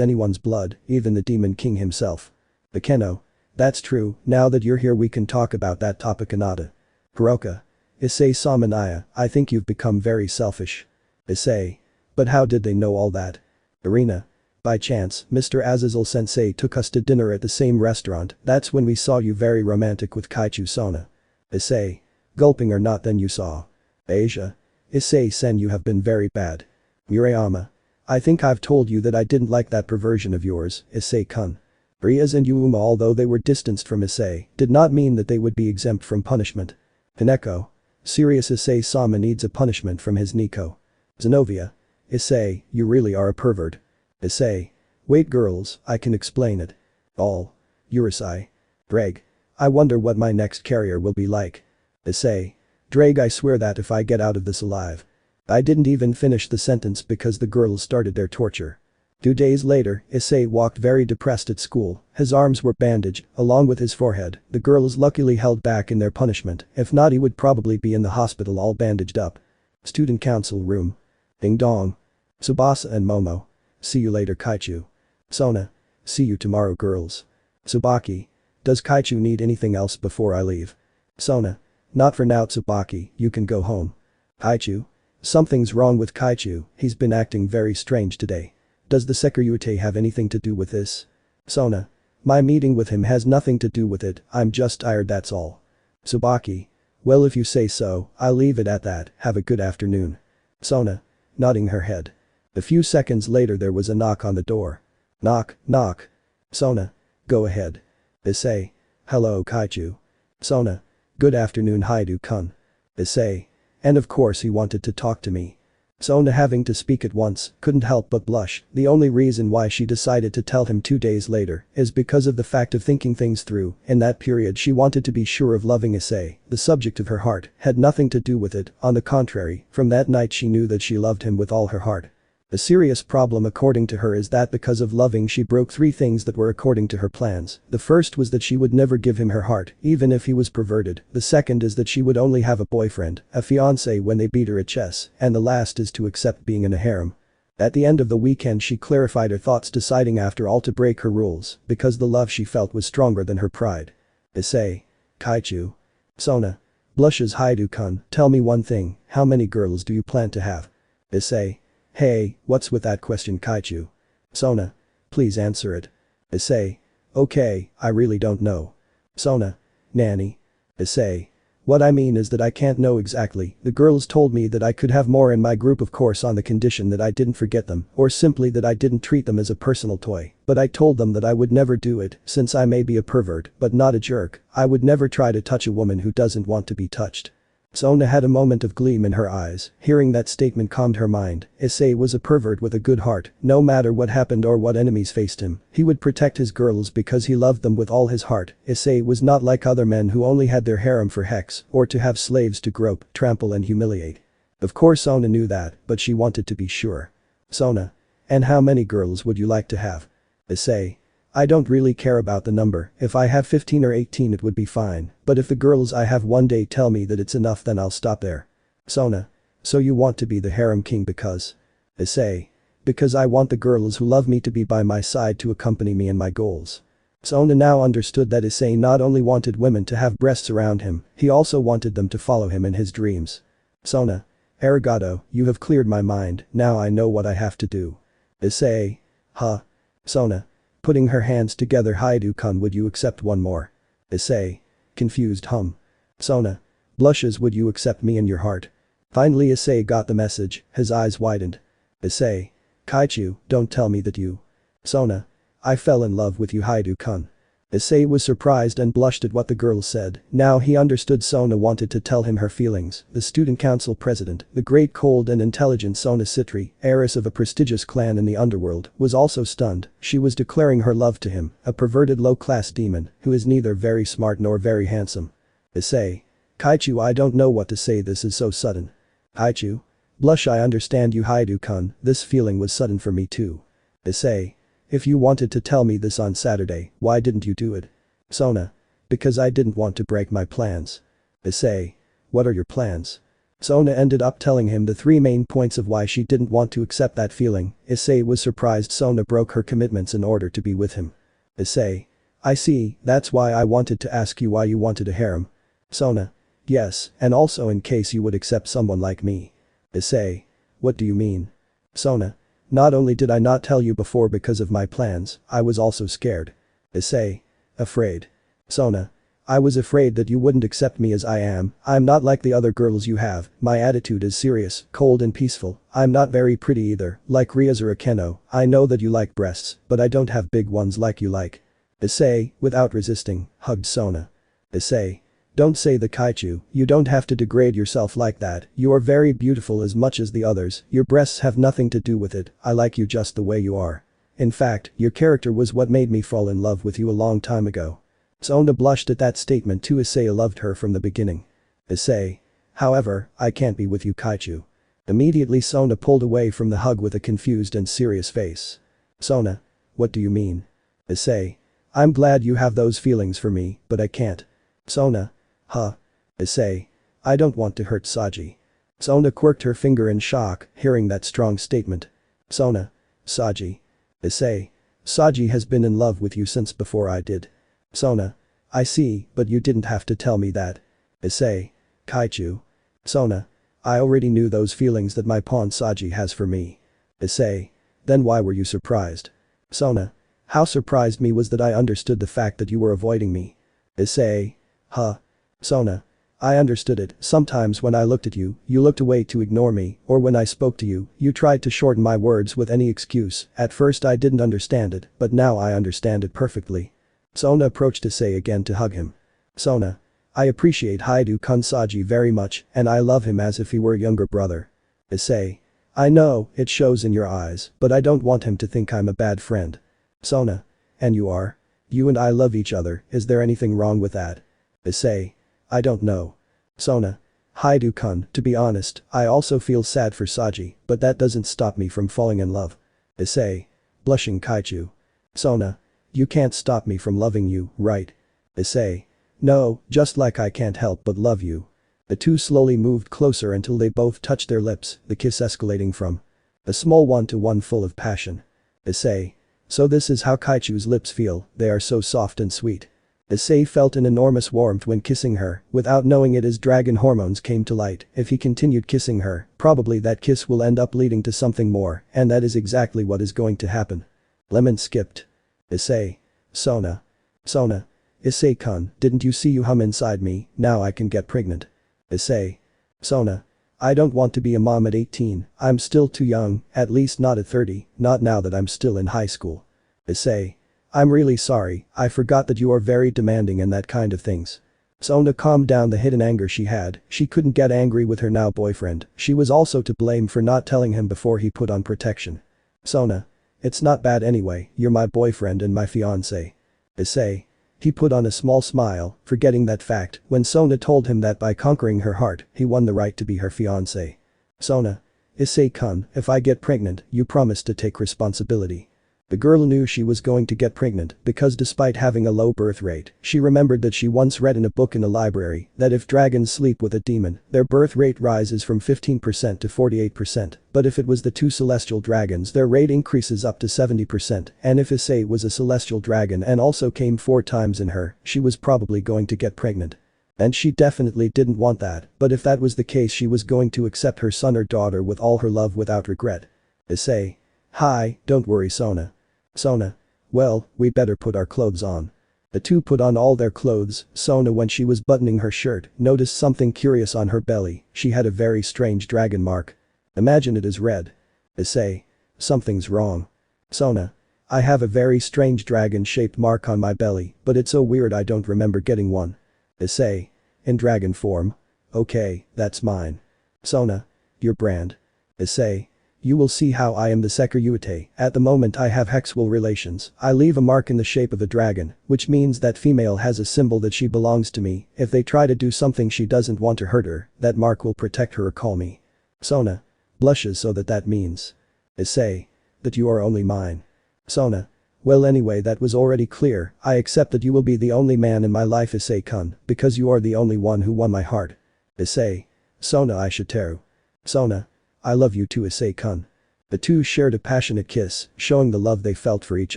anyone's blood, even the Demon King himself. Bakeno. That's true, now that you're here we can talk about that topic. Anata. Hiroka. Issei Samanaya, I think you've become very selfish. Issei. But how did they know all that? Arena. By chance, Mr. Azazel-sensei took us to dinner at the same restaurant, that's when we saw you very romantic with Kaichu Sona. Issei. Gulping or not then you saw. Asia. Issei-sen you have been very bad. Murayama. I think I've told you that I didn't like that perversion of yours, Issei-kun. Rias and Yuuma, although they were distanced from Issei, did not mean that they would be exempt from punishment. Hineko. Serious Issei-sama needs a punishment from his Nico. Zenovia. Issei, you really are a pervert. Issei. Wait girls, I can explain it. All. Urusai. Drag. I wonder what my next carrier will be like. Issei. Drag, I swear that if I get out of this alive. I didn't even finish the sentence because the girls started their torture. 2 days later, Issei walked very depressed at school, his arms were bandaged, along with his forehead. The girls luckily held back in their punishment, if not he would probably be in the hospital all bandaged up. Student council room. Ding dong. Tsubasa and Momo. See you later Kaichu. Sona. See you tomorrow girls. Tsubaki. Does Kaichu need anything else before I leave? Sona. Not for now Tsubaki, you can go home. Kaichu. Something's wrong with Kaichu, he's been acting very strange today. Does the Sekirute have anything to do with this? Sona. My meeting with him has nothing to do with it, I'm just tired that's all. Tsubaki. Well if you say so, I'll leave it at that, have a good afternoon. Sona. Nodding her head. A few seconds later there was a knock on the door. Knock, knock. Sona. Go ahead. Issei. Hello Kaichu. Sona. Good afternoon Hyoudou-kun. Issei. And of course he wanted to talk to me. Sona, having to speak at once, couldn't help but blush. The only reason why she decided to tell him 2 days later is because of the fact of thinking things through. In that period she wanted to be sure of loving Issei. The subject of her heart had nothing to do with it, on the contrary, from that night she knew that she loved him with all her heart. The serious problem according to her is that because of loving she broke 3 things that were according to her plans. The first was that she would never give him her heart, even if he was perverted. The second is that she would only have a boyfriend, a fiancé when they beat her at chess, and the last is to accept being in a harem. At the end of the weekend she clarified her thoughts, deciding after all to break her rules, because the love she felt was stronger than her pride. Issei. Kaichu. Sona. Blushes Hyoudou-kun, tell me one thing, how many girls do you plan to have? Issei. Hey, what's with that question Kaichu? Sona. Please answer it. Issei. Okay, I really don't know. Sona. Nanny. Issei. What I mean is that I can't know exactly. The girls told me that I could have more in my group, of course on the condition that I didn't forget them, or simply that I didn't treat them as a personal toy. But I told them that I would never do it, since I may be a pervert, but not a jerk. I would never try to touch a woman who doesn't want to be touched. Sona had a moment of gleam in her eyes. Hearing that statement calmed her mind. Issei was a pervert with a good heart. No matter what happened or what enemies faced him, he would protect his girls because he loved them with all his heart. Issei was not like other men who only had their harem for hex or to have slaves to grope, trample and humiliate. Of course Sona knew that, but she wanted to be sure. Sona. And how many girls would you like to have? Issei. I don't really care about the number, if I have 15 or 18 it would be fine, but if the girls I have one day tell me that it's enough then I'll stop there. Sona. So you want to be the harem king because? Issei. Because I want the girls who love me to be by my side to accompany me in my goals. Sona now understood that Issei not only wanted women to have breasts around him, he also wanted them to follow him in his dreams. Sona. Arigato, you have cleared my mind, now I know what I have to do. Issei. Huh. Sona. Putting her hands together, Hyoudou-kun, would you accept one more? Issei. Confused hum. Sona. Blushes, would you accept me in your heart? Finally Issei got the message, his eyes widened. Issei. Kaichu, don't tell me that you. Sona. I fell in love with you Hyoudou-kun. Issei was surprised and blushed at what the girl said. Now he understood Sona wanted to tell him her feelings. The student council president, the great cold and intelligent Sona Sitri, heiress of a prestigious clan in the underworld, was also stunned. She was declaring her love to him, a perverted low-class demon who is neither very smart nor very handsome. Issei. Kaichu, I don't know what to say, this is so sudden. Kaichu. Blush, I understand you Hyoudou-kun, this feeling was sudden for me too. Issei. If you wanted to tell me this on Saturday, why didn't you do it? Sona. Because I didn't want to break my plans. Issei. What are your plans? Sona ended up telling him the 3 main points of why she didn't want to accept that feeling. Issei was surprised Sona broke her commitments in order to be with him. Issei. I see, that's why I wanted to ask you why you wanted a harem. Sona. Yes, and also in case you would accept someone like me. Issei. What do you mean? Sona. Not only did I not tell you before because of my plans, I was also scared. Issei. Afraid. Sona. I was afraid that you wouldn't accept me as I am. I'm not like the other girls you have, my attitude is serious, cold and peaceful. I'm not very pretty either, like Rias or Akeno. I know that you like breasts, but I don't have big ones like you like. Issei, without resisting, hugged Sona. Issei. Don't say the kaichu, you don't have to degrade yourself like that, you are very beautiful as much as the others, your breasts have nothing to do with it, I like you just the way you are. In fact, your character was what made me fall in love with you a long time ago. Sona blushed at that statement too. Issei loved her from the beginning. Issei. However, I can't be with you kaichu. Immediately Sona pulled away from the hug with a confused and serious face. Sona. What do you mean? Issei. I'm glad you have those feelings for me, but I can't. Sona. Huh. Issei. I don't want to hurt Saji. Sona quirked her finger in shock, hearing that strong statement. Sona. Saji. Issei. Saji has been in love with you since before I did. Sona. I see, but you didn't have to tell me that. Issei. Kaichu. Sona. I already knew those feelings that my pawn Saji has for me. Issei. Then why were you surprised? Sona. How surprised me was that I understood the fact that you were avoiding me. Issei. Huh. Sona. I understood it, sometimes when I looked at you, you looked away to ignore me, or when I spoke to you, you tried to shorten my words with any excuse. At first I didn't understand it, but now I understand it perfectly. Sona approached Issei again to hug him. Sona. I appreciate Hyoudou Saji very much, and I love him as if he were a younger brother. Issei. I know, it shows in your eyes, but I don't want him to think I'm a bad friend. Sona. And you are? You and I love each other, is there anything wrong with that? Issei. I don't know. Sona. Hyoudou-kun, to be honest, I also feel sad for Saji, but that doesn't stop me from falling in love. Issei. Blushing kaichu. Sona. You can't stop me from loving you, right? Issei. No, just like I can't help but love you. The two slowly moved closer until they both touched their lips, the kiss escalating from a small one to one full of passion. Issei. So this is how Kaichu's lips feel, they are so soft and sweet. Issei felt an enormous warmth when kissing her, without knowing it his dragon hormones came to light. If he continued kissing her, probably that kiss will end up leading to something more, and that is exactly what is going to happen. Lemon skipped. Issei. Sona. Sona. Issei-kun, didn't you see you hum inside me, now I can get pregnant. Issei. Sona. I don't want to be a mom at 18, I'm still too young, at least not at 30, not now that I'm still in high school. Issei. I'm really sorry, I forgot that you are very demanding and that kind of things. Sona calmed down the hidden anger she had, she couldn't get angry with her now boyfriend, she was also to blame for not telling him before he put on protection. Sona. It's not bad anyway, you're my boyfriend and my fiancé. Issei. He put on a small smile, forgetting that fact when Sona told him that by conquering her heart, he won the right to be her fiancé. Sona. Issei-kun, if I get pregnant, you promise to take responsibility. The girl knew she was going to get pregnant because despite having a low birth rate, she remembered that she once read in a book in a library that if dragons sleep with a demon, their birth rate rises from 15% to 48%, but if it was the two celestial dragons their rate increases up to 70%, and if Issei was a celestial dragon and also came 4 times in her, she was probably going to get pregnant. And she definitely didn't want that, but if that was the case she was going to accept her son or daughter with all her love without regret. Issei. Hi, don't worry Sona. Sona. Well, we better put our clothes on. The two put on all their clothes. Sona, when she was buttoning her shirt, noticed something curious on her belly, she had a very strange dragon mark. Imagine it is red. Issei. Something's wrong. Sona. I have a very strange dragon-shaped mark on my belly, but it's so weird I don't remember getting one. Issei. In dragon form? Okay, that's mine. Sona. Your brand. Issei. You will see how I am the Sekiryuite, at the moment I have sexual relations, I leave a mark in the shape of a dragon, which means that female has a symbol that she belongs to me, if they try to do something she doesn't want to hurt her, that mark will protect her or call me. Sona. Blushes so that means. Issei. That you are only mine. Sona. Well anyway, that was already clear. I accept that you will be the only man in my life, Issei-kun, because you are the only one who won my heart. Issei. Sona Aishiteru. Sona. I love you too, Issei-kun. The two shared a passionate kiss, showing the love they felt for each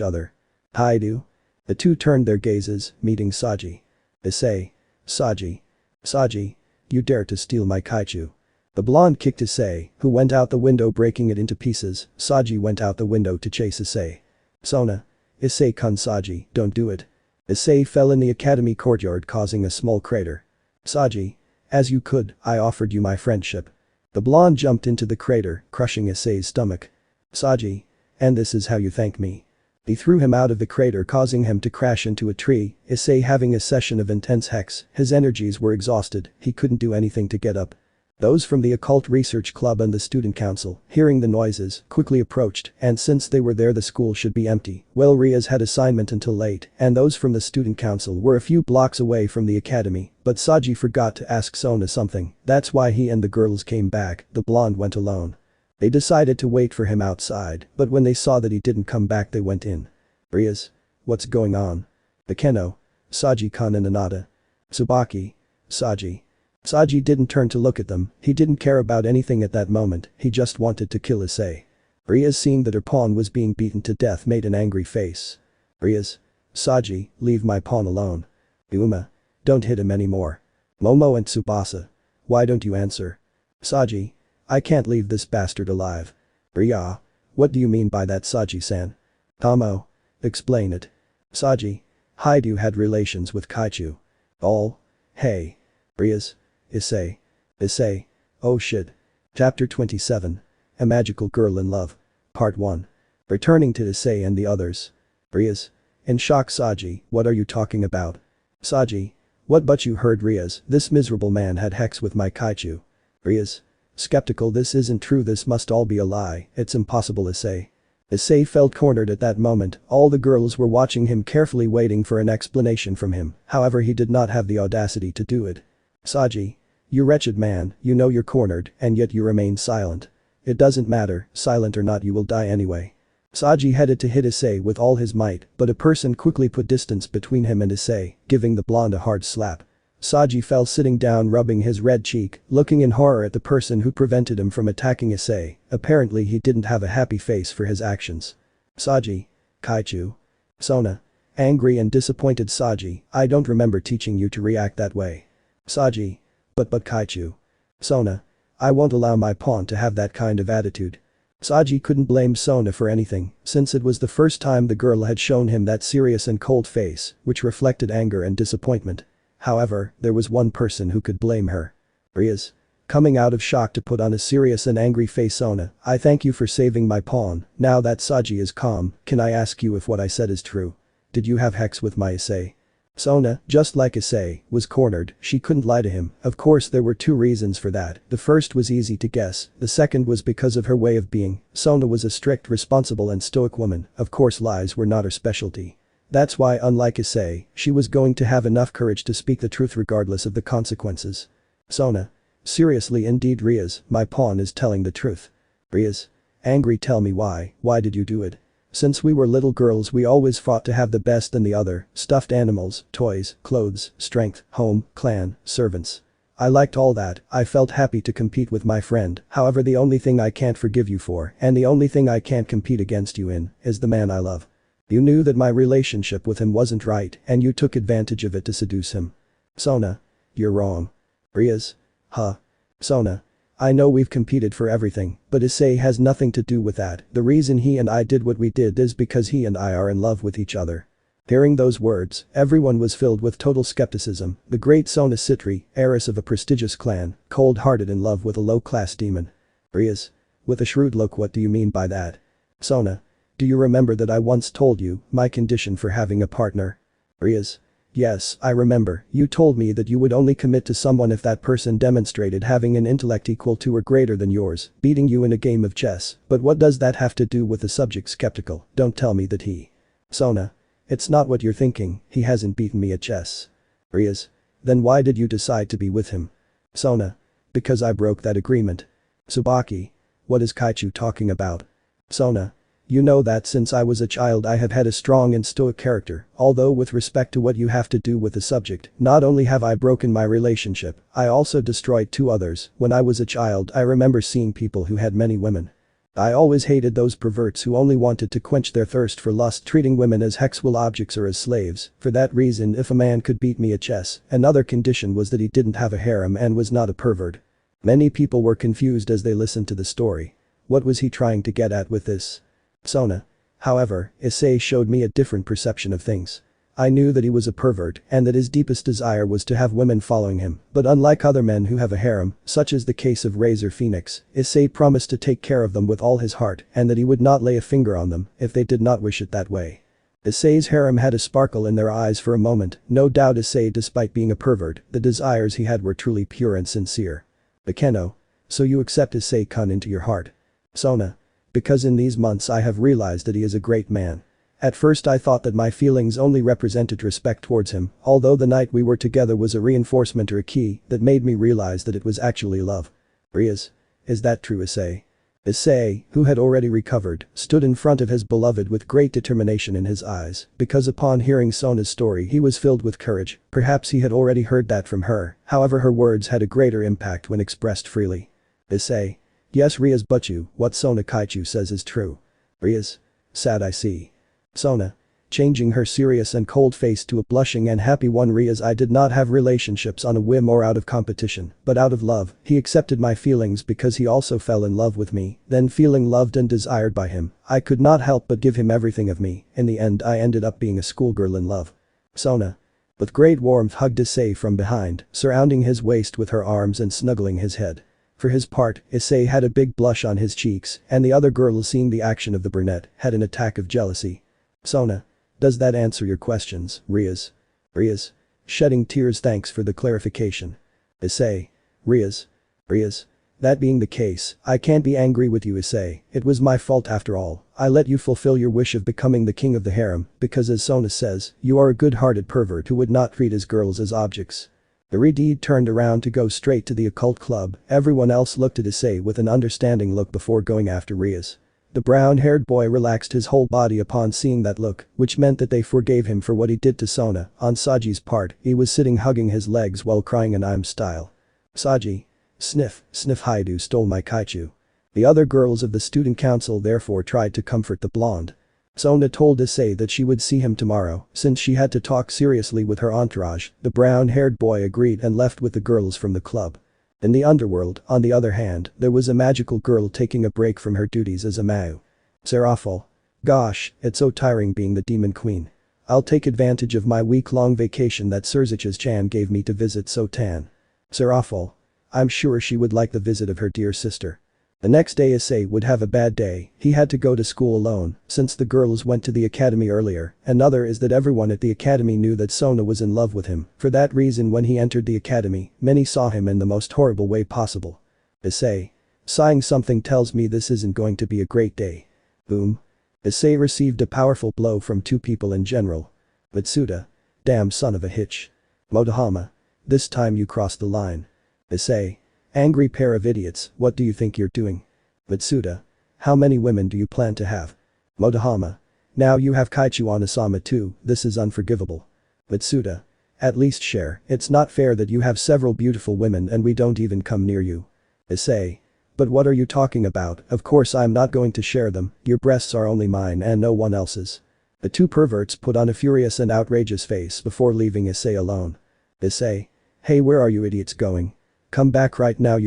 other. Hyoudou. The two turned their gazes, meeting Saji. Issei. Saji. Saji. You dare to steal my kaichu. The blonde kicked Issei, who went out the window, breaking it into pieces. Saji went out the window to chase Issei. Sona. Issei-kun. Saji, don't do it. Issei fell in the academy courtyard, causing a small crater. Saji. As you could, I offered you my friendship. The blonde jumped into the crater, crushing Issei's stomach. Saji. And this is how you thank me. He threw him out of the crater, causing him to crash into a tree. Issei having a session of intense hex, his energies were exhausted, he couldn't do anything to get up. Those from the occult research club and the student council, hearing the noises, quickly approached, and since they were there the school should be empty. Well, Rias had assignment until late, and those from the student council were a few blocks away from the academy, but Saji forgot to ask Sona something, that's why he and the girls came back. The blonde went alone. They decided to wait for him outside, but when they saw that he didn't come back they went in. Rias. What's going on? The Keno. Saji-kun and Anata. Tsubaki. Saji. Saji didn't turn to look at them, he didn't care about anything at that moment, he just wanted to kill Issei. Rias, seeing that her pawn was being beaten to death, made an angry face. Rias. Saji, leave my pawn alone. Yuuma. Don't hit him anymore. Momo and Tsubasa. Why don't you answer? Saji. I can't leave this bastard alive. Rias. What do you mean by that, Saji-san? Tomo. Explain it. Saji. Hyoudou had relations with Kaichu. All. Hey. Rias. Issei. Issei. Oh shit. Chapter 27. A Magical Girl in Love. Part 1. Returning to Issei and the others. Rias. In shock. Saji, what are you talking about? Saji. What, but you heard Rias, this miserable man had hex with my kaichu. Rias. Skeptical, this isn't true, this must all be a lie, it's impossible. Issei. Issei felt cornered at that moment, all the girls were watching him carefully, waiting for an explanation from him, however he did not have the audacity to do it. Saji. You wretched man, you know you're cornered, and yet you remain silent. It doesn't matter, silent or not, you will die anyway. Saji headed to hit Issei with all his might, but a person quickly put distance between him and Issei, giving the blonde a hard slap. Saji fell sitting down, rubbing his red cheek, looking in horror at the person who prevented him from attacking Issei. Apparently he didn't have a happy face for his actions. Saji. Kaichu. Sona. Angry and disappointed. Saji, I don't remember teaching you to react that way. Saji. But Kaichu. Sona. I won't allow my pawn to have that kind of attitude. Saji couldn't blame Sona for anything, since it was the first time the girl had shown him that serious and cold face, which reflected anger and disappointment. However, there was one person who could blame her. Rias. Coming out of shock to put on a serious and angry face. Sona, I thank you for saving my pawn. Now that Saji is calm, can I ask you if what I said is true? Did you have hex with my Issei? Sona, just like Issei, was cornered, she couldn't lie to him. Of course there were two reasons for that, the first was easy to guess, the second was because of her way of being. Sona was a strict, responsible and stoic woman, of course lies were not her specialty. That's why, unlike Issei, she was going to have enough courage to speak the truth regardless of the consequences. Sona. Seriously, indeed. Rias, my pawn is telling the truth. Rias. Angry, tell me why did you do it? Since we were little girls we always fought to have the best than the other, stuffed animals, toys, clothes, strength, home, clan, servants. I liked all that, I felt happy to compete with my friend, however the only thing I can't forgive you for, and the only thing I can't compete against you in, is the man I love. You knew that my relationship with him wasn't right, and you took advantage of it to seduce him. Sona. You're wrong. Rias. Huh. Sona. I know we've competed for everything, but Issei has nothing to do with that. The reason he and I did what we did is because he and I are in love with each other. Hearing those words, everyone was filled with total skepticism. The great Sona Sitri, heiress of a prestigious clan, cold-hearted, in love with a low-class demon. Rias. With a shrewd look, what do you mean by that? Sona. Do you remember that I once told you my condition for having a partner? Rias. Yes, I remember, you told me that you would only commit to someone if that person demonstrated having an intellect equal to or greater than yours, beating you in a game of chess, but what does that have to do with the subject? Skeptical, don't tell me that he. Sona. It's not what you're thinking, he hasn't beaten me at chess. Rias. Then why did you decide to be with him? Sona. Because I broke that agreement. Tsubaki. What is Kaichu talking about? Sona. You know that since I was a child I have had a strong and stoic character, although with respect to what you have to do with the subject, not only have I broken my relationship, I also destroyed 2 others. When I was a child I remember seeing people who had many women. I always hated those perverts who only wanted to quench their thirst for lust, treating women as sexual objects or as slaves. For that reason, if a man could beat me at chess, another condition was that he didn't have a harem and was not a pervert. Many people were confused as they listened to the story. What was he trying to get at with this? Sona. However, Issei showed me a different perception of things. I knew that he was a pervert and that his deepest desire was to have women following him, but unlike other men who have a harem, such as the case of Razor Phoenix, Issei promised to take care of them with all his heart and that he would not lay a finger on them if they did not wish it that way. Issei's harem had a sparkle in their eyes for a moment. No doubt Issei, despite being a pervert, the desires he had were truly pure and sincere. Bakeno. So you accept Issei-kun into your heart? Sona. Because in these months I have realized that he is a great man. At first I thought that my feelings only represented respect towards him, although the night we were together was a reinforcement or a key that made me realize that it was actually love. Rias. Is that true, Issei? Issei, who had already recovered, stood in front of his beloved with great determination in his eyes, because upon hearing Sona's story he was filled with courage. Perhaps he had already heard that from her, however her words had a greater impact when expressed freely. Issei. Yes, Rias, but what Sona Kaichu says is true. Rias. Sad, I see. Sona. Changing her serious and cold face to a blushing and happy one. Rias, I did not have relationships on a whim or out of competition, but out of love. He accepted my feelings because he also fell in love with me. Then, feeling loved and desired by him, I could not help but give him everything of me. In the end I ended up being a schoolgirl in love. Sona. With great warmth hugged Issei from behind, surrounding his waist with her arms and snuggling his head. For his part, Issei had a big blush on his cheeks, and the other girl, seeing the action of the brunette, had an attack of jealousy. Sona. Does that answer your questions, Rias? Rias. Shedding tears, thanks for the clarification. Issei. Rias. Rias. That being the case, I can't be angry with you, Issei. It was my fault after all. I let you fulfill your wish of becoming the king of the harem, because as Sona says, you are a good-hearted pervert who would not treat his girls as objects. The Redeed turned around to go straight to the occult club. Everyone else looked at Issei with an understanding look before going after Rias. The brown-haired boy relaxed his whole body upon seeing that look, which meant that they forgave him for what he did to Sona. On Saji's part, he was sitting hugging his legs while crying in I'm style. Saji. Sniff, sniff, Hyoudou stole my kaichu. The other girls of the student council therefore tried to comfort the blonde. Sona told Issei that she would see him tomorrow, since she had to talk seriously with her entourage. The brown-haired boy agreed and left with the girls from the club. In the underworld, on the other hand, there was a magical girl taking a break from her duties as a Mau. Serafall. Gosh, it's so tiring being the demon queen. I'll take advantage of my week-long vacation that Surzich's-chan gave me to visit Sotan. Serafall. I'm sure she would like the visit of her dear sister. The next day Issei would have a bad day. He had to go to school alone, since the girls went to the academy earlier. Another is that everyone at the academy knew that Sona was in love with him. For that reason, when he entered the academy, many saw him in the most horrible way possible. Issei. Sighing, something tells me this isn't going to be a great day. Boom. Issei received a powerful blow from 2 people in general. Mitsuda. Damn son of a hitch. Motohama. This time you crossed the line. Issei. Angry pair of idiots, what do you think you're doing? Mitsuda. How many women do you plan to have? Motohama. Now you have Kaichu on Asama too, this is unforgivable. Mitsuda. At least share, it's not fair that you have several beautiful women and we don't even come near you. Issei. But what are you talking about? Of course I'm not going to share them, your breasts are only mine and no one else's. The 2 perverts put on a furious and outrageous face before leaving Issei alone. Issei. Hey, where are you idiots going? Come back right now,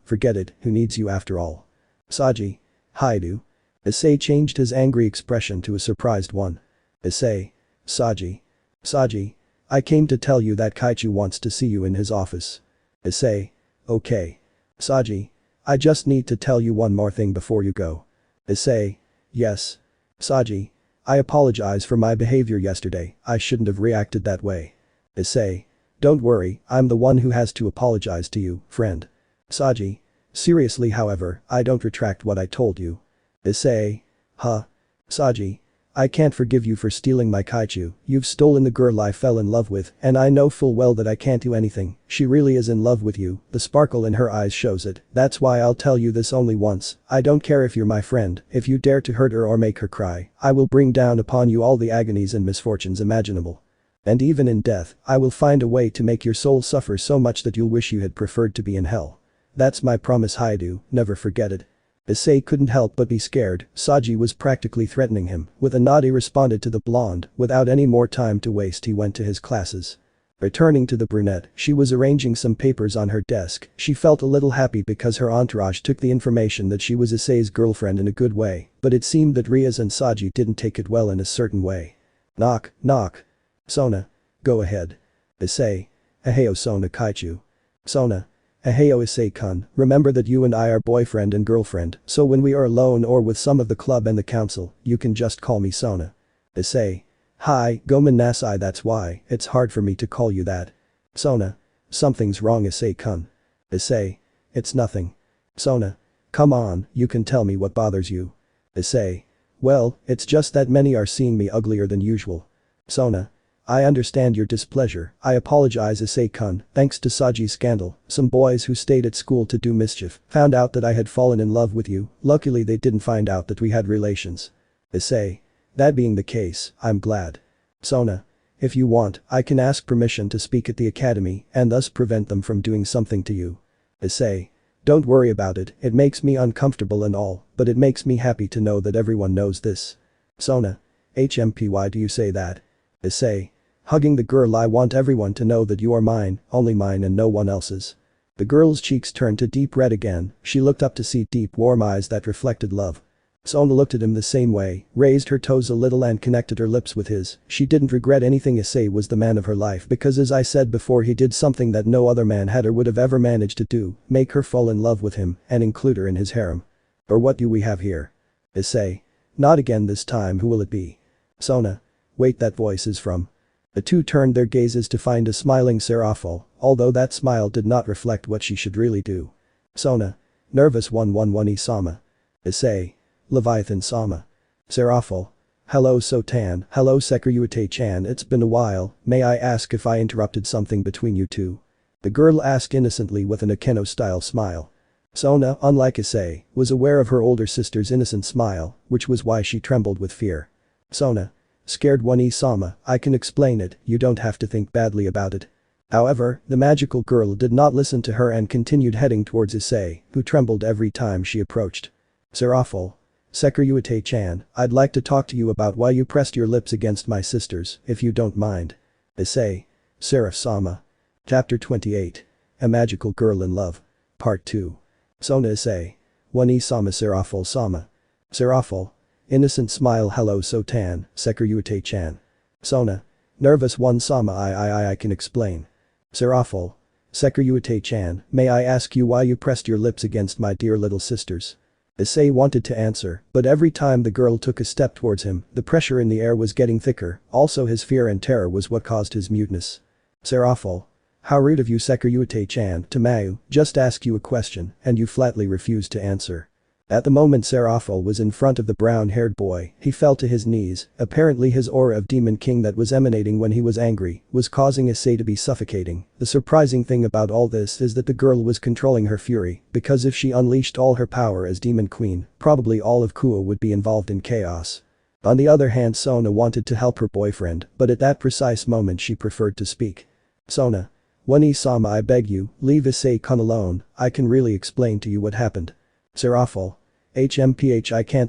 forget it, who needs you after all? Saji. Hyoudou. Issei changed his angry expression to a surprised one. Issei. Saji. Saji. I came to tell you that Kaichu wants to see you in his office. Issei. Okay. Saji. I just need to tell you one more thing before you go. Issei. Yes. Saji. I apologize for my behavior yesterday, I shouldn't have reacted that way. Issei. Don't worry, I'm the one who has to apologize to you, friend. Saji. Seriously, however, I don't retract what I told you. Issei. Huh? Saji. I can't forgive you for stealing my kaiju, you've stolen the girl I fell in love with, and I know full well that I can't do anything, she really is in love with you, the sparkle in her eyes shows it, that's why I'll tell you this only once, I don't care if you're my friend, if you dare to hurt her or make her cry, I will bring down upon you all the agonies and misfortunes imaginable. And even in death, I will find a way to make your soul suffer so much that you'll wish you had preferred to be in hell. That's my promise Hyoudou, never forget it. Issei couldn't help but be scared, Saji was practically threatening him, with a nod he responded to the blonde, without any more time to waste he went to his classes. Returning to the brunette, she was arranging some papers on her desk, she felt a little happy because her entourage took the information that she was Issei's girlfriend in a good way, but it seemed that Rias and Saji didn't take it well in a certain way. Knock, knock. Sona. Go ahead. Issei. Aheo Sona Kaichu. Sona. Aheo Issei-kun, remember that you and I are boyfriend and girlfriend, so when we are alone or with some of the club and the council, you can just call me Sona. Issei. Hi, Gomen Nasai that's why, it's hard for me to call you that. Sona. Something's wrong Issei-kun. Issei. It's nothing. Sona. Come on, you can tell me what bothers you. Issei. Well, it's just that many are seeing me uglier than usual. Sona. I understand your displeasure, I apologize Issei-kun, thanks to Saji's scandal, some boys who stayed at school to do mischief found out that I had fallen in love with you, luckily they didn't find out that we had relations. Issei. That being the case, I'm glad. Sona. If you want, I can ask permission to speak at the academy and thus prevent them from doing something to you. Issei. Don't worry about it, it makes me uncomfortable and all, but it makes me happy to know that everyone knows this. Sona. Why do you say that? Issei. Hugging the girl I want everyone to know that you are mine, only mine and no one else's. The girl's cheeks turned to deep red again, she looked up to see deep warm eyes that reflected love. Sona looked at him the same way, raised her toes a little and connected her lips with his, she didn't regret anything Issei was the man of her life because as I said before he did something that no other man had or would have ever managed to do, make her fall in love with him and include her in his harem. Or what do we have here? Issei. Not again this time who will it be? Sona. Wait that voice is from. The two turned their gazes to find a smiling Serafall, although that smile did not reflect what she should really do. Sona. Nervous 111 Sama. Issei. Leviathan Sama. Serafall. Hello Sotan, hello Sekiryuite-chan it's been a while, may I ask if I interrupted something between you two? The girl asked innocently with an Akeno-style smile. Sona, unlike Issei, was aware of her older sister's innocent smile, which was why she trembled with fear. Sona. Scared one Sama, I can explain it, you don't have to think badly about it. However, the magical girl did not listen to her and continued heading towards Issei, who trembled every time she approached. Serafall. Sekiryuite-chan, I'd like to talk to you about why you pressed your lips against my sister's, if you don't mind. Issei. Seraph-sama. Chapter 28. A Magical Girl in Love. Part 2. Sona Issei. One Sama Serafall Sama. Serafall. Innocent smile hello Sotan, Sekiryuite-chan. Sona. Nervous one Sama I can explain. Serafall. Sekiryuite-chan, may I ask you why you pressed your lips against my dear little sister's? Issei wanted to answer, but every time the girl took a step towards him, the pressure in the air was getting thicker, also his fear and terror was what caused his muteness. Serafall. How rude of you Sekiryuite-chan to Mayu, just ask you a question, and you flatly refused to answer. At the moment Serafall was in front of the brown-haired boy, he fell to his knees, apparently his aura of Demon King that was emanating when he was angry, was causing Issei to be suffocating. The surprising thing about all this is that the girl was controlling her fury, because if she unleashed all her power as Demon Queen, probably all of Kuo would be involved in chaos. On the other hand Sona wanted to help her boyfriend, but at that precise moment she preferred to speak. Sona. One Sama I beg you, leave Issei-kun alone, I can really explain to you what happened. Serafall. I can't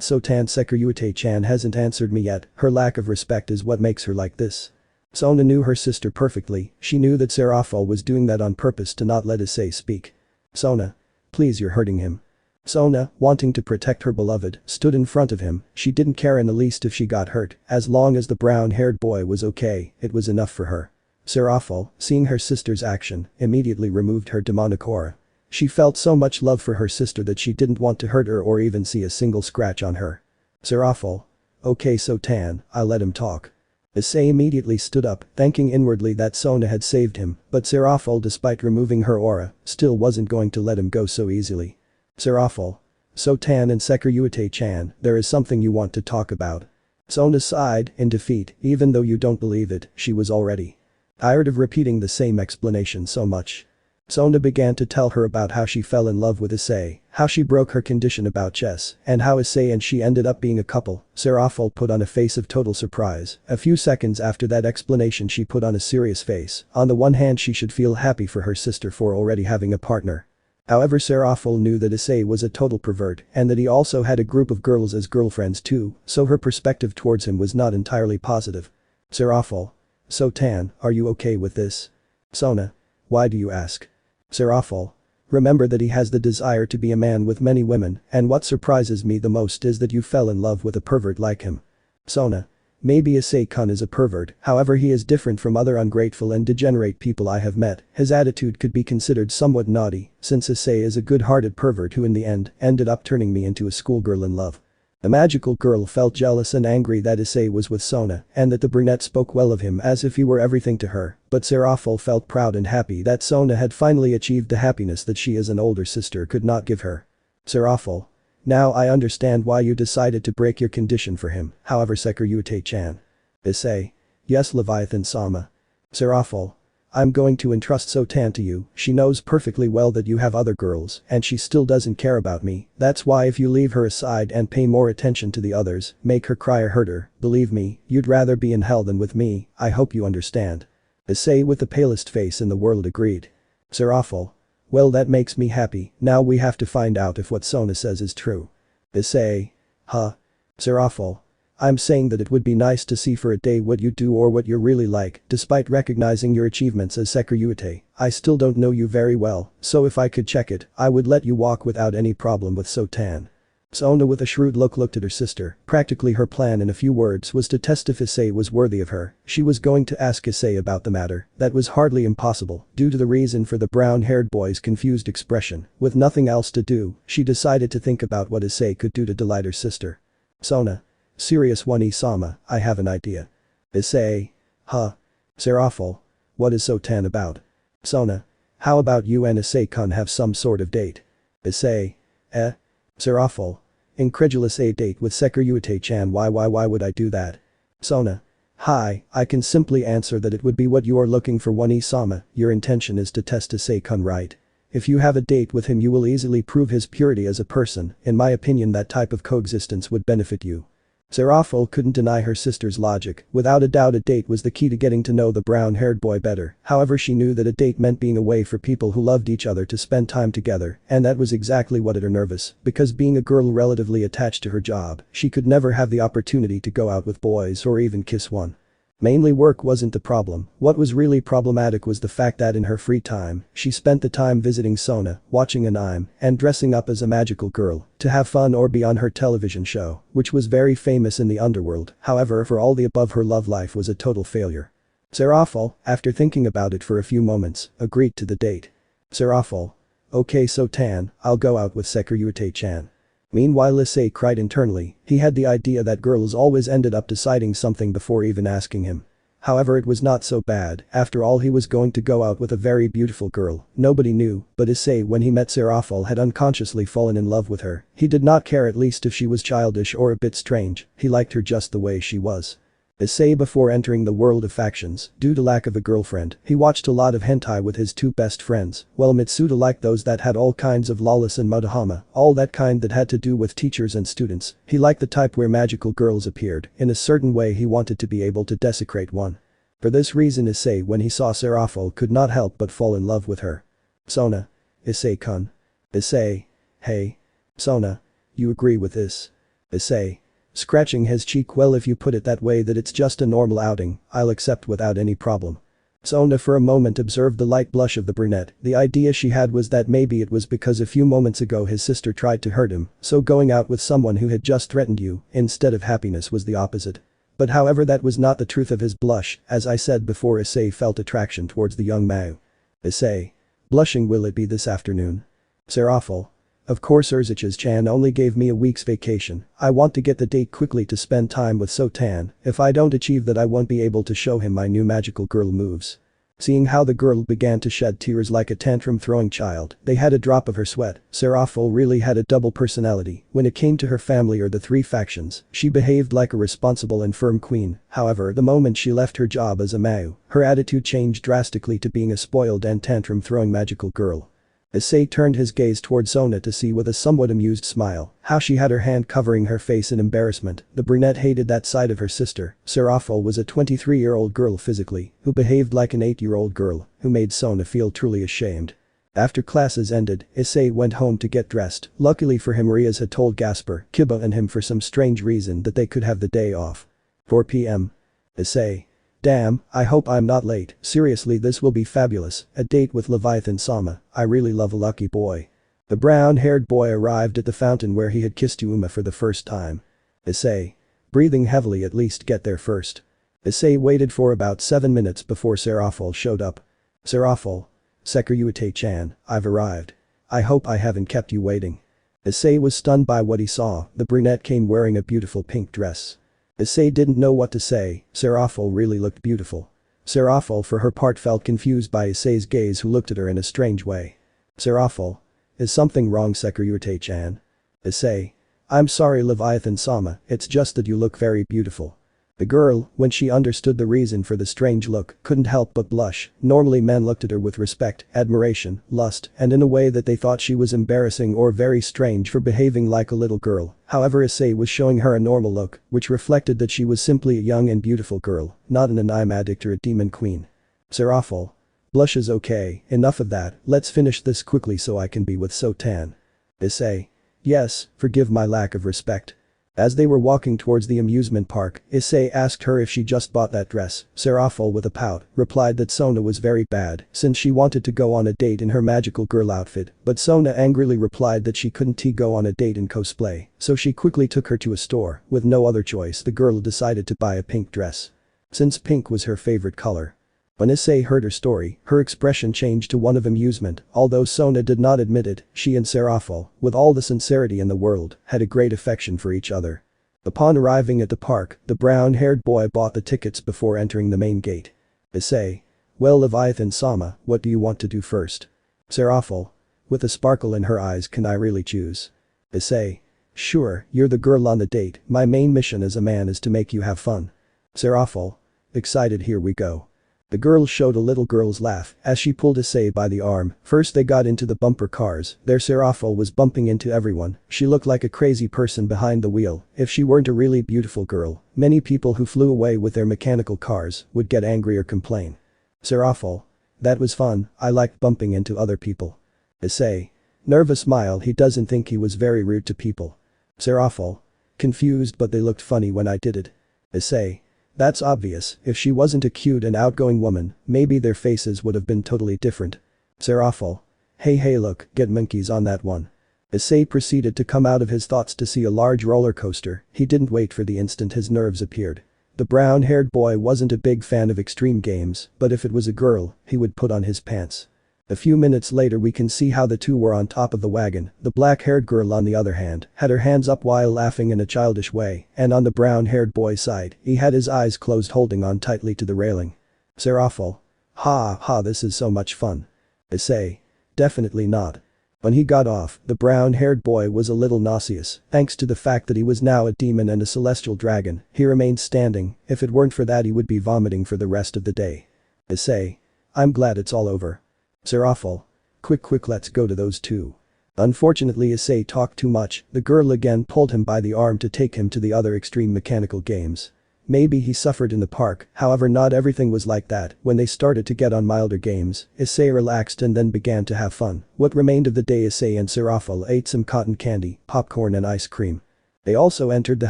Sotan Sekiryuite-chan hasn't answered me yet, her lack of respect is what makes her like this. Sona knew her sister perfectly, she knew that Serafall was doing that on purpose to not let Issei speak. Sona. Please you're hurting him. Sona, wanting to protect her beloved, stood in front of him, she didn't care in the least if she got hurt, as long as the brown-haired boy was okay, it was enough for her. Serafall, seeing her sister's action, immediately removed her demonic aura. She felt so much love for her sister that she didn't want to hurt her or even see a single scratch on her. Serafall. Okay Sotan, I'll let him talk. Issei immediately stood up, thanking inwardly that Sona had saved him, but Serafall despite removing her aura, still wasn't going to let him go so easily. Serafall. Sotan and Sekiryuite-chan, there is something you want to talk about. Sona sighed in defeat, even though you don't believe it, she was already tired of repeating the same explanation so much. Sona began to tell her about how she fell in love with Issei, how she broke her condition about chess, and how Issei and she ended up being a couple. Serafall put on a face of total surprise. A few seconds after that explanation she put on a serious face. On the one hand she should feel happy for her sister for already having a partner. However, Serafall knew that Issei was a total pervert and that he also had a group of girls as girlfriends too, so her perspective towards him was not entirely positive. Serafall. So Tan, are you okay with this? Sona. Why do you ask? Serafall. Remember that he has the desire to be a man with many women, and what surprises me the most is that you fell in love with a pervert like him. Sona. Maybe Issei-kun is a pervert, however he is different from other ungrateful and degenerate people I have met. His attitude could be considered somewhat naughty, since Issei is a good-hearted pervert who in the end ended up turning me into a schoolgirl in love. The magical girl felt jealous and angry that Issei was with Sona and that the brunette spoke well of him as if he were everything to her, but Serafall felt proud and happy that Sona had finally achieved the happiness that she as an older sister could not give her. Serafall. Now I understand why you decided to break your condition for him, however Sekiryute-chan. Issei. Yes Leviathan-sama. Serafall. I'm going to entrust Sotan to you, she knows perfectly well that you have other girls and she still doesn't care about me, that's why if you leave her aside and pay more attention to the others, make her cry or hurt her, believe me, you'd rather be in hell than with me, I hope you understand. Issei with the palest face in the world agreed. Serafall. Well that makes me happy, now we have to find out if what Sona says is true. Issei. Huh? Serafall. I'm saying that it would be nice to see for a day what you do or what you're really like, despite recognizing your achievements as Sekiryute, I still don't know you very well, so if I could check it, I would let you walk without any problem with Sotan. Sona with a shrewd look looked at her sister, practically her plan in a few words was to test if Issei was worthy of her, she was going to ask Issei about the matter, that was hardly impossible, due to the reason for the brown-haired boy's confused expression, with nothing else to do, she decided to think about what Issei could do to delight her sister. Sona. Serious one Isama, I have an idea. Issei. Huh? Serafall. What is Sotan about? Sona. How about you and Issei-kun have some sort of date? Issei. Eh? Serafall. Incredulous, a date with Sekiryute-chan, why would I do that? Sona. Hi, I can simply answer that it would be what you are looking for one Isama, your intention is to test Issei-kun right? If you have a date with him you will easily prove his purity as a person, in my opinion that type of coexistence would benefit you. Serafall couldn't deny her sister's logic, without a doubt a date was the key to getting to know the brown-haired boy better, however she knew that a date meant being a way for people who loved each other to spend time together, and that was exactly what made her nervous, because being a girl relatively attached to her job, she could never have the opportunity to go out with boys or even kiss one. Mainly work wasn't the problem, what was really problematic was the fact that in her free time, she spent the time visiting Sona, watching anime, and dressing up as a magical girl, to have fun or be on her television show, which was very famous in the underworld, however for all the above her love life was a total failure. Serafall, after thinking about it for a few moments, agreed to the date. Serafall. Okay Sotan, I'll go out with Sekiryute-chan. Meanwhile Issei cried internally, he had the idea that girls always ended up deciding something before even asking him. However it was not so bad, after all he was going to go out with a very beautiful girl, nobody knew, but Issei when he met Serafall had unconsciously fallen in love with her, he did not care at least if she was childish or a bit strange, he liked her just the way she was. Issei before entering the world of factions, due to lack of a girlfriend, he watched a lot of hentai with his two best friends, while Mitsuda liked those that had all kinds of lawless and mudahama, all that kind that had to do with teachers and students, he liked the type where magical girls appeared, in a certain way he wanted to be able to desecrate one. For this reason Issei when he saw Serafall could not help but fall in love with her. Sona. Issei-kun. Issei. Hey. Sona. You agree with this? Issei. Scratching his cheek, well if you put it that way that it's just a normal outing, I'll accept without any problem. Sona for a moment observed the light blush of the brunette, the idea she had was that maybe it was because a few moments ago his sister tried to hurt him, so going out with someone who had just threatened you, instead of happiness was the opposite. But however that was not the truth of his blush, as I said before Issei felt attraction towards the young Mao. Issei. Blushing, will it be this afternoon? Serafall. Of course Urzich's-chan only gave me a week's vacation, I want to get the date quickly to spend time with Sotan, if I don't achieve that I won't be able to show him my new magical girl moves. Seeing how the girl began to shed tears like a tantrum-throwing child, they had a drop of her sweat. Serafall really had a double personality. When it came to her family or the three factions, she behaved like a responsible and firm queen. However, the moment she left her job as a Mau, her attitude changed drastically to being a spoiled and tantrum-throwing magical girl. Issei turned his gaze toward Sona to see with a somewhat amused smile how she had her hand covering her face in embarrassment. The brunette hated that side of her sister. Serafall was a 23-year-old girl physically, who behaved like an 8-year-old girl, who made Sona feel truly ashamed. After classes ended, Issei went home to get dressed. Luckily for him, Rias had told Gasper, Kiba and him for some strange reason that they could have the day off. 4 p.m. Issei. Damn, I hope I'm not late. Seriously, this will be fabulous. A date with Leviathan Sama. I really love a lucky boy. The brown-haired boy arrived at the fountain where he had kissed Yuuma for the first time. Issei. Breathing heavily, at least get there first. Issei waited for about 7 minutes before Serafall showed up. Serafall. Sekiryuite-chan, I've arrived. I hope I haven't kept you waiting. Issei was stunned by what he saw. The brunette came wearing a beautiful pink dress. Issei didn't know what to say. Serafall really looked beautiful. Serafall for her part felt confused by Issei's gaze, who looked at her in a strange way. Serafall. Is something wrong, Sekiryuite-chan? Issei. I'm sorry, Leviathan Sama, it's just that you look very beautiful. The girl, when she understood the reason for the strange look, couldn't help but blush. Normally men looked at her with respect, admiration, lust, and in a way that they thought she was embarrassing or very strange for behaving like a little girl. However, Issei was showing her a normal look, which reflected that she was simply a young and beautiful girl, not an anime addict or a demon queen. Serafall. Blush is okay, enough of that, let's finish this quickly so I can be with Sotan. Issei. Yes, forgive my lack of respect. As they were walking towards the amusement park, Issei asked her if she just bought that dress. Serafall, with a pout, replied that Sona was very bad since she wanted to go on a date in her magical girl outfit, but Sona angrily replied that she couldn't go on a date in cosplay, so she quickly took her to a store. With no other choice, the girl decided to buy a pink dress. Since pink was her favorite color. When Issei heard her story, her expression changed to one of amusement. Although Sona did not admit it, she and Serafall, with all the sincerity in the world, had a great affection for each other. Upon arriving at the park, the brown-haired boy bought the tickets before entering the main gate. Issei. Well, Leviathan Sama, what do you want to do first? Serafall. With a sparkle in her eyes, can I really choose? Issei. Sure, you're the girl on the date, my main mission as a man is to make you have fun. Serafall. Excited, here we go. The girl showed a little girl's laugh as she pulled Issei by the arm. First they got into the bumper cars. There Serafall was bumping into everyone. She looked like a crazy person behind the wheel. If she weren't a really beautiful girl, many people who flew away with their mechanical cars would get angry or complain. Serafall. That was fun, I liked bumping into other people. Issei. Nervous smile, he doesn't think he was very rude to people. Serafall. Confused, but they looked funny when I did it. Issei. That's obvious, if she wasn't a cute and outgoing woman, maybe their faces would have been totally different. Serafall. Hey look, get monkeys on that one. Issei proceeded to come out of his thoughts to see a large roller coaster. He didn't wait for the instant his nerves appeared. The brown-haired boy wasn't a big fan of extreme games, but if it was a girl, he would put on his pants. A few minutes later we can see how the two were on top of the wagon. The black-haired girl, on the other hand, had her hands up while laughing in a childish way, and on the brown-haired boy's side, he had his eyes closed holding on tightly to the railing. Serafall. Ha, this is so much fun. Issei. Definitely not. When he got off, the brown-haired boy was a little nauseous. Thanks to the fact that he was now a demon and a celestial dragon, he remained standing. If it weren't for that, he would be vomiting for the rest of the day. Issei. I'm glad it's all over. Serafall. Quick, let's go to those two. Unfortunately, Issei talked too much. The girl again pulled him by the arm to take him to the other extreme mechanical games. Maybe he suffered in the park, however not everything was like that. When they started to get on milder games, Issei relaxed and then began to have fun. What remained of the day, Issei and Serafall ate some cotton candy, popcorn and ice cream. They also entered the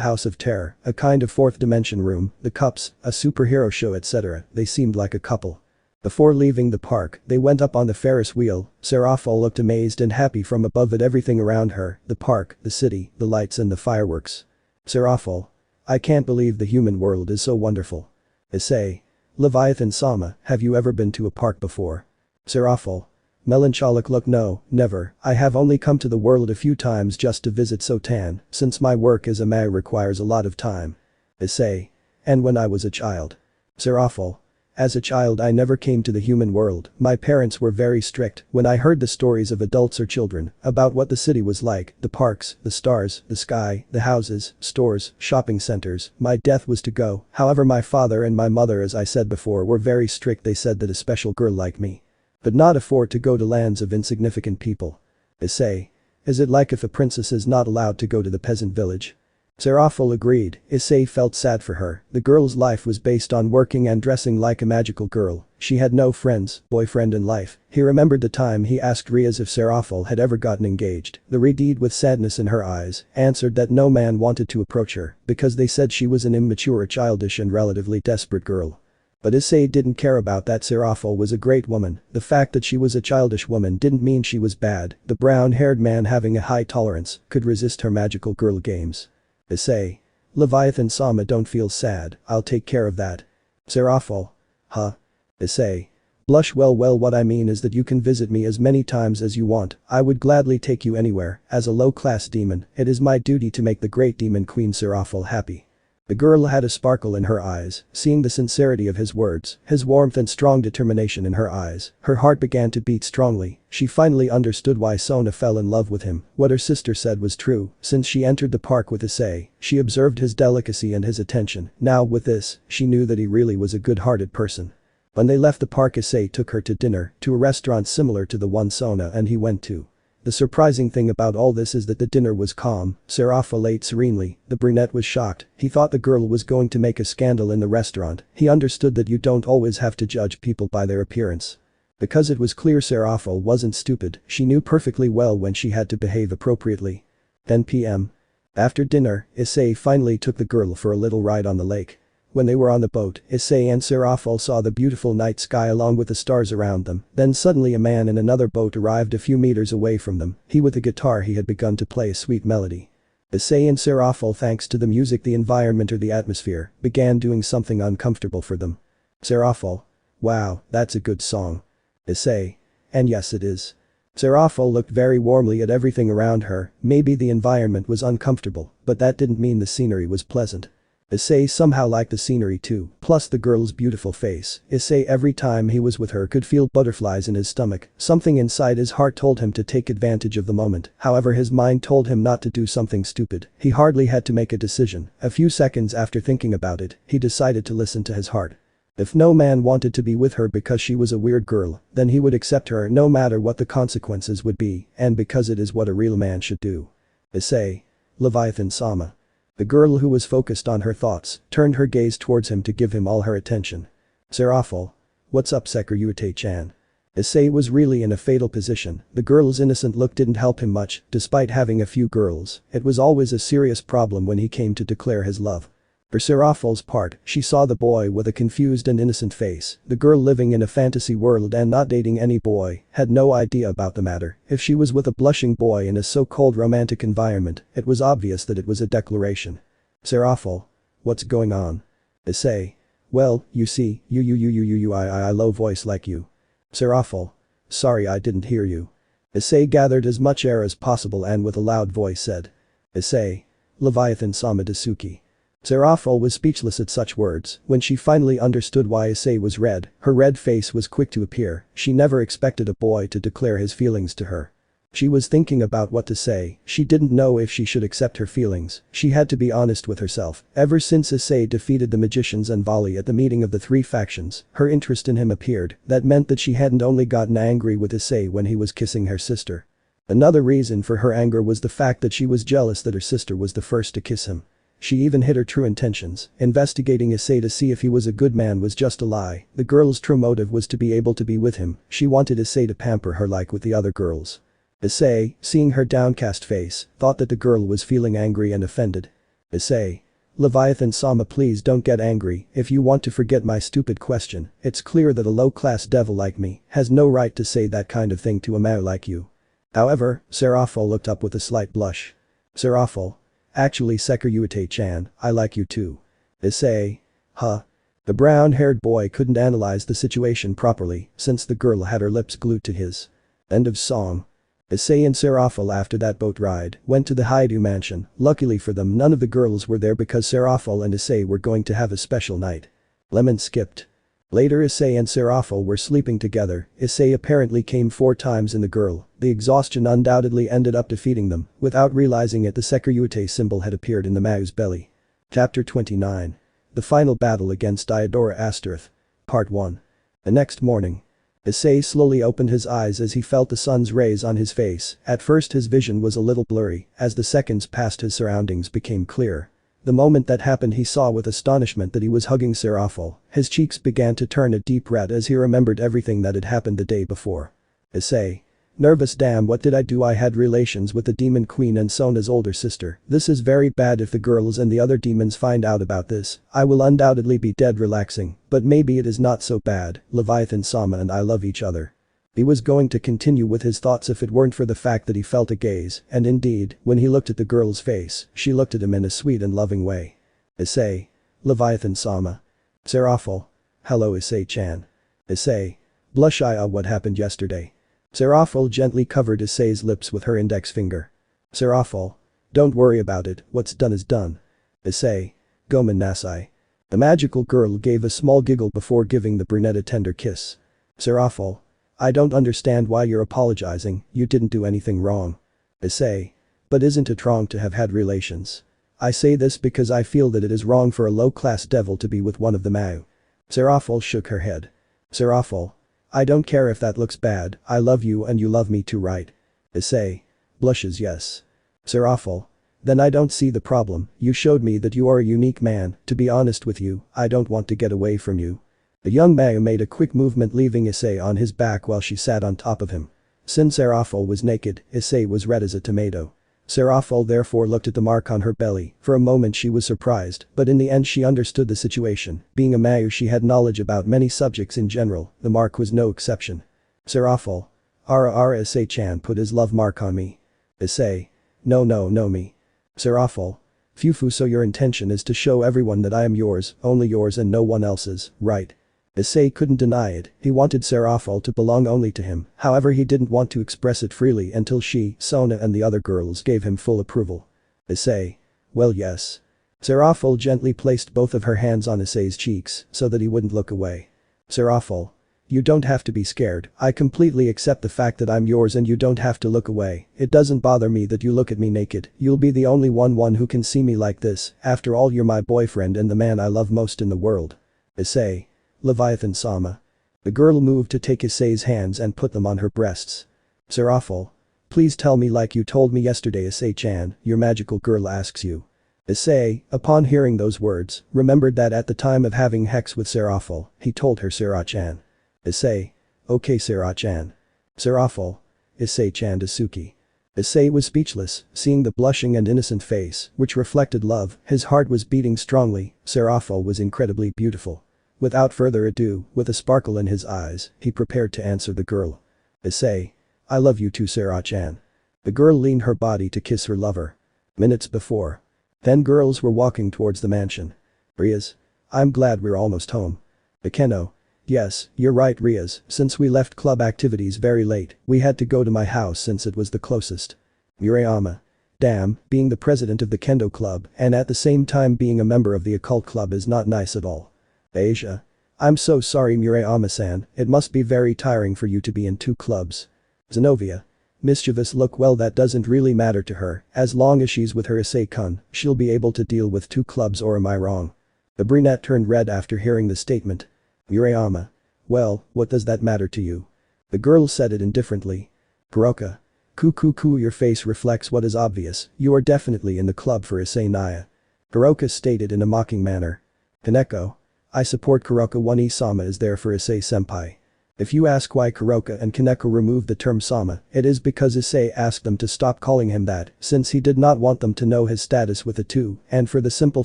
House of Terror, a kind of fourth dimension room, the cups, a superhero show, etc. They seemed like a couple. Before leaving the park, they went up on the Ferris wheel. Serafall looked amazed and happy from above at everything around her, the park, the city, the lights and the fireworks. Serafall. I can't believe the human world is so wonderful. Issei. Leviathan Sama, have you ever been to a park before? Serafall. Melancholic look, no, never, I have only come to the world a few times just to visit Sotan, since my work as a Mau requires a lot of time. Issei. And when I was a child. Serafall. As a child I never came to the human world, my parents were very strict when I heard the stories of adults or children about what the city was like, the parks, the stars, the sky, the houses, stores, shopping centers, my death was to go. However, my father and my mother, as I said before, were very strict. They said that a special girl like me could not afford to go to lands of insignificant people. Issei. Is it like if a princess is not allowed to go to the peasant village? Serafall agreed. Issei felt sad for her. The girl's life was based on working and dressing like a magical girl. She had no friends, boyfriend in life. He remembered the time he asked Rias if Serafall had ever gotten engaged. The Redeed, with sadness in her eyes, answered that no man wanted to approach her because they said she was an immature, childish and relatively desperate girl. But Issei didn't care about that. Serafall was a great woman. The fact that she was a childish woman didn't mean she was bad. The brown-haired man, having a high tolerance, could resist her magical girl games. Issei. Leviathan-sama, don't feel sad, I'll take care of that. Serafall. Huh? Issei. Blush. Well, what I mean is that you can visit me as many times as you want. I would gladly take you anywhere. As a low-class demon, it is my duty to make the great demon queen Serafall happy. The girl had a sparkle in her eyes, seeing the sincerity of his words, his warmth and strong determination in her eyes. Her heart began to beat strongly. She finally understood why Sona fell in love with him. What her sister said was true. Since she entered the park with Issei, she observed his delicacy and his attention. Now with this, she knew that he really was a good-hearted person. When they left the park, Issei took her to dinner, to a restaurant similar to the one Sona and he went to. The surprising thing about all this is that the dinner was calm. Serafall ate serenely. The brunette was shocked. He thought the girl was going to make a scandal in the restaurant. He understood that you don't always have to judge people by their appearance. Because it was clear Serafall wasn't stupid, she knew perfectly well when she had to behave appropriately. 10 p.m. After dinner, Issei finally took the girl for a little ride on the lake. When they were on the boat, Issei and Serafall saw the beautiful night sky along with the stars around them. Then suddenly a man in another boat arrived a few meters away from them. He, with a guitar, he had begun to play a sweet melody. Issei and Serafall, thanks to the music, the environment or the atmosphere, began doing something uncomfortable for them. Serafall. Wow, that's a good song. Issei. And yes, it is. Serafall looked very warmly at everything around her. Maybe the environment was uncomfortable, but that didn't mean the scenery was pleasant. Issei somehow liked the scenery too, plus the girl's beautiful face. Issei, every time he was with her, could feel butterflies in his stomach. Something inside his heart told him to take advantage of the moment. However, his mind told him not to do something stupid. He hardly had to make a decision. A few seconds after thinking about it, he decided to listen to his heart. If no man wanted to be with her because she was a weird girl, then he would accept her no matter what the consequences would be, and because it is what a real man should do. Issei. Leviathan-sama. The girl, who was focused on her thoughts, turned her gaze towards him to give him all her attention. Serafall. What's up, Sekirute-chan? Issei was really in a fatal position. The girl's innocent look didn't help him much. Despite having a few girls, it was always a serious problem when he came to declare his love. For Serafall's part, she saw the boy with a confused and innocent face. The girl, living in a fantasy world and not dating any boy, had no idea about the matter. If she was with a blushing boy in a so-called romantic environment, it was obvious that it was a declaration. Serafall. What's going on? Issei. Well, you see, I low voice like you. Serafall. Sorry, I didn't hear you. Issei gathered as much air as possible and with a loud voice said. Issei. Leviathan-sama Dasuki. Serafall was speechless at such words. When she finally understood why Issei was red, her red face was quick to appear. She never expected a boy to declare his feelings to her. She was thinking about what to say. She didn't know if she should accept her feelings. She had to be honest with herself. Ever since Issei defeated the magicians and Vali at the meeting of the three factions, her interest in him appeared. That meant that she hadn't only gotten angry with Issei when he was kissing her sister. Another reason for her anger was the fact that she was jealous that her sister was the first to kiss him. She even hid her true intentions. Investigating Issei to see if he was a good man was just a lie. The girl's true motive was to be able to be with him. She wanted Issei to pamper her like with the other girls. Issei, seeing her downcast face, thought that the girl was feeling angry and offended. Issei. Leviathan-sama, please don't get angry. If you want to forget my stupid question, it's clear that a low-class devil like me has no right to say that kind of thing to a man like you. However, Serafall looked up with a slight blush. Serafall. Actually, Sekirute-chan, I like you too. Issei. Huh? The brown-haired boy couldn't analyze the situation properly since the girl had her lips glued to his. End of song. Issei and Serafall, after that boat ride, went to the Hyoudou mansion. Luckily for them, none of the girls were there because Serafall and Issei were going to have a special night. Lemon skipped. Later Issei and Serafall were sleeping together. Issei apparently came 4 times in the girl. The exhaustion undoubtedly ended up defeating them. Without realizing it, the Sekirute symbol had appeared in the Mau's belly. Chapter 29. The final battle against Diodora Astaroth. Part 1. The next morning. Issei slowly opened his eyes as he felt the sun's rays on his face. At first his vision was a little blurry. As the seconds passed his surroundings became clear. The moment that happened he saw with astonishment that he was hugging Serafall. His cheeks began to turn a deep red as he remembered everything that had happened the day before. Issei. Nervous. Damn, what did I do? I had relations with the demon queen and Sona's older sister. This is very bad. If the girls and the other demons find out about this, I will undoubtedly be dead. Relaxing, but maybe it is not so bad. Leviathan Sama and I love each other. He was going to continue with his thoughts if it weren't for the fact that he felt a gaze, and indeed, when he looked at the girl's face, she looked at him in a sweet and loving way. Issei. Leviathan Sama. Serafall. Hello Issei-chan. Issei. Blush. What happened yesterday? Serafall gently covered Issei's lips with her index finger. Serafall. Don't worry about it, what's done is done. Issei. Gomen Nasai. The magical girl gave a small giggle before giving the brunette a tender kiss. Serafall. I don't understand why you're apologizing, you didn't do anything wrong. Issei. But isn't it wrong to have had relations? I say this because I feel that it is wrong for a low-class devil to be with one of the Mau. Serafall shook her head. Serafall. I don't care if that looks bad, I love you and you love me too, right? Issei. Blushes. Yes. Serafall. Then I don't see the problem, you showed me that you are a unique man. To be honest with you, I don't want to get away from you. The young Mau made a quick movement, leaving Issei on his back while she sat on top of him. Since Serafall was naked, Issei was red as a tomato. Serafall therefore looked at the mark on her belly. For a moment she was surprised, but in the end she understood the situation. Being a Mau, she had knowledge about many subjects in general, the mark was no exception. Serafall. Ara Issei-chan put his love mark on me. Issei. No me. Serafall. Fufu, so your intention is to show everyone that I am yours, only yours and no one else's, right? Issei couldn't deny it, he wanted Serafall to belong only to him, however he didn't want to express it freely until she, Sona and the other girls gave him full approval. Issei. Well, yes. Serafall gently placed both of her hands on Issei's cheeks so that he wouldn't look away. Serafall. You don't have to be scared, I completely accept the fact that I'm yours and you don't have to look away. It doesn't bother me that you look at me naked, you'll be the only one who can see me like this. After all, you're my boyfriend and the man I love most in the world. Issei. Leviathan Sama. The girl moved to take Issei's hands and put them on her breasts. Serafall. Please tell me like you told me yesterday, Issei-chan, your magical girl asks you. Issei, upon hearing those words, remembered that at the time of having hex with Serafall, he told her Sera-chan. Issei. Okay Sera-chan. Serafall. Issei-chan Dasuki. Issei was speechless, seeing the blushing and innocent face, which reflected love, his heart was beating strongly. Serafall was incredibly beautiful. Without further ado, with a sparkle in his eyes, he prepared to answer the girl. Issei. I love you too, Sera-chan. The girl leaned her body to kiss her lover. Minutes before. 10 girls were walking towards the mansion. Rias. I'm glad we're almost home. Ikeno. Yes, you're right Rias, since we left club activities very late, we had to go to my house since it was the closest. Murayama. Damn, being the president of the Kendo club and at the same time being a member of the occult club is not nice at all. Asia. I'm so sorry Murayama-san, it must be very tiring for you to be in 2 clubs. Zenovia. Mischievous look. Well, that doesn't really matter to her, as long as she's with her Issei-kun, she'll be able to deal with 2 clubs, or am I wrong? The brunette turned red after hearing the statement. Murayama. Well, what does that matter to you? The girl said it indifferently. Koka. Kuku, your face reflects what is obvious, you are definitely in the club for Issei Naya. Koka stated in a mocking manner. Kaneko. I support Koka. One Sama is there for Issei senpai. If you ask why Koka and Kaneko removed the term Sama, it is because Issei asked them to stop calling him that, since he did not want them to know his status with the 2, and for the simple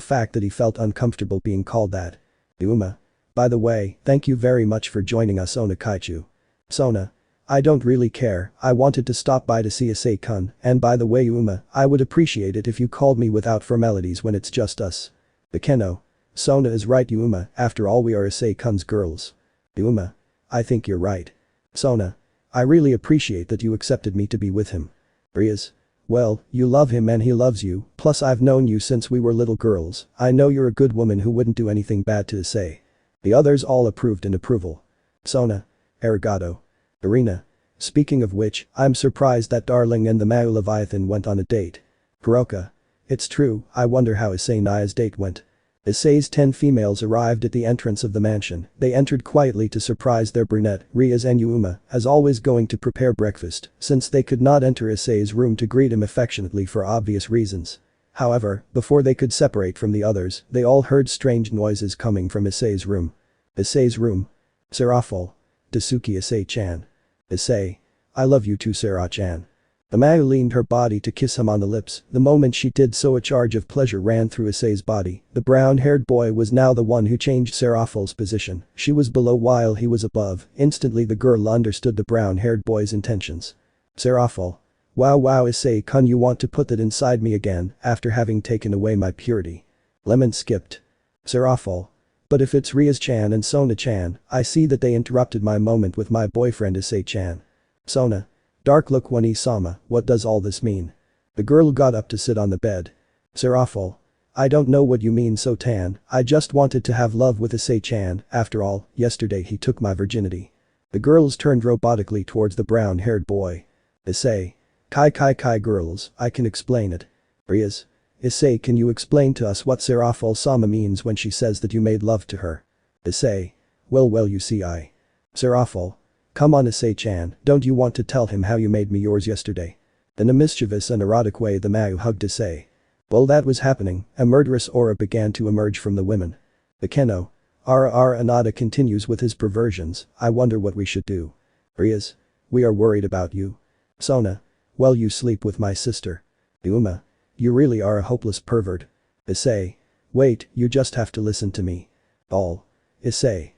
fact that he felt uncomfortable being called that. Yuuma. By the way, thank you very much for joining us, Sona Kaichu. Sona. I don't really care, I wanted to stop by to see Issei-kun, and by the way Yuuma, I would appreciate it if you called me without formalities when it's just us. Ikeno. Sona is right Yuuma, after all we are Issei-kun's girls. Yuuma. I think you're right. Sona. I really appreciate that you accepted me to be with him. Rias. Well, you love him and he loves you, plus I've known you since we were little girls, I know you're a good woman who wouldn't do anything bad to Issei. The others all approved in approval. Sona. Arigato. Irina. Speaking of which, I'm surprised that Darling and the Hyoudou Leviathan went on a date. Kuroka. It's true, I wonder how Issei Naya's date went. Issei's 10 females arrived at the entrance of the mansion. They entered quietly to surprise their brunette, Rias and Yuuma, as always going to prepare breakfast, since they could not enter Issei's room to greet him affectionately for obvious reasons. However, before they could separate from the others, they all heard strange noises coming from Issei's room. Issei's room. Serafall. Dasuki Issei-chan. Issei. I love you too, Sera-chan. The Hyoudou leaned her body to kiss him on the lips. The moment she did so, a charge of pleasure ran through Issei's body. The brown-haired boy was now the one who changed Serafall's position. She was below while he was above. Instantly the girl understood the brown-haired boy's intentions. Serafall. Wow, Issei-kun, you want to put that inside me again after having taken away my purity. Lemon skipped. Serafall. But if it's Rias-chan and Sona-chan, I see that they interrupted my moment with my boyfriend Issei-chan. Sona. Dark look when Isama, what does all this mean? The girl got up to sit on the bed. Serafall. I don't know what you mean, Sotan, I just wanted to have love with Issei-chan, after all, yesterday he took my virginity. The girls turned robotically towards the brown-haired boy. Issei. Kai girls, I can explain it. Rias. Issei, can you explain to us what Serafall-sama means when she says that you made love to her? Issei. Well you see Serafall. Come on Issei-chan, don't you want to tell him how you made me yours yesterday? In a mischievous and erotic way the Hyoudou hugged Issei. While that was happening, a murderous aura began to emerge from the women. The Keno. Anada continues with his perversions, I wonder what we should do. Rias. We are worried about you. Sona. Well, you sleep with my sister. Yuuma. You really are a hopeless pervert. Issei. Wait, you just have to listen to me. All. Issei.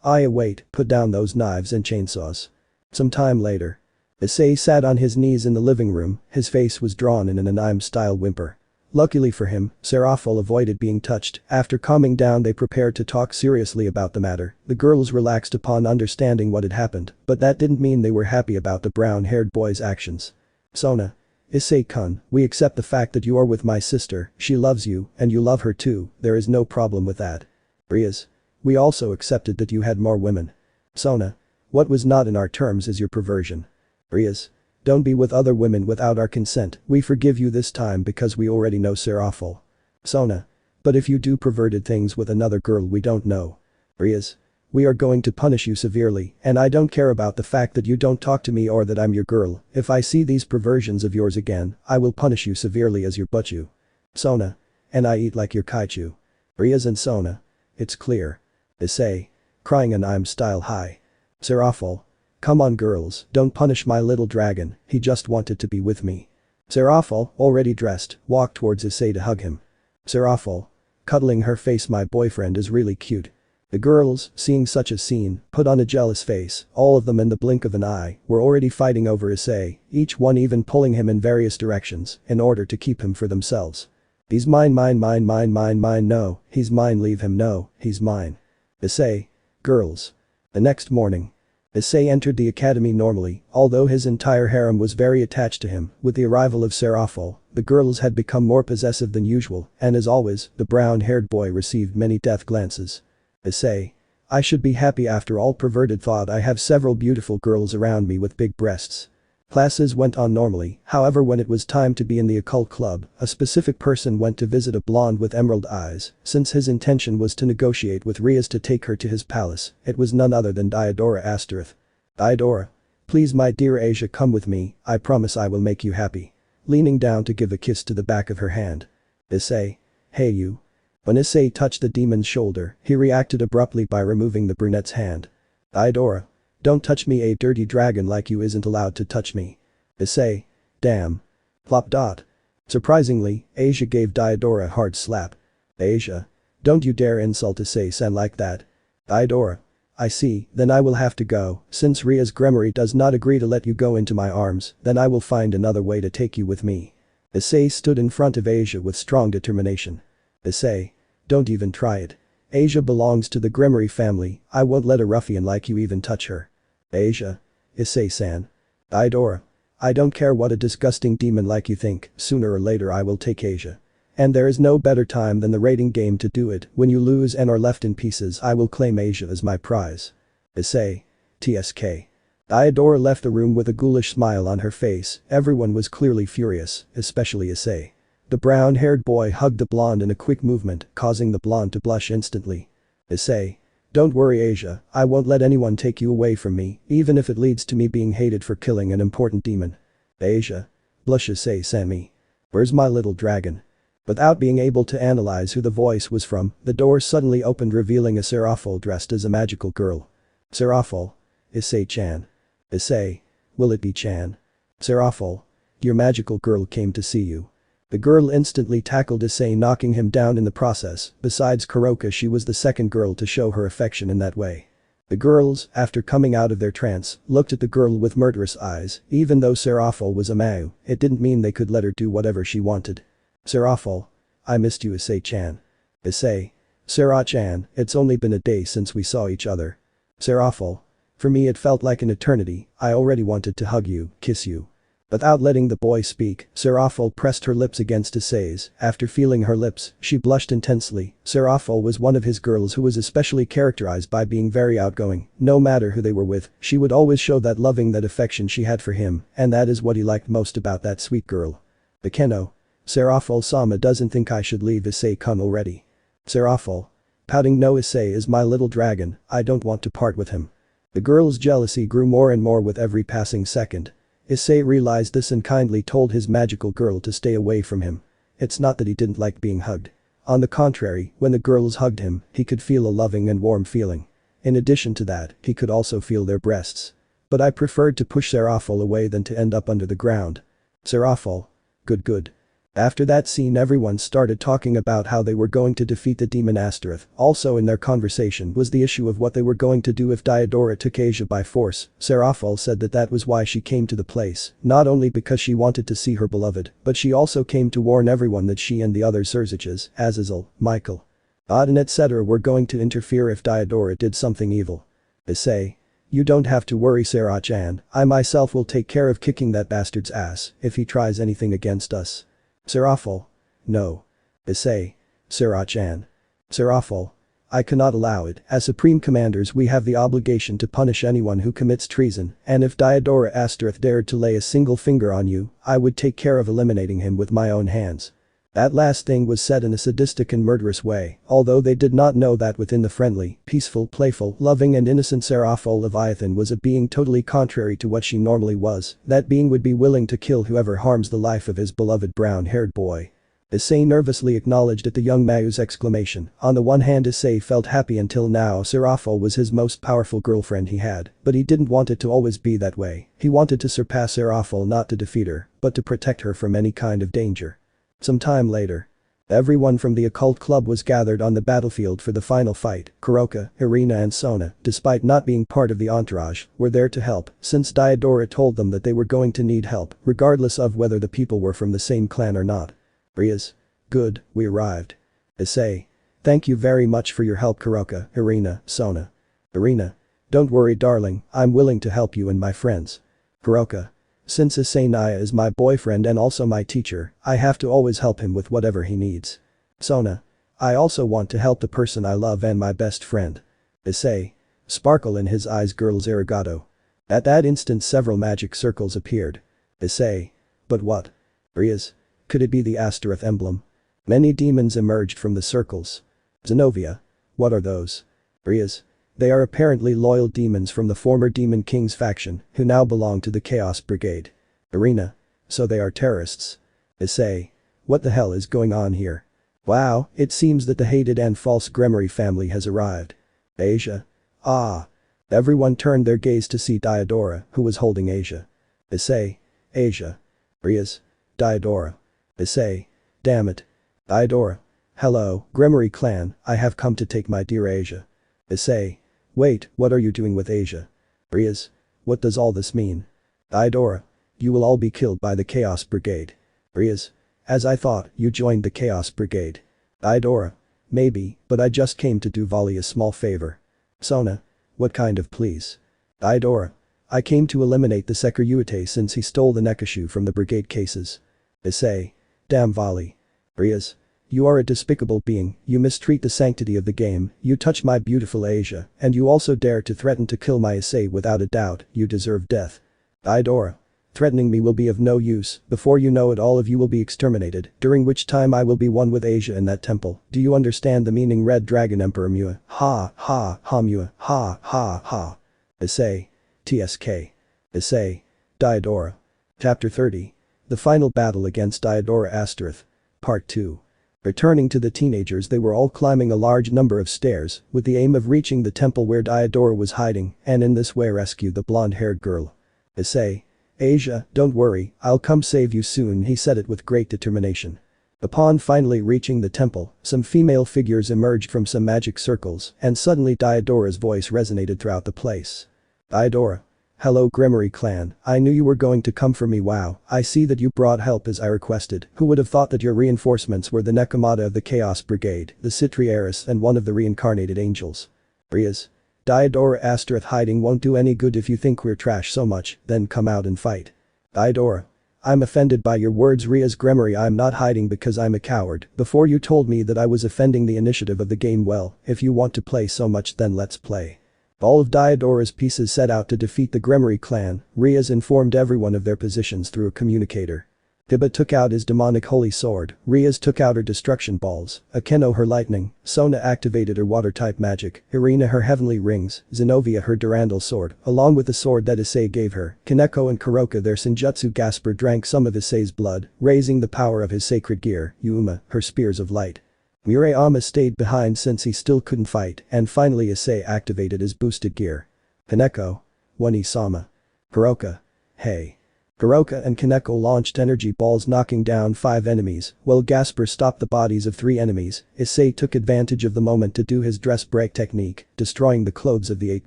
Wait, put down those knives and chainsaws. Some time later. Issei sat on his knees in the living room, his face was drawn in an anime-style whimper. Luckily for him, Serafall avoided being touched. After calming down they prepared to talk seriously about the matter. The girls relaxed upon understanding what had happened, but that didn't mean they were happy about the brown-haired boy's actions. Sona. Issei-kun, we accept the fact that you are with my sister, she loves you, and you love her too, there is no problem with that. Rias. We also accepted that you had more women. Sona. What was not in our terms is your perversion. Rias. Don't be with other women without our consent, we forgive you this time because we already know Serafall. Sona. But if you do perverted things with another girl we don't know. Rias. We are going to punish you severely, and I don't care about the fact that you don't talk to me or that I'm your girl, if I see these perversions of yours again, I will punish you severely as your butchu. Sona. And I eat like your kaichu. Rias and Sona. It's clear. Issei. Crying an I'm style high. Serafall. Come on girls, don't punish my little dragon, he just wanted to be with me. Serafall, already dressed, walked towards Issei to hug him. Serafall. Cuddling her face, my boyfriend is really cute. The girls, seeing such a scene, put on a jealous face, all of them in the blink of an eye, were already fighting over Issei, each one even pulling him in various directions, in order to keep him for themselves. He's mine, no, he's mine, leave him, no, he's mine. Issei. Girls. The next morning. Issei entered the academy normally, although his entire harem was very attached to him. With the arrival of Serafall, the girls had become more possessive than usual, and as always, the brown-haired boy received many death glances. Issei. I should be happy after all, perverted thought, I have several beautiful girls around me with big breasts. Classes went on normally, however when it was time to be in the occult club, a specific person went to visit a blonde with emerald eyes, since his intention was to negotiate with Rias to take her to his palace, it was none other than Diodora Astareth. Diodora. Please my dear Asia, come with me, I promise I will make you happy. Leaning down to give a kiss to the back of her hand. Issei. Hey you. When Issei touched the demon's shoulder, he reacted abruptly by removing the brunette's hand. Diodora. Don't touch me, a dirty dragon like you isn't allowed to touch me. Issei. Damn. Plop dot. Surprisingly, Asia gave Diodora a hard slap. Asia. Don't you dare insult Issei-san like that. Diodora. I see, then I will have to go, since Rias Gremory does not agree to let you go into my arms, then I will find another way to take you with me. Issei stood in front of Asia with strong determination. Issei. Don't even try it. Asia belongs to the Gremory family, I won't let a ruffian like you even touch her. Asia. Issei-san. Diodora. I don't care what a disgusting demon like you think, sooner or later I will take Asia. And there is no better time than the rating game to do it. When you lose and are left in pieces, I will claim Asia as my prize. Issei. TSK. Diodora left the room with a ghoulish smile on her face. Everyone was clearly furious, especially Issei. The brown-haired boy hugged the blonde in a quick movement, causing the blonde to blush instantly. Issei. Don't worry Asia, I won't let anyone take you away from me, even if it leads to me being hated for killing an important demon. Asia. Blush Issei Sammy. Where's my little dragon? Without being able to analyze who the voice was from, the door suddenly opened revealing a Serafall dressed as a magical girl. Serafall. Issei-chan. Issei. Will it be Chan? Serafall. Your magical girl came to see you. The girl instantly tackled Issei, knocking him down in the process. Besides Koka, she was the second girl to show her affection in that way. The girls, after coming out of their trance, looked at the girl with murderous eyes. Even though Serafall was a Mau, it didn't mean they could let her do whatever she wanted. Serafall. I missed you Issei-chan. Issei. Sera-chan, it's only been a day since we saw each other. Serafall. For me it felt like an eternity, I already wanted to hug you, kiss you. Without letting the boy speak, Serafall pressed her lips against Issei's. After feeling her lips, she blushed intensely. Serafall was one of his girls who was especially characterized by being very outgoing. No matter who they were with, she would always show that loving, that affection she had for him, and that is what he liked most about that sweet girl. Bakeno. Serafall-sama doesn't think I should leave Issei-kun already. Serafall. Pouting no, Issei is my little dragon, I don't want to part with him. The girl's jealousy grew more and more with every passing second. Issei realized this and kindly told his magical girl to stay away from him. It's not that he didn't like being hugged. On the contrary, when the girls hugged him, he could feel a loving and warm feeling. In addition to that, he could also feel their breasts. But I preferred to push Serafall away than to end up under the ground. Serafall. Good. After that scene, everyone started talking about how they were going to defeat the demon Astaroth. Also in their conversation was the issue of what they were going to do if Diodora took Asia by force. Serafall said that that was why she came to the place, not only because she wanted to see her beloved, but she also came to warn everyone that she and the other Surziches, Azazel, Michael, Auden etc. were going to interfere if Diodora did something evil. Issei. You don't have to worry Sera-chan, I myself will take care of kicking that bastard's ass if he tries anything against us. Serafall. No. Issei. Sera-chan. Serafall. I cannot allow it. As Supreme Commanders we have the obligation to punish anyone who commits treason, and if Diodora Astaroth dared to lay a single finger on you, I would take care of eliminating him with my own hands. That last thing was said in a sadistic and murderous way, although they did not know that within the friendly, peaceful, playful, loving and innocent Serafall Leviathan was a being totally contrary to what she normally was. That being would be willing to kill whoever harms the life of his beloved brown-haired boy. Issei nervously acknowledged at the young Mau's exclamation. On the one hand, Issei felt happy. Until now Serafall was his most powerful girlfriend he had, but he didn't want it to always be that way. He wanted to surpass Serafall, not to defeat her, but to protect her from any kind of danger. Some time later. Everyone from the occult club was gathered on the battlefield for the final fight. Koka, Irina and Sona, despite not being part of the entourage, were there to help, since Diodora told them that they were going to need help, regardless of whether the people were from the same clan or not. Rias. Good, we arrived. Issei. Thank you very much for your help Koka, Irina, Sona. Irina. Don't worry darling, I'm willing to help you and my friends. Koka. Since Issei Naya is my boyfriend and also my teacher, I have to always help him with whatever he needs. Sona. I also want to help the person I love and my best friend. Issei. Sparkle in his eyes girls arigato. At that instant several magic circles appeared. Issei. But what? Rias. Could it be the Astaroth emblem? Many demons emerged from the circles. Zenovia. What are those? Rias. They are apparently loyal demons from the former Demon King's faction, who now belong to the Chaos Brigade. Irina. So they are terrorists. Issei. What the hell is going on here? Wow, it seems that the hated and false Gremory family has arrived. Asia. Ah. Everyone turned their gaze to see Diodora, who was holding Asia. Issei. Asia. Rias. Diodora. Issei. Damn it. Diodora. Hello, Gremory clan, I have come to take my dear Asia. Issei. Wait, what are you doing with Asia? Rias. What does all this mean? Diodora. You will all be killed by the Chaos Brigade. Rias. As I thought, you joined the Chaos Brigade. Diodora. Maybe, but I just came to do Volley a small favor. Sona. What kind of please? Diodora. I came to eliminate the Sekiryuite since he stole the Nekashu from the brigade cases. Issei. Damn Volley. Rias. You are a despicable being, you mistreat the sanctity of the game, you touch my beautiful Asia, and you also dare to threaten to kill my Issei. Without a doubt, you deserve death. Idora. Threatening me will be of no use, before you know it all of you will be exterminated, during which time I will be one with Asia in that temple. Do you understand the meaning? Red Dragon Emperor Mua. Ha ha ha Mua. Ha ha ha. Issei. TSK. Issei. Diodora. Chapter 30. The final battle against Diodora Astaroth. Part 2. Returning to the teenagers, they were all climbing a large number of stairs, with the aim of reaching the temple where Diodora was hiding, and in this way rescue the blonde-haired girl. Issei. Asia, don't worry, I'll come save you soon, he said it with great determination. Upon finally reaching the temple, some female figures emerged from some magic circles, and suddenly Diodora's voice resonated throughout the place. Diodora. Hello Grimory clan, I knew you were going to come for me. Wow, I see that you brought help as I requested. Who would have thought that your reinforcements were the Nekomata of the Chaos Brigade, the Sitri heiress and one of the reincarnated angels. Rias. Diodora Astaroth, hiding won't do any good. If you think we're trash so much, then come out and fight. Diodora. I'm offended by your words. Rias. Grimory, I'm not hiding because I'm a coward. Before you told me that I was offending the initiative of the game. Well, if you want to play so much then let's play. All of Diodora's pieces set out to defeat the Grimory clan. Rias informed everyone of their positions through a communicator. Kiba took out his demonic holy sword, Rias took out her destruction balls, Akeno her lightning, Sona activated her water-type magic, Irina her heavenly rings, Zenovia her Durandal sword, along with the sword that Issei gave her, Kaneko and Kuroka their Senjutsu. Gasper drank some of Issei's blood, raising the power of his sacred gear, Yuuma, her spears of light. Murayama stayed behind since he still couldn't fight, and finally Issei activated his boosted gear. Kaneko. One-Sama. Kuroka. Hey. Kuroka and Kaneko launched energy balls knocking down 5 enemies, while Gasper stopped the bodies of 3 enemies. Issei took advantage of the moment to do his dress break technique, destroying the clothes of the 8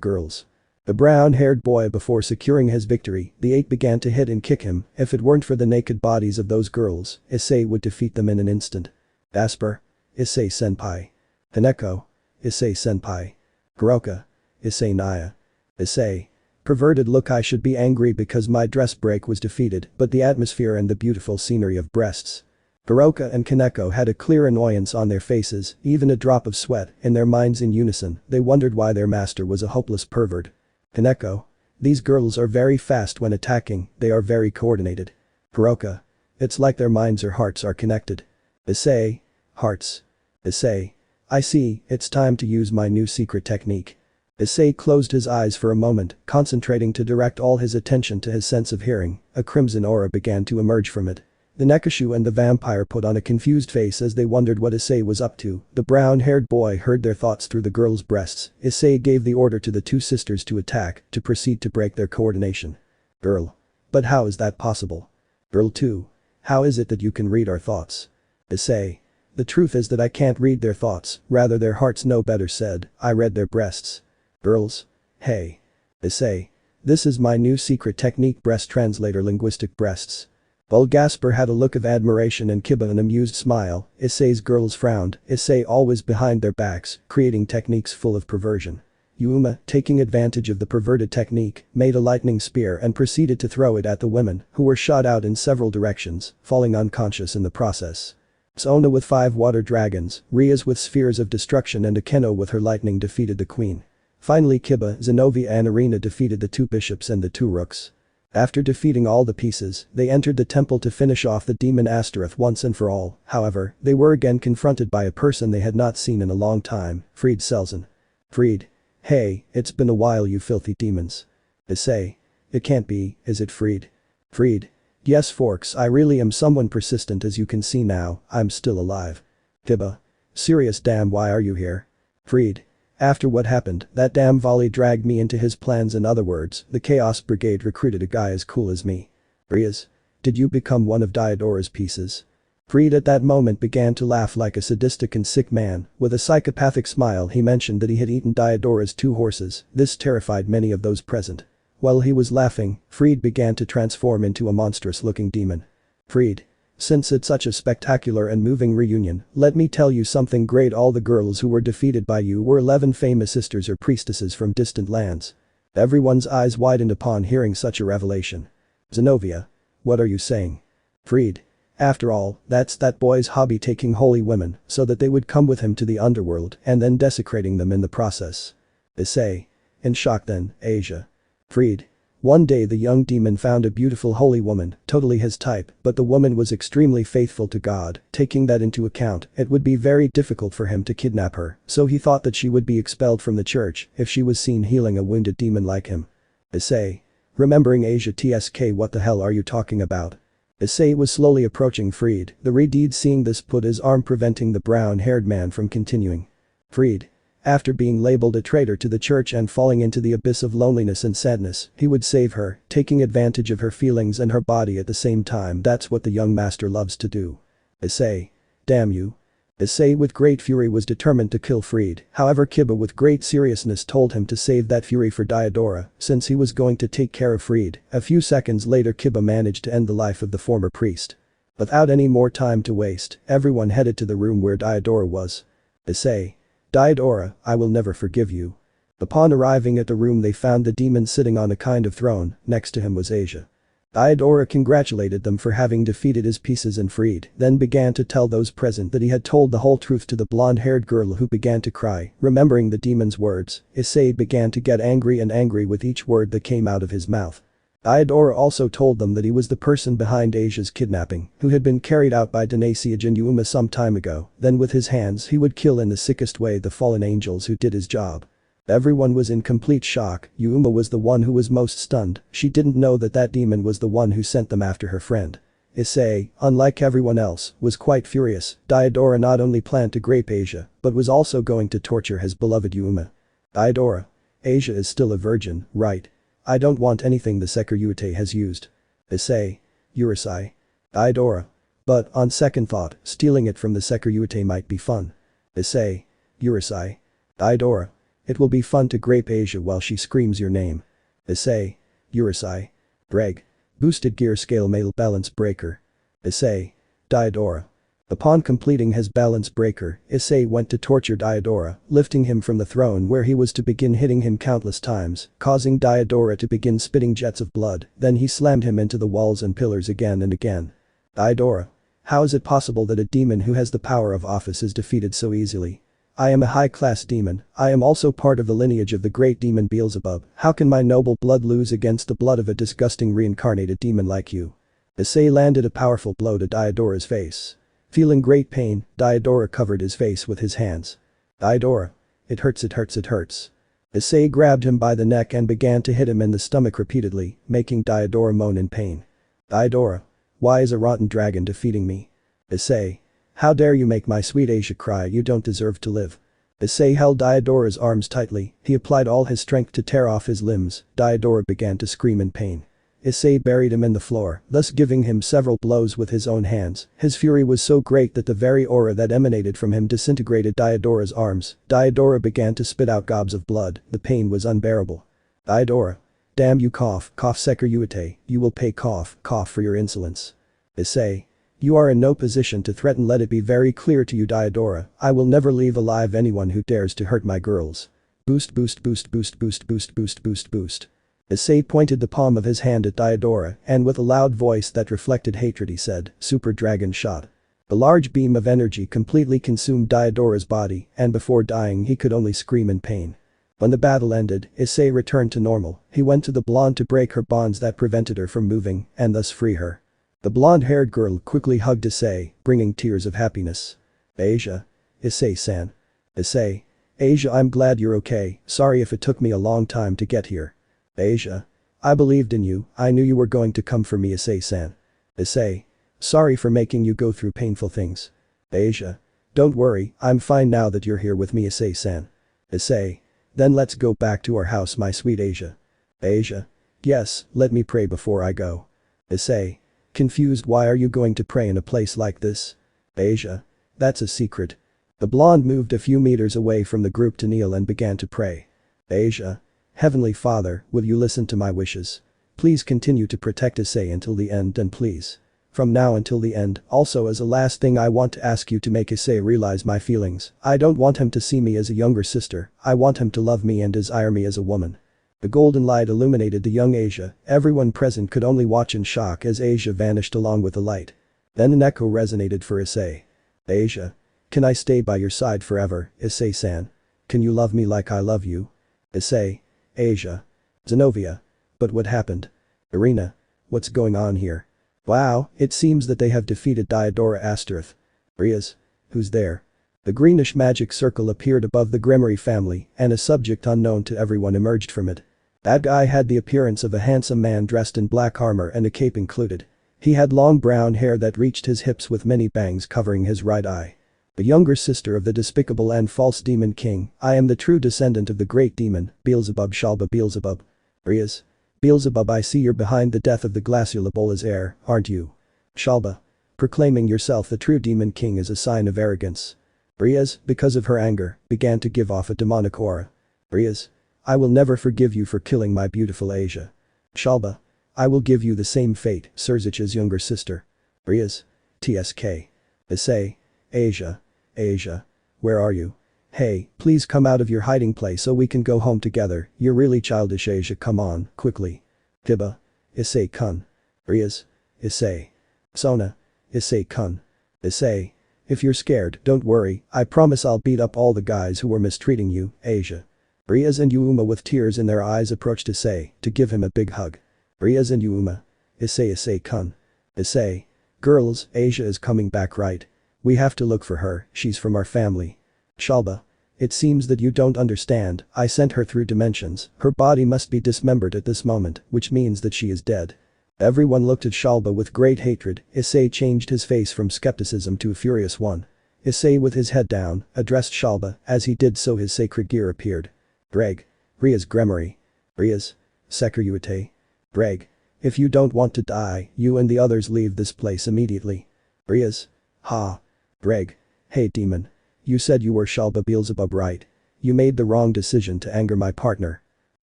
girls. The brown-haired boy. Before securing his victory, the 8 began to hit and kick him. If it weren't for the naked bodies of those girls, Issei would defeat them in an instant. Gasper. Issei senpai. Kaneko. Issei senpai. Kuroka. Issei Naya. Issei. Perverted look. I should be angry because my dress break was defeated, but the atmosphere and the beautiful scenery of breasts. Kuroka and Kaneko had a clear annoyance on their faces, even a drop of sweat, in their minds. In unison, they wondered why their master was a hopeless pervert. Kaneko. These girls are very fast when attacking, they are very coordinated. Kuroka. It's like their minds or hearts are connected. Issei. Hearts. Issei. I see, it's time to use my new secret technique. Issei closed his eyes for a moment, concentrating to direct all his attention to his sense of hearing. A crimson aura began to emerge from it. The Nekashu and the vampire put on a confused face as they wondered what Issei was up to. The brown-haired boy heard their thoughts through the girls' breasts. Issei gave the order to the 2 sisters to attack, to proceed to break their coordination. Girl. But how is that possible? Girl 2. How is it that you can read our thoughts? Issei. The truth is that I can't read their thoughts, rather their hearts know better said, I read their breasts. Girls. Hey. Issei. This is my new secret technique. Breast translator linguistic breasts. While Gasper had a look of admiration and Kiba an amused smile, Issei's girls frowned, Issei always behind their backs, creating techniques full of perversion. Yuuma, taking advantage of the perverted technique, made a lightning spear and proceeded to throw it at the women, who were shot out in several directions, falling unconscious in the process. Sona with 5 water dragons, Rias with spheres of destruction and Akeno with her lightning defeated the queen. Finally Kiba, Zenovia and Irina defeated the 2 bishops and the 2 rooks. After defeating all the pieces, they entered the temple to finish off the demon Astaroth once and for all. However, they were again confronted by a person they had not seen in a long time, Fried Selzen. Fried. Hey, it's been a while you filthy demons. Issei. It can't be, is it Fried? Fried. Yes Forks, I really am someone persistent. As you can see now, I'm still alive. Kiba. Serious damn, why are you here? Fried. After what happened, that damn volley dragged me into his plans. In other words, the Chaos Brigade recruited a guy as cool as me. Rias. Did you become one of Diodora's pieces? Fried at that moment began to laugh like a sadistic and sick man. With a psychopathic smile he mentioned that he had eaten Diodora's 2 horses. This terrified many of those present. While he was laughing, Fried began to transform into a monstrous-looking demon. Fried. Since it's such a spectacular and moving reunion, let me tell you something great. All the girls who were defeated by you were 11 famous sisters or priestesses from distant lands. Everyone's eyes widened upon hearing such a revelation. Zenovia. What are you saying? Fried. After all, that's that boy's hobby, taking holy women so that they would come with him to the underworld and then desecrating them in the process. Issei. In shock then, Asia. Freed. One day the young demon found a beautiful holy woman, totally his type, but the woman was extremely faithful to God. Taking that into account, it would be very difficult for him to kidnap her, so he thought that she would be expelled from the church if she was seen healing a wounded demon like him. Issei. Remembering Asia TSK, what the hell are you talking about? Issei was slowly approaching Freed. The Redeed seeing this put his arm, preventing the brown-haired man from continuing. Freed. After being labeled a traitor to the church and falling into the abyss of loneliness and sadness, he would save her, taking advantage of her feelings and her body at the same time. That's what the young master loves to do. Issei. Damn you. Issei with great fury was determined to kill Freed. However, Kiba with great seriousness told him to save that fury for Diodora, since he was going to take care of Freed. A few seconds later Kiba managed to end the life of the former priest. Without any more time to waste, everyone headed to the room where Diodora was. Issei. Diodora, I will never forgive you. Upon arriving at the room they found the demon sitting on a kind of throne. Next to him was Asia. Diodora congratulated them for having defeated his pieces and Freed, then began to tell those present that he had told the whole truth to the blonde-haired girl, who began to cry. Remembering the demon's words, Issei began to get angry with each word that came out of his mouth. Diodora also told them that he was the person behind Asia's kidnapping, who had been carried out by Denasiage and Yuuma some time ago. Then with his hands he would kill in the sickest way the fallen angels who did his job. Everyone was in complete shock. Yuuma was the one who was most stunned. She didn't know that that demon was the one who sent them after her friend. Issei, unlike everyone else, was quite furious. Diodora not only planned to grape Asia, but was also going to torture his beloved Yuuma. Diodora. Asia is still a virgin, right? I don't want anything the Sekirute has used. Issei. Urusei. Diodora. But, on second thought, stealing it from the Sekirute might be fun. Issei. Urusei. Diodora. It will be fun to grape Asia while she screams your name. Issei. Urusei. Reg. Boosted gear scale male balance breaker. Issei. Diodora. Upon completing his balance breaker, Issei went to torture Diodora, lifting him from the throne where he was to begin hitting him countless times, causing Diodora to begin spitting jets of blood. Then he slammed him into the walls and pillars again and again. Diodora. How is it possible that a demon who has the power of office is defeated so easily? I am a high-class demon. I am also part of the lineage of the great demon Beelzebub. How can my noble blood lose against the blood of a disgusting reincarnated demon like you? Issei landed a powerful blow to Diodora's face. Feeling great pain, Diodora covered his face with his hands. Diodora. It hurts, it hurts, it hurts. Issei grabbed him by the neck and began to hit him in the stomach repeatedly, making Diodora moan in pain. Diodora. Why is a rotten dragon defeating me? Issei. How dare you make my sweet Asia cry, you don't deserve to live. Issei held Diodora's arms tightly. He applied all his strength to tear off his limbs. Diodora began to scream in pain. Issei buried him in the floor, thus giving him several blows with his own hands. His fury was so great that the very aura that emanated from him disintegrated Diodora's arms. Diodora began to spit out gobs of blood. The pain was unbearable. Diodora. Damn you, cough Sekirute, you will pay cough for your insolence. Issei. You are in no position to threaten. Let it be very clear to you, Diodora, I will never leave alive anyone who dares to hurt my girls. Boost boost boost boost boost boost boost boost boost. Issei pointed the palm of his hand at Diodora and with a loud voice that reflected hatred he said, Super Dragon Shot. A large beam of energy completely consumed Diodora's body and before dying he could only scream in pain. When the battle ended, Issei returned to normal. He went to the blonde to break her bonds that prevented her from moving and thus free her. The blonde-haired girl quickly hugged Issei, bringing tears of happiness. Asia. Issei-san. Issei. Asia, I'm glad you're okay, sorry if it took me a long time to get here. Asia. I believed in you, I knew you were going to come for me, Issei-san. Issei. Sorry for making you go through painful things. Asia. Don't worry, I'm fine now that you're here with me, Issei-san. Issei. Then let's go back to our house, my sweet Asia. Asia. Yes, let me pray before I go. Issei. Confused, why are you going to pray in a place like this? Asia. That's a secret. The blonde moved a few meters away from the group to kneel and began to pray. Asia. Heavenly Father, will you listen to my wishes? Please continue to protect Issei until the end and please. From now until the end, also as a last thing I want to ask you to make Issei realize my feelings. I don't want him to see me as a younger sister, I want him to love me and desire me as a woman. The golden light illuminated the young Asia. Everyone present could only watch in shock as Asia vanished along with the light. Then an echo resonated for Issei. Asia. Can I stay by your side forever, Issei-san? Can you love me like I love you? Issei. Asia. Zenovia. But what happened? Irina. What's going on here? Wow, it seems that they have defeated Diodora Astareth. Rias. Who's there? The greenish magic circle appeared above the Gremory family and a subject unknown to everyone emerged from it. That guy had the appearance of a handsome man dressed in black armor and a cape included. He had long brown hair that reached his hips with many bangs covering his right eye. The younger sister of the despicable and false demon king, I am the true descendant of the great demon, Beelzebub Shalba Beelzebub. Rias. Beelzebub, I see you're behind the death of the glacial Ebola's heir, aren't you? Shalba. Proclaiming yourself the true demon king is a sign of arrogance. Rias, because of her anger, began to give off a demonic aura. Rias. I will never forgive you for killing my beautiful Asia. Shalba. I will give you the same fate, Serzich's younger sister. Rias. TSK. Issei. Asia. Asia. Where are you? Hey, please come out of your hiding place so we can go home together, you're really childish Asia, come on, quickly. Kiba. Issei-kun. Rias. Issei. Sona. Issei-kun. Issei. If you're scared, don't worry, I promise I'll beat up all the guys who were mistreating you, Asia. Rias and Yuuma with tears in their eyes approached Issei to give him a big hug. Rias and Yuuma. Issei-kun. Issei. Girls, Asia is coming back, right? We have to look for her, she's from our family. Shalba. It seems that you don't understand, I sent her through dimensions, her body must be dismembered at this moment, which means that she is dead. Everyone looked at Shalba with great hatred. Issei changed his face from skepticism to a furious one. Issei with his head down, addressed Shalba, as he did so his sacred gear appeared. Dreg. Rias Gremory. Rias. Sekiruite. Dreg. If you don't want to die, you and the others leave this place immediately. Rias. Ha. Dreg. Hey demon. You said you were Shalba Beelzebub, right? You made the wrong decision to anger my partner.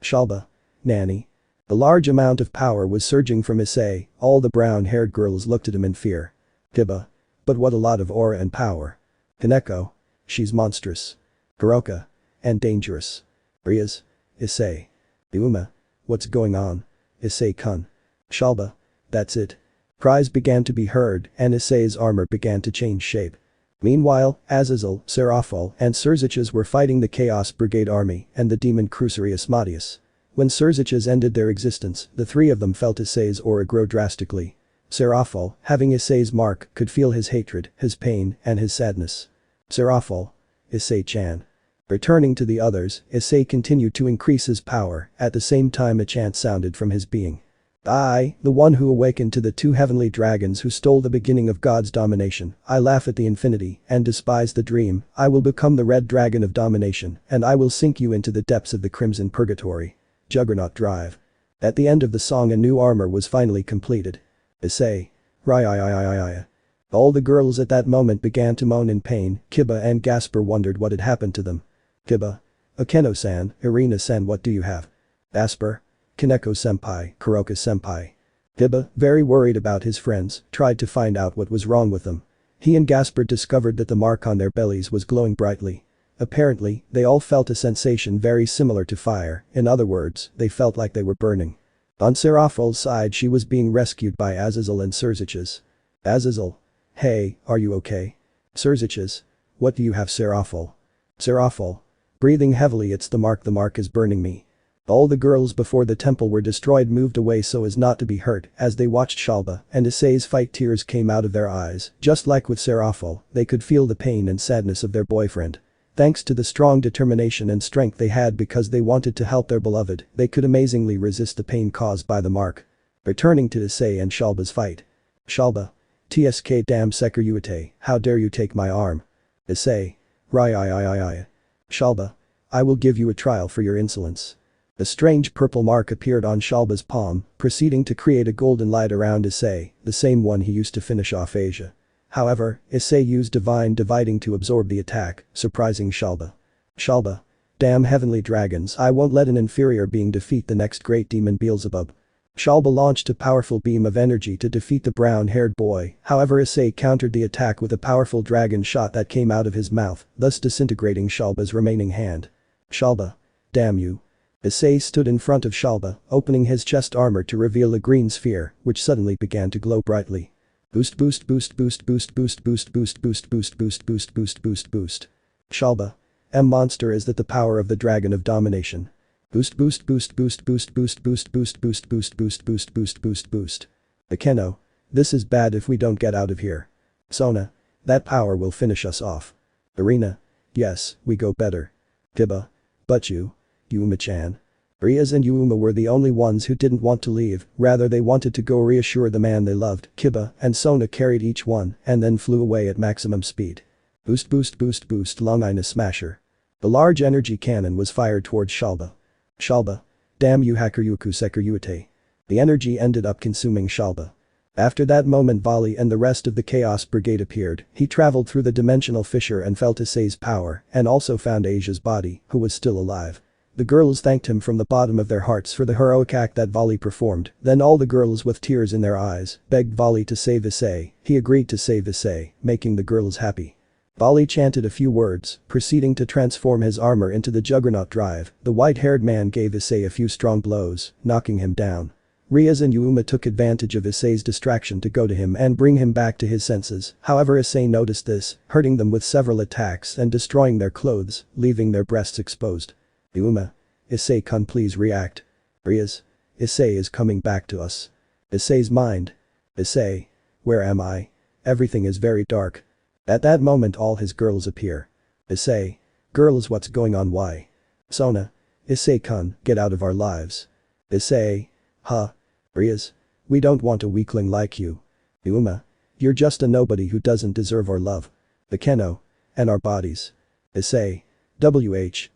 Shalba. Nanny. A large amount of power was surging from Issei, all the brown-haired girls looked at him in fear. Kiba. But what a lot of aura and power. Hineko. She's monstrous. Kuroka. And dangerous. Rias. Issei. Yuuma. What's going on? Issei-kun. Shalba. That's it. Cries began to be heard and Issei's armor began to change shape. Meanwhile, Azazel, Serafall and Serzich's were fighting the Chaos Brigade army and the demon cruiser Asmodeus. When Serzich's ended their existence, the three of them felt Issei's aura grow drastically. Serafall, having Issei's mark, could feel his hatred, his pain, and his sadness. Serafall. Issei-chan. Returning to the others, Issei continued to increase his power, at the same time a chant sounded from his being. I, the one who awakened to the two heavenly dragons who stole the beginning of God's domination, I laugh at the infinity and despise the dream, I will become the red dragon of domination and I will sink you into the depths of the crimson purgatory. Juggernaut Drive. At the end of the song a new armor was finally completed. Issei. Rai. All the girls at that moment began to moan in pain, Kiba and Gasper wondered what had happened to them. Kiba. Akeno-san, Irina-san, what do you have? Gasper. Kaneko-senpai, Kuroka-senpai. Kiba, very worried about his friends, tried to find out what was wrong with them. He and Gasper discovered that the mark on their bellies was glowing brightly. Apparently, they all felt a sensation very similar to fire, in other words, they felt like they were burning. On Serafall's side she was being rescued by Azazel and Serzich's. Azazel. Hey, are you okay? Serzich's. What do you have, Serafall? Serafall. Breathing heavily, it's the mark is burning me. All the girls before the temple were destroyed moved away so as not to be hurt as they watched Shalba and Issei's fight. Tears came out of their eyes, just like with Serafall, they could feel the pain and sadness of their boyfriend. Thanks to the strong determination and strength they had because they wanted to help their beloved, they could amazingly resist the pain caused by the mark. Returning to Issei and Shalba's fight. Shalba. TSK damn Sekiruite, how dare you take my arm? Issei. Rai. Shalba. I will give you a trial for your insolence. A strange purple mark appeared on Shalba's palm, proceeding to create a golden light around Issei, the same one he used to finish off Asia. However, Issei used divine dividing to absorb the attack, surprising Shalba. Shalba. Damn heavenly dragons, I won't let an inferior being defeat the next great demon Beelzebub. Shalba launched a powerful beam of energy to defeat the brown-haired boy, however Issei countered the attack with a powerful dragon shot that came out of his mouth, thus disintegrating Shalba's remaining hand. Shalba. Damn you. Issei stood in front of Shalba, opening his chest armor to reveal a green sphere, which suddenly began to glow brightly. Boost boost boost boost boost boost boost boost boost boost boost boost boost boost boost. Shalba. Monster is that the power of the dragon of domination. Boost boost boost boost boost boost boost boost boost boost boost boost boost boost boost. Akeno. This is bad if we don't get out of here. Sona. That power will finish us off. Arena. Yes, we go better. Kiba. But you. Yuuma-chan. Rias and Yuuma were the only ones who didn't want to leave, rather they wanted to go reassure the man they loved. Kiba and Sona carried each one and then flew away at maximum speed. Boost boost boost boost Long Ina Smasher. The large energy cannon was fired towards Shalba. Shalba. Damn you Hakuryuku Sekiryuite. The energy ended up consuming Shalba. After that moment Vali and the rest of the Chaos Brigade appeared. He traveled through the dimensional fissure and felt Issei's power and also found Asia's body, who was still alive. The girls thanked him from the bottom of their hearts for the heroic act that Vali performed. Then all the girls with tears in their eyes begged Vali to save Issei. He agreed to save Issei, making the girls happy. Vali chanted a few words, proceeding to transform his armor into the Juggernaut drive. The white-haired man gave Issei a few strong blows, knocking him down. Rias and Yuuma took advantage of Issei's distraction to go to him and bring him back to his senses. However, Issei noticed this, hurting them with several attacks and destroying their clothes, leaving their breasts exposed. Yuuma. Issei-kun, please react. Rias. Issei is coming back to us. Issei's mind. Issei. Where am I? Everything is very dark. At that moment all his girls appear. Issei. Girls, what's going on? Why? Sona. Issei-kun, get out of our lives. Issei. Huh? Rias. We don't want a weakling like you. Yuuma. You're just a nobody who doesn't deserve our love. Akeno. And our bodies. Issei.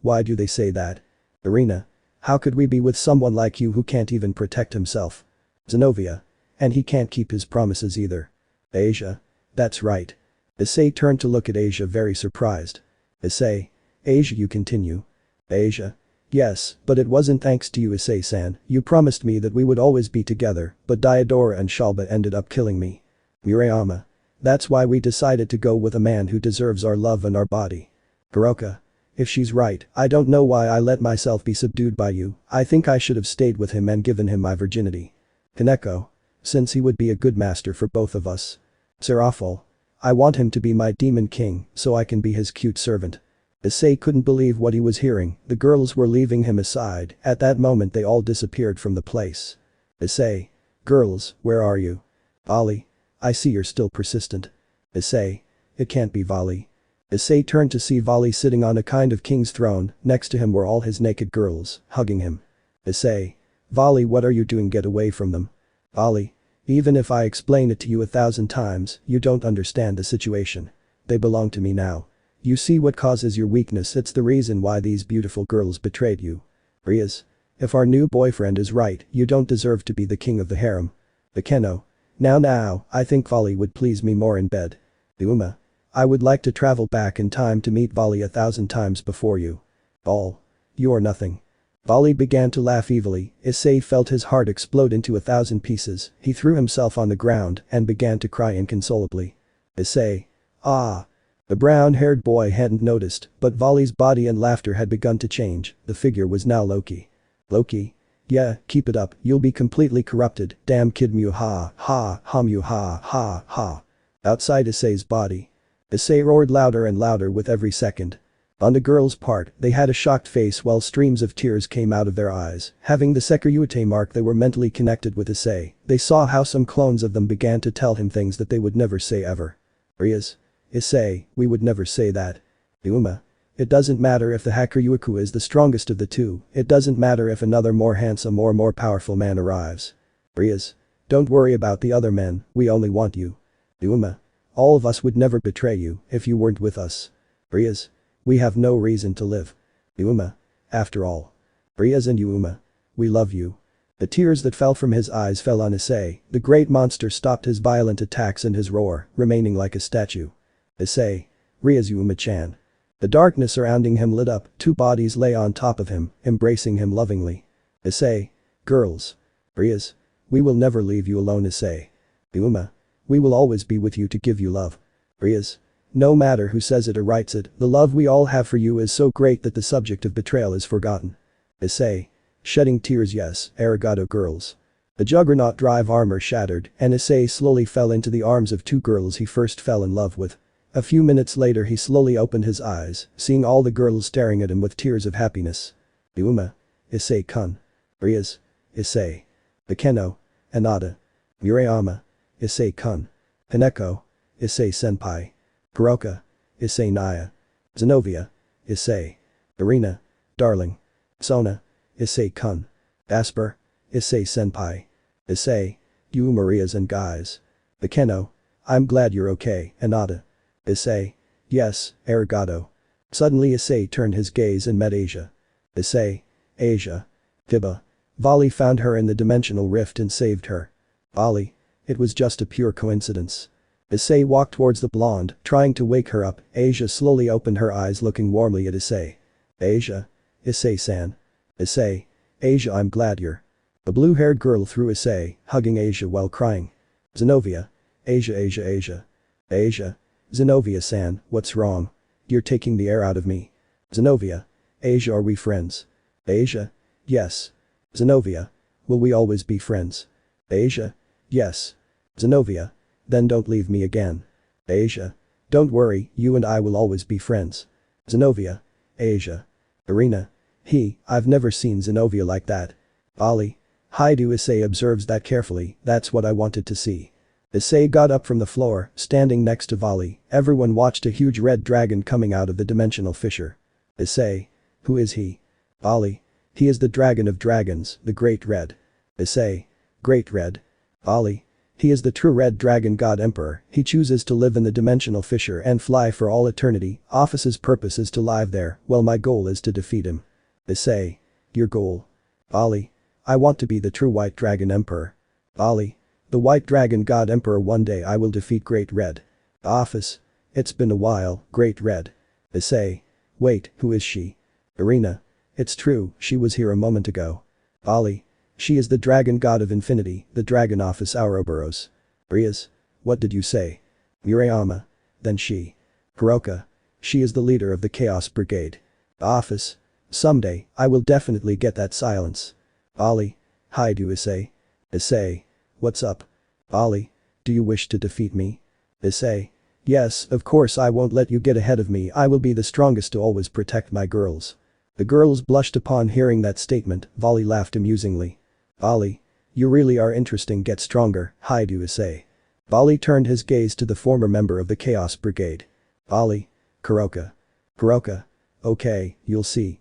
Why do they say that? Arena. How could we be with someone like you who can't even protect himself? Zenovia. And he can't keep his promises either. Asia. That's right. Issei turned to look at Asia, very surprised. Issei. Asia, you continue. Asia. Yes, but it wasn't thanks to you, Issei-san. You promised me that we would always be together, but Diodora and Shalba ended up killing me. Murayama. That's why we decided to go with a man who deserves our love and our body. Hiroka. If she's right, I don't know why I let myself be subdued by you. I think I should have stayed with him and given him my virginity. Kaneko. Since he would be a good master for both of us. Serafall. I want him to be my demon king, so I can be his cute servant. Issei couldn't believe what he was hearing. The girls were leaving him aside. At that moment they all disappeared from the place. Issei. Girls, where are you? Vali. I see you're still persistent. Issei. It can't be Vali. Issei turned to see Vali sitting on a kind of king's throne. Next to him were all his naked girls, hugging him. Issei. Vali, what are you doing? Get away from them. Vali. Even if I explain it to you 1,000 times, you don't understand the situation. They belong to me now. You see what causes your weakness? It's the reason why these beautiful girls betrayed you. Rias. If our new boyfriend is right, you don't deserve to be the king of the harem. Akeno. Now, I think Vali would please me more in bed. Yuuma. I would like to travel back in time to meet Vali 1,000 times before you. All. You are nothing. Vali began to laugh evilly. Issei felt his heart explode into 1,000 pieces. He threw himself on the ground and began to cry inconsolably. Issei. Ah. The brown-haired boy hadn't noticed, but Vali's body and laughter had begun to change. The figure was now Loki. Loki. Yeah, keep it up, you'll be completely corrupted. Damn kid, Mew, ha Mew, ha. Outside Issei's body. Issei roared louder and louder with every second. On the girl's part, they had a shocked face while streams of tears came out of their eyes. Having the Sekiryuite mark, they were mentally connected with Issei. They saw how some clones of them began to tell him things that they would never say ever. Rias. Issei, we would never say that. Yuuma. It doesn't matter if the Hakuryuku is the strongest of the two. It doesn't matter if another more handsome or more powerful man arrives. Rias. Don't worry about the other men, we only want you. Yuuma. All of us would never betray you if you weren't with us. Rias. We have no reason to live. Yuuma. After all. Rias and Yuuma. We love you. The tears that fell from his eyes fell on Issei. The great monster stopped his violent attacks and his roar, remaining like a statue. Issei. Rias, Yuuma-chan. The darkness surrounding him lit up. 2 bodies lay on top of him, embracing him lovingly. Issei. Girls. Rias. We will never leave you alone, Issei. Yuuma. We will always be with you to give you love. Rias. No matter who says it or writes it, the love we all have for you is so great that the subject of betrayal is forgotten. Issei. Shedding tears. Yes, arigato girls. The Juggernaut drive armor shattered and Issei slowly fell into the arms of two girls he first fell in love with. A few minutes later he slowly opened his eyes, seeing all the girls staring at him with tears of happiness. Yuuma. Issei-kun. Rias. Issei. Bakeno. Anada. Murayama. Issei-kun. Hineko. Issei-senpai. Kuroka. Issei Naya. Zenovia. Issei. Arena. Darling. Sona. Issei-kun. Asper. Issei-senpai. Issei. You Marias and guys. Bakeno. I'm glad you're okay, Anada. Issei. Yes, arigato. Suddenly Issei turned his gaze and met Asia. Issei. Asia. Tiba. Vali found her in the dimensional rift and saved her. Vali. It was just a pure coincidence. Issei walked towards the blonde, trying to wake her up. Asia slowly opened her eyes looking warmly at Issei. Asia. Issei-san. Issei. Asia, I'm glad you're. The blue-haired girl threw Issei, hugging Asia while crying. Zenovia. Asia, Asia, Asia. Asia. Zenovia-san, what's wrong? You're taking the air out of me. Zenovia. Asia, are we friends? Asia. Yes. Zenovia. Will we always be friends? Asia. Yes. Zenovia. Then don't leave me again. Asia. Don't worry, you and I will always be friends. Zenovia. Asia. Arena. I've never seen Zenovia like that. Vali. Hyoudou Issei observes that carefully, that's what I wanted to see. Issei got up from the floor, standing next to Vali. Everyone watched a huge red dragon coming out of the dimensional fissure. Issei. Who is he? Vali. He is the dragon of dragons, the Great Red. Issei. Great Red. Vali. He is the true Red Dragon God Emperor. He chooses to live in the dimensional fissure and fly for all eternity. Office's purpose is to live there, well my goal is to defeat him. Issei. Your goal? Vali. I want to be the true White Dragon Emperor. Vali. The White Dragon God Emperor, one day I will defeat Great Red. Office. It's been a while, Great Red. Issei. Wait, who is she? Arena. It's true, she was here a moment ago. Vali. She is the Dragon God of Infinity, the Dragon Office Ouroboros. Rias. What did you say? Murayama. Then she. Kuroka. She is the leader of the Chaos Brigade. Office. Someday, I will definitely get that silence. Vali. Hyoudou Issei. Issei. What's up? Vali. Do you wish to defeat me? Issei. Yes, of course I won't let you get ahead of me, I will be the strongest to always protect my girls. The girls blushed upon hearing that statement. Vali laughed amusingly. Vali. You really are interesting, get stronger, Hyoudou Issei. Vali turned his gaze to the former member of the Chaos Brigade. Vali. Kuroka. Kuroka. Okay, you'll see,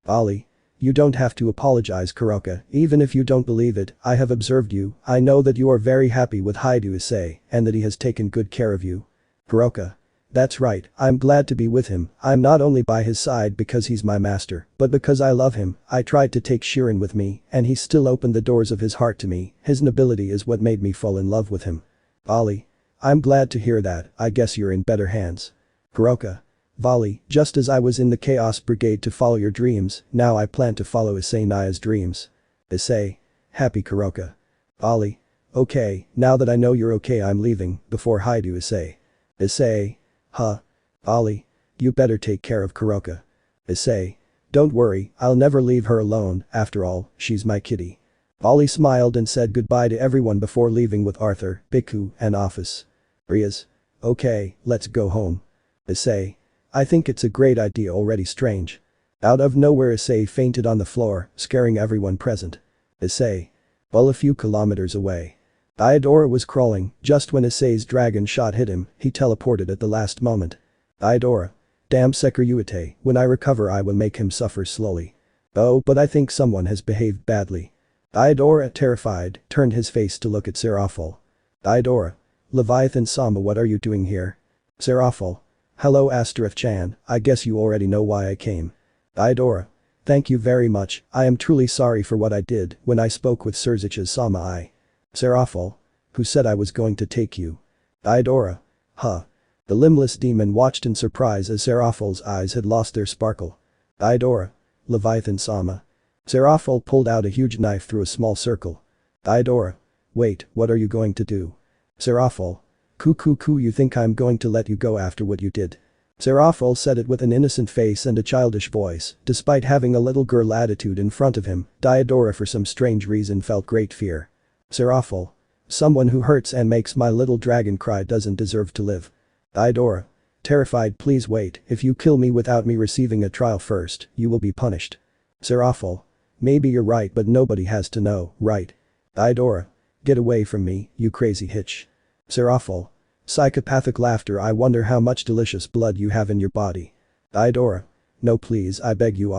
Vali. You don't have to apologize, Kuroka, even if you don't believe it, I have observed you, I know that you are very happy with Hyoudou Issei and that he has taken good care of you. Kuroka. That's right, I'm glad to be with him, I'm not only by his side because he's my master, but because I love him. I tried to take Shirin with me and he still opened the doors of his heart to me, his nobility is what made me fall in love with him. Vali. I'm glad to hear that, I guess you're in better hands. Kuroka. Vali, just as I was in the Chaos Brigade to follow your dreams, now I plan to follow Issei Naya's dreams. Issei. Happy Kuroka. Vali. Okay, now that I know you're okay I'm leaving, before Hyoudou Issei. Issei. Huh. Vali. You better take care of Kuroka. Issei. Don't worry, I'll never leave her alone, after all, she's my kitty. Vali smiled and said goodbye to everyone before leaving with Arthur, Biku, and Office. Rias. Okay, let's go home. Issei. I think it's a great idea already strange. Out of nowhere Issei fainted on the floor, scaring everyone present. Issei. Well, a few kilometers away. Iodora was crawling, just when Issei's dragon shot hit him, he teleported at the last moment. Iodora. Damn Sekiryuite, when I recover I will make him suffer slowly. Oh, but I think someone has behaved badly. Iodora, terrified, turned his face to look at Serafall. Iodora. Leviathan-sama, what are you doing here? Serafall. Hello Asterith-chan, I guess you already know why I came. Iodora. Thank you very much, I am truly sorry for what I did when I spoke with Serzich's-sama. Serafall. Who said I was going to take you? Iodora. Huh. The limbless demon watched in surprise as Serafall's eyes had lost their sparkle. Iodora. Leviathan-sama. Serafall pulled out a huge knife through a small circle. Iodora. Wait, what are you going to do? Serafall. Ku, you think I'm going to let you go after what you did? Serafall said it with an innocent face and a childish voice, despite having a little girl attitude in front of him, Iodora for some strange reason felt great fear. Serafall. Someone who hurts and makes my little dragon cry doesn't deserve to live. Diodora. Terrified, please wait, if you kill me without me receiving a trial first, you will be punished. Serafall. Maybe you're right but nobody has to know, right? Diodora. Get away from me, you crazy hitch. Serafall. Psychopathic laughter. I wonder how much delicious blood you have in your body. Diodora. No please, I beg you.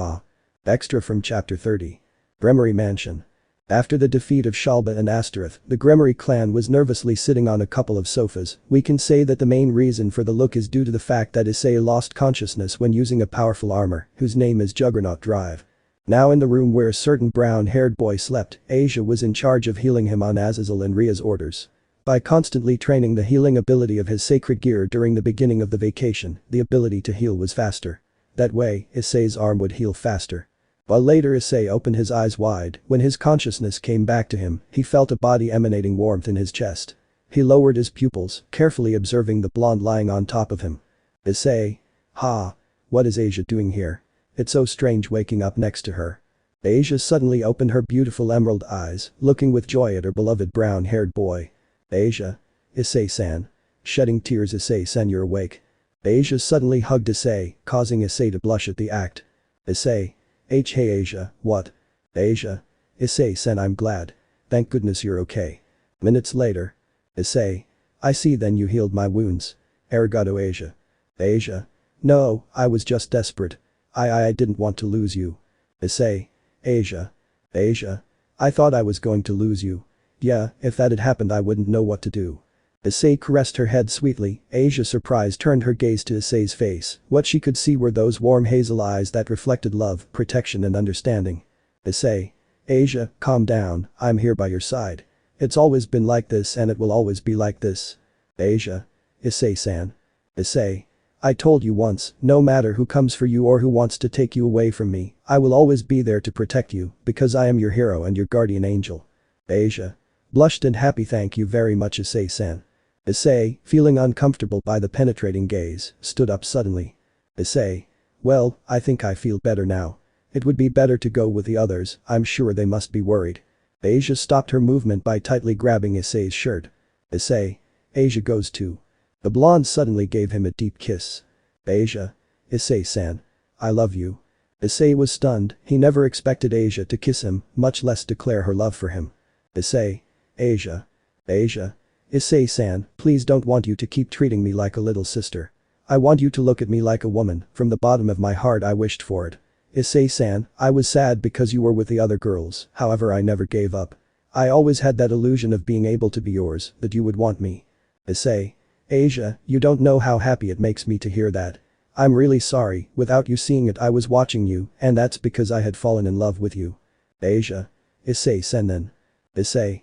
Extra from chapter 30. Gremory Mansion. After the defeat of Shalba and Astaroth, the Gremory clan was nervously sitting on a couple of sofas. We can say that the main reason for the look is due to the fact that Issei lost consciousness when using a powerful armor, whose name is Juggernaut Drive. Now in the room where a certain brown-haired boy slept, Asia was in charge of healing him on Azazel and Ria's orders. By constantly training the healing ability of his sacred gear during the beginning of the vacation, the ability to heal was faster. That way, Issei's arm would heal faster. While later Issei opened his eyes wide, when his consciousness came back to him, he felt a body emanating warmth in his chest. He lowered his pupils, carefully observing the blonde lying on top of him. Issei. Ha. What is Asia doing here? It's so strange waking up next to her. Asia suddenly opened her beautiful emerald eyes, looking with joy at her beloved brown-haired boy. Asia. Issei-san. Shedding tears. Issei-san, you're awake. Asia suddenly hugged Issei, causing Issei to blush at the act. Issei. Hey Asia, what? Asia. Issei-san, I'm glad. Thank goodness you're okay. Minutes later. Issei. I see, then you healed my wounds. Arigato Asia. Asia. No, I was just desperate. I didn't want to lose you. Issei. Asia. Asia. I thought I was going to lose you. Yeah, if that had happened I wouldn't know what to do. Issei caressed her head sweetly. Asia, surprised, turned her gaze to Issei's face. What she could see were those warm hazel eyes that reflected love, protection and understanding. Issei. Asia, calm down, I'm here by your side. It's always been like this and it will always be like this. Asia. Issei-san. Issei. I told you once, no matter who comes for you or who wants to take you away from me, I will always be there to protect you, because I am your hero and your guardian angel. Asia. Blushed and happy. Thank you very much, Issei-san. Issei, feeling uncomfortable by the penetrating gaze, stood up suddenly. Issei. Well, I think I feel better now. It would be better to go with the others, I'm sure they must be worried. Asia stopped her movement by tightly grabbing Issei's shirt. Issei. Asia goes too. The blonde suddenly gave him a deep kiss. Asia. Issei-san. I love you. Issei was stunned, he never expected Asia to kiss him, much less declare her love for him. Issei. Asia. Asia. Issei-san, please don't want you to keep treating me like a little sister. I want you to look at me like a woman, from the bottom of my heart I wished for it. Issei-san, I was sad because you were with the other girls, however I never gave up. I always had that illusion of being able to be yours, that you would want me. Issei. Asia, you don't know how happy it makes me to hear that. I'm really sorry, without you seeing it I was watching you, and that's because I had fallen in love with you. Asia. Issei-san then. Issei.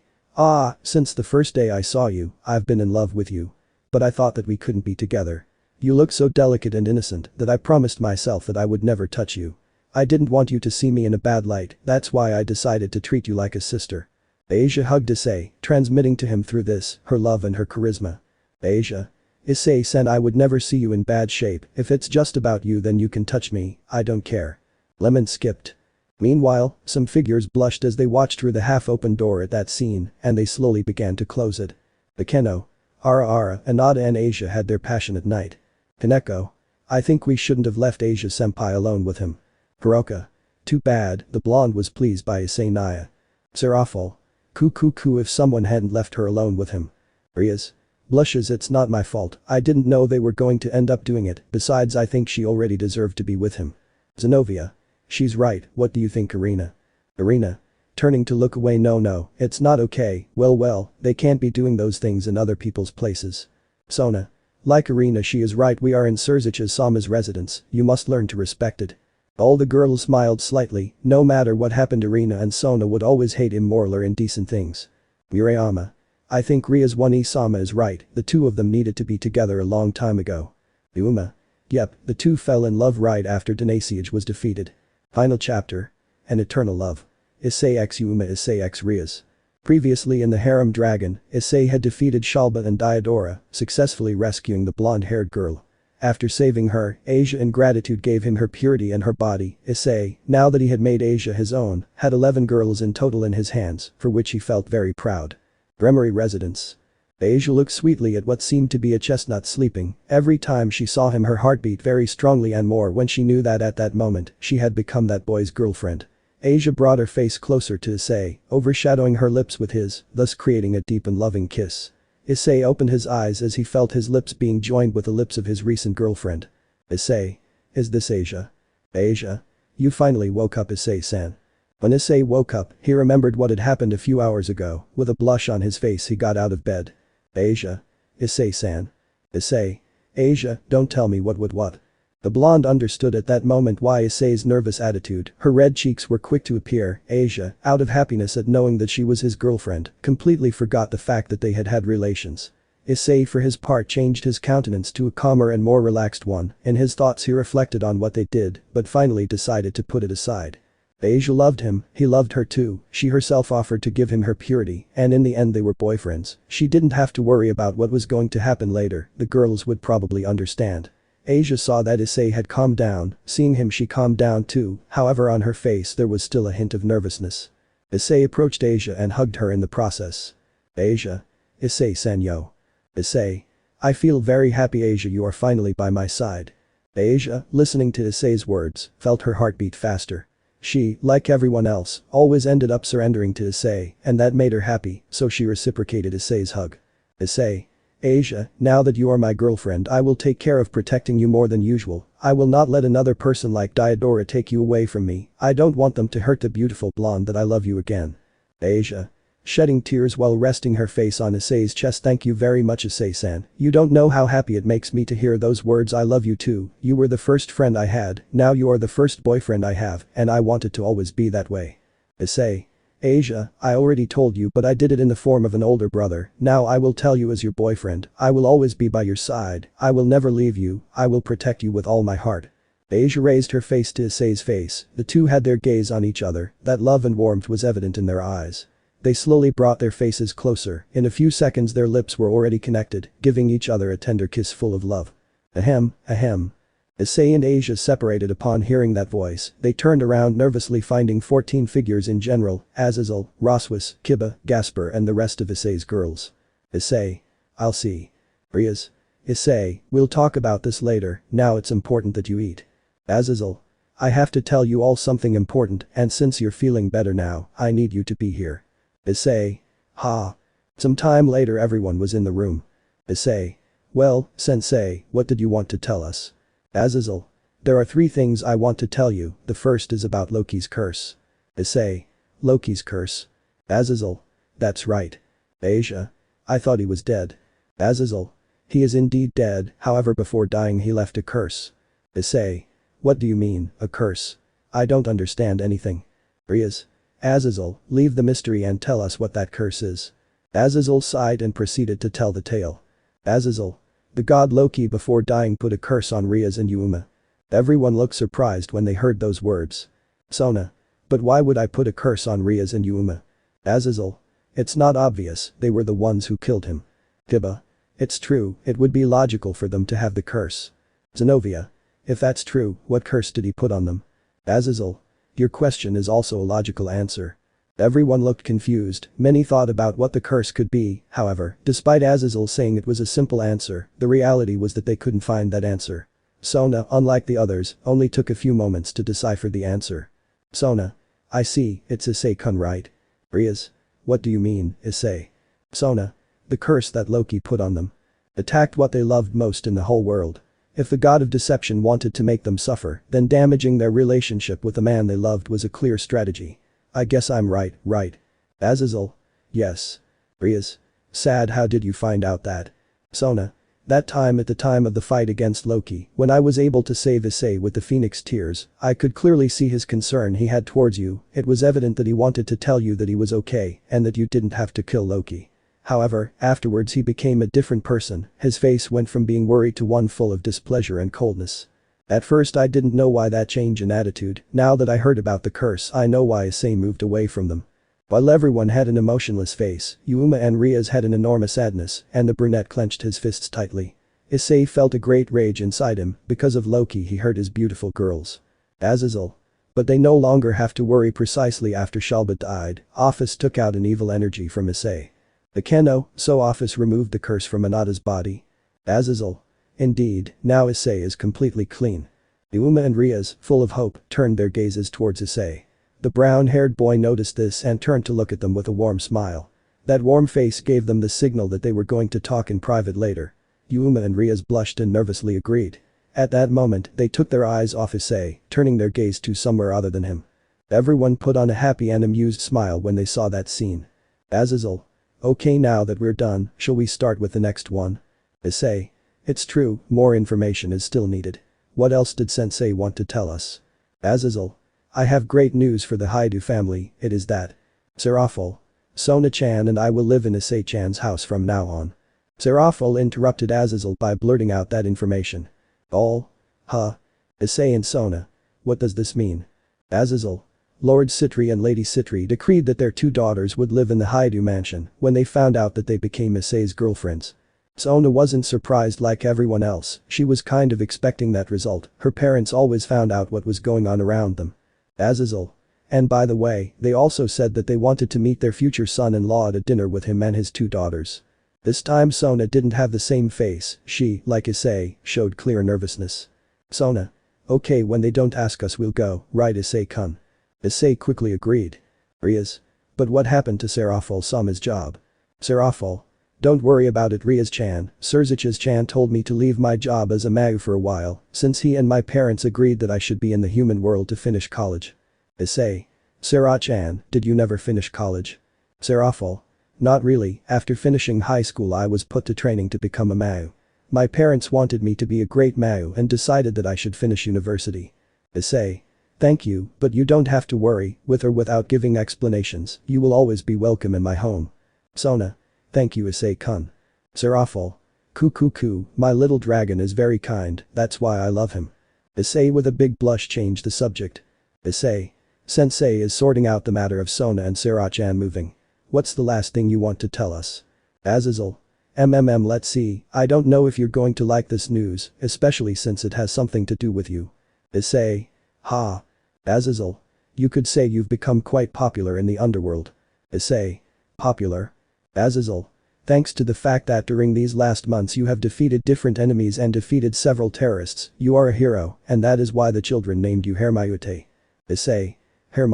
Since the first day I saw you, I've been in love with you. But I thought that we couldn't be together. You look so delicate and innocent that I promised myself that I would never touch you. I didn't want you to see me in a bad light, that's why I decided to treat you like a sister. Asia hugged Issei, transmitting to him through this, her love and her charisma. Asia. Issei-san, I would never see you in bad shape, if it's just about you then you can touch me, I don't care. Lemon skipped. Meanwhile, some figures blushed as they watched through the half-open door at that scene, and they slowly began to close it. Akeno. Ara, Anada and Asia had their passionate night. Kaneko. I think we shouldn't have left Asia-senpai alone with him. Hiroka. Too bad, the blonde was pleased by Issei Naya. Serafall. Coo if someone hadn't left her alone with him. Rias. Blushes, it's not my fault, I didn't know they were going to end up doing it, besides I think she already deserved to be with him. Zenovia. She's right, what do you think, Irina? Irina. Turning to look away. No, it's not okay, well, they can't be doing those things in other people's places. Sona. Like Irina, she is right, we are in Surzicha-sama's residence, you must learn to respect it. All the girls smiled slightly, no matter what happened Irina and Sona would always hate immoral or indecent things. Murayama. I think Rias One-sama is right, the two of them needed to be together a long time ago. Yuuma. Yep, the two fell in love right after Denasiage was defeated. Final chapter. An eternal love. Issei x Yuuma, Issei x Rias. Previously in the Harem Dragon, Issei had defeated Shalba and Diodora, successfully rescuing the blonde-haired girl. After saving her, Asia in gratitude gave him her purity and her body. Issei, now that he had made Asia his own, had 11 girls in total in his hands, for which he felt very proud. Bremery residence. Asia looked sweetly at what seemed to be a chestnut sleeping. Every time she saw him her heart beat very strongly and more when she knew that at that moment she had become that boy's girlfriend. Asia brought her face closer to Issei, overshadowing her lips with his, thus creating a deep and loving kiss. Issei opened his eyes as he felt his lips being joined with the lips of his recent girlfriend. Issei. Is this Asia? Asia. You finally woke up, Issei-san. When Issei woke up, he remembered what had happened a few hours ago. With a blush on his face he got out of bed. Asia. Issei-san. Issei. Asia, don't tell me what. The blonde understood at that moment why Issei's nervous attitude, her red cheeks were quick to appear. Asia, out of happiness at knowing that she was his girlfriend, completely forgot the fact that they had had relations. Issei for his part changed his countenance to a calmer and more relaxed one. In his thoughts he reflected on what they did, but finally decided to put it aside. Asia loved him, he loved her too, she herself offered to give him her purity, and in the end they were boyfriends. She didn't have to worry about what was going to happen later, the girls would probably understand. Asia saw that Issei had calmed down, seeing him she calmed down too, however on her face there was still a hint of nervousness. Issei approached Asia and hugged her in the process. Asia. Issei-san yo. Issei. I feel very happy Asia you are finally by my side. Asia, listening to Issei's words, felt her heartbeat faster. She, like everyone else, always ended up surrendering to Issei, and that made her happy, so she reciprocated Issei's hug. Issei. Asia, now that you are my girlfriend I will take care of protecting you more than usual. I will not let another person like Diodora take you away from me. I don't want them to hurt the beautiful blonde that I love you again. Asia. Shedding tears while resting her face on Issei's chest. Thank you very much Issei-san. You don't know how happy it makes me to hear those words. I love you too. You were the first friend I had, now you are the first boyfriend I have, and I want it to always be that way. Issei. Asia, I already told you but I did it in the form of an older brother. Now I will tell you as your boyfriend. I will always be by your side. I will never leave you. I will protect you with all my heart. Asia raised her face to Issei's face. The two had their gaze on each other. That love and warmth was evident in their eyes. They slowly brought their faces closer. In a few seconds their lips were already connected, giving each other a tender kiss full of love. Ahem, ahem. Issei and Asia separated upon hearing that voice. They turned around nervously finding 14 figures in general, Azazel, Roswis, Kiba, Gasper and the rest of Issei's girls. Issei. I'll see. Rias. Issei, we'll talk about this later, now it's important that you eat. Azazel. I have to tell you all something important and since you're feeling better now, I need you to be here. Issei. Ha. Some time later everyone was in the room. Issei. Well, sensei, what did you want to tell us? Azazel. There are 3 things I want to tell you, the first is about Loki's curse. Issei. Loki's curse. Azazel. That's right. Asia. I thought he was dead. Azazel. He is indeed dead, however before dying he left a curse. Issei. What do you mean, a curse? I don't understand anything. Rias. Azazel, leave the mystery and tell us what that curse is. Azazel sighed and proceeded to tell the tale. Azazel. The god Loki before dying put a curse on Rias and Yuuma. Everyone looked surprised when they heard those words. Sona. But why would I put a curse on Rias and Yuuma? Azazel. It's not obvious, they were the ones who killed him. Kiba. It's true, it would be logical for them to have the curse. Zenovia. If that's true, what curse did he put on them? Azazel. Your question is also a logical answer. Everyone looked confused, many thought about what the curse could be, however, despite Azazel saying it was a simple answer, the reality was that they couldn't find that answer. Sona, unlike the others, only took a few moments to decipher the answer. Sona. I see, it's Issei-kun right? Rias. What do you mean, Issei? Sona. The curse that Loki put on them. Attacked what they loved most in the whole world. If the god of deception wanted to make them suffer, then damaging their relationship with the man they loved was a clear strategy. I guess I'm right, right? Azazel. Yes. Rias. Sad, how did you find out that? Sona. That time at the time of the fight against Loki, when I was able to save Issei with the phoenix tears, I could clearly see his concern he had towards you. It was evident that he wanted to tell you that he was okay and that you didn't have to kill Loki. However, afterwards he became a different person, his face went from being worried to one full of displeasure and coldness. At first I didn't know why that change in attitude, now that I heard about the curse I know why Issei moved away from them. While everyone had an emotionless face, Yuuma and Rias had an enormous sadness, and the brunette clenched his fists tightly. Issei felt a great rage inside him, because of Loki he hurt his beautiful girls. Azazel. But they no longer have to worry. Precisely after Shalba died, Office took out an evil energy from Issei. The Kano-So office removed the curse from Anata's body. Azazel. Indeed, now Issei is completely clean. Yuuma and Rias, full of hope, turned their gazes towards Issei. The brown-haired boy noticed this and turned to look at them with a warm smile. That warm face gave them the signal that they were going to talk in private later. Yuuma and Rias blushed and nervously agreed. At that moment, they took their eyes off Issei, turning their gaze to somewhere other than him. Everyone put on a happy and amused smile when they saw that scene. Azazel. Okay, now that we're done, shall we start with the next one? Issei. It's true, more information is still needed. What else did Sensei want to tell us? Azazel. I have great news for the Hyoudou family, it is that. Serafall. Sona-chan and I will live in Issei-chan's house from now on. Serafall interrupted Azazel by blurting out that information. All? Huh? Issei and Sona. What does this mean? Azazel. Lord Sitri and Lady Sitri decreed that their 2 daughters would live in the Hyoudou mansion when they found out that they became Issei's girlfriends. Sona wasn't surprised like everyone else, she was kind of expecting that result, her parents always found out what was going on around them. Azazel. And by the way, they also said that they wanted to meet their future son-in-law at a dinner with him and his 2 daughters. This time Sona didn't have the same face, she, like Issei, showed clear nervousness. Sona. Okay, when they don't ask us we'll go, right Issei-kun? Issei quickly agreed. Rias. But what happened to Serafall Sama's job? Serafall. Don't worry about it Rias-chan, Surziches-chan told me to leave my job as a Mau for a while, since he and my parents agreed that I should be in the human world to finish college. Issei. Sera-chan, did you never finish college? Serafall. Not really, after finishing high school I was put to training to become a Mau. My parents wanted me to be a great Mau and decided that I should finish university. Issei. Thank you, but you don't have to worry, with or without giving explanations, you will always be welcome in my home. Sona. Thank you Issei-kun. Serafall. Coo, my little dragon is very kind, that's why I love him. Issei with a big blush changed the subject. Issei. Sensei is sorting out the matter of Sona and Sera-chan moving. What's the last thing you want to tell us? Azazel. Let's see, I don't know if you're going to like this news, especially since it has something to do with you. Issei. Ha. Azazel. You could say you've become quite popular in the underworld. Issei. Popular? Azazel. Thanks to the fact that during these last months you have defeated different enemies and defeated several terrorists, you are a hero, and that is why the children named you Harem. Issei. Harem.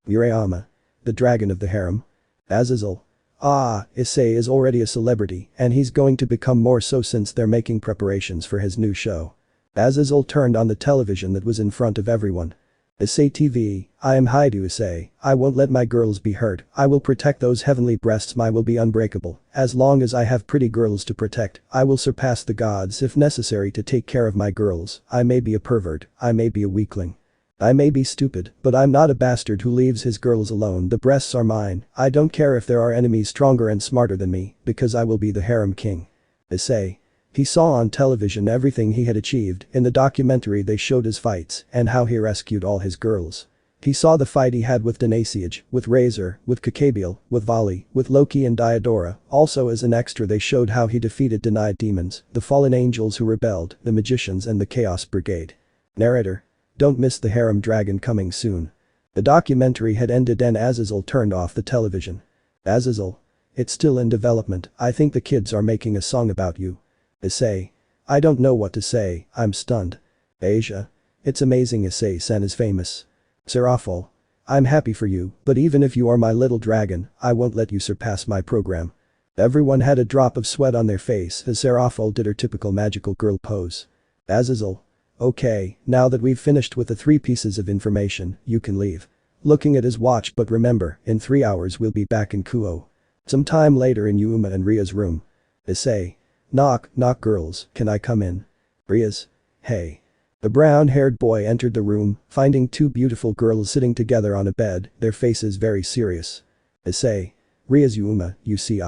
Murayama. The dragon of the harem. Azazel. Ah, Issei is already a celebrity, and he's going to become more so since they're making preparations for his new show. Azazel turned on the television that was in front of everyone. Issei TV, I am Hyoudou Issei, I won't let my girls be hurt, I will protect those heavenly breasts, I will be unbreakable, as long as I have pretty girls to protect, I will surpass the gods if necessary to take care of my girls, I may be a pervert, I may be a weakling. I may be stupid, but I'm not a bastard who leaves his girls alone, the breasts are mine, I don't care if there are enemies stronger and smarter than me, because I will be the Harem King. Issei. He saw on television everything he had achieved, in the documentary they showed his fights and how he rescued all his girls. He saw the fight he had with Denasiage, with Razor, with Kakabiel, with Vali, with Loki and Diodora, also as an extra they showed how he defeated denied demons, the fallen angels who rebelled, the magicians and the Chaos Brigade. Narrator. Don't miss the Harem Dragon coming soon. The documentary had ended and Azazel turned off the television. Azazel. It's still in development, I think the kids are making a song about you. Issei. I don't know what to say, I'm stunned. Asia. It's amazing Issei-san is famous. Serafall. I'm happy for you, but even if you are my little dragon, I won't let you surpass my program. Everyone had a drop of sweat on their face as Serafall did her typical magical girl pose. Azazel. Okay, now that we've finished with the 3 pieces of information, you can leave. Looking at his watch, but remember, in 3 hours we'll be back in Kuo. Some time later in Yuuma and Ria's room. Issei. Knock, girls, can I come in? Rias. Hey. The brown-haired boy entered the room, finding 2 beautiful girls sitting together on a bed, their faces very serious. Issei. Rias Yuuma, you see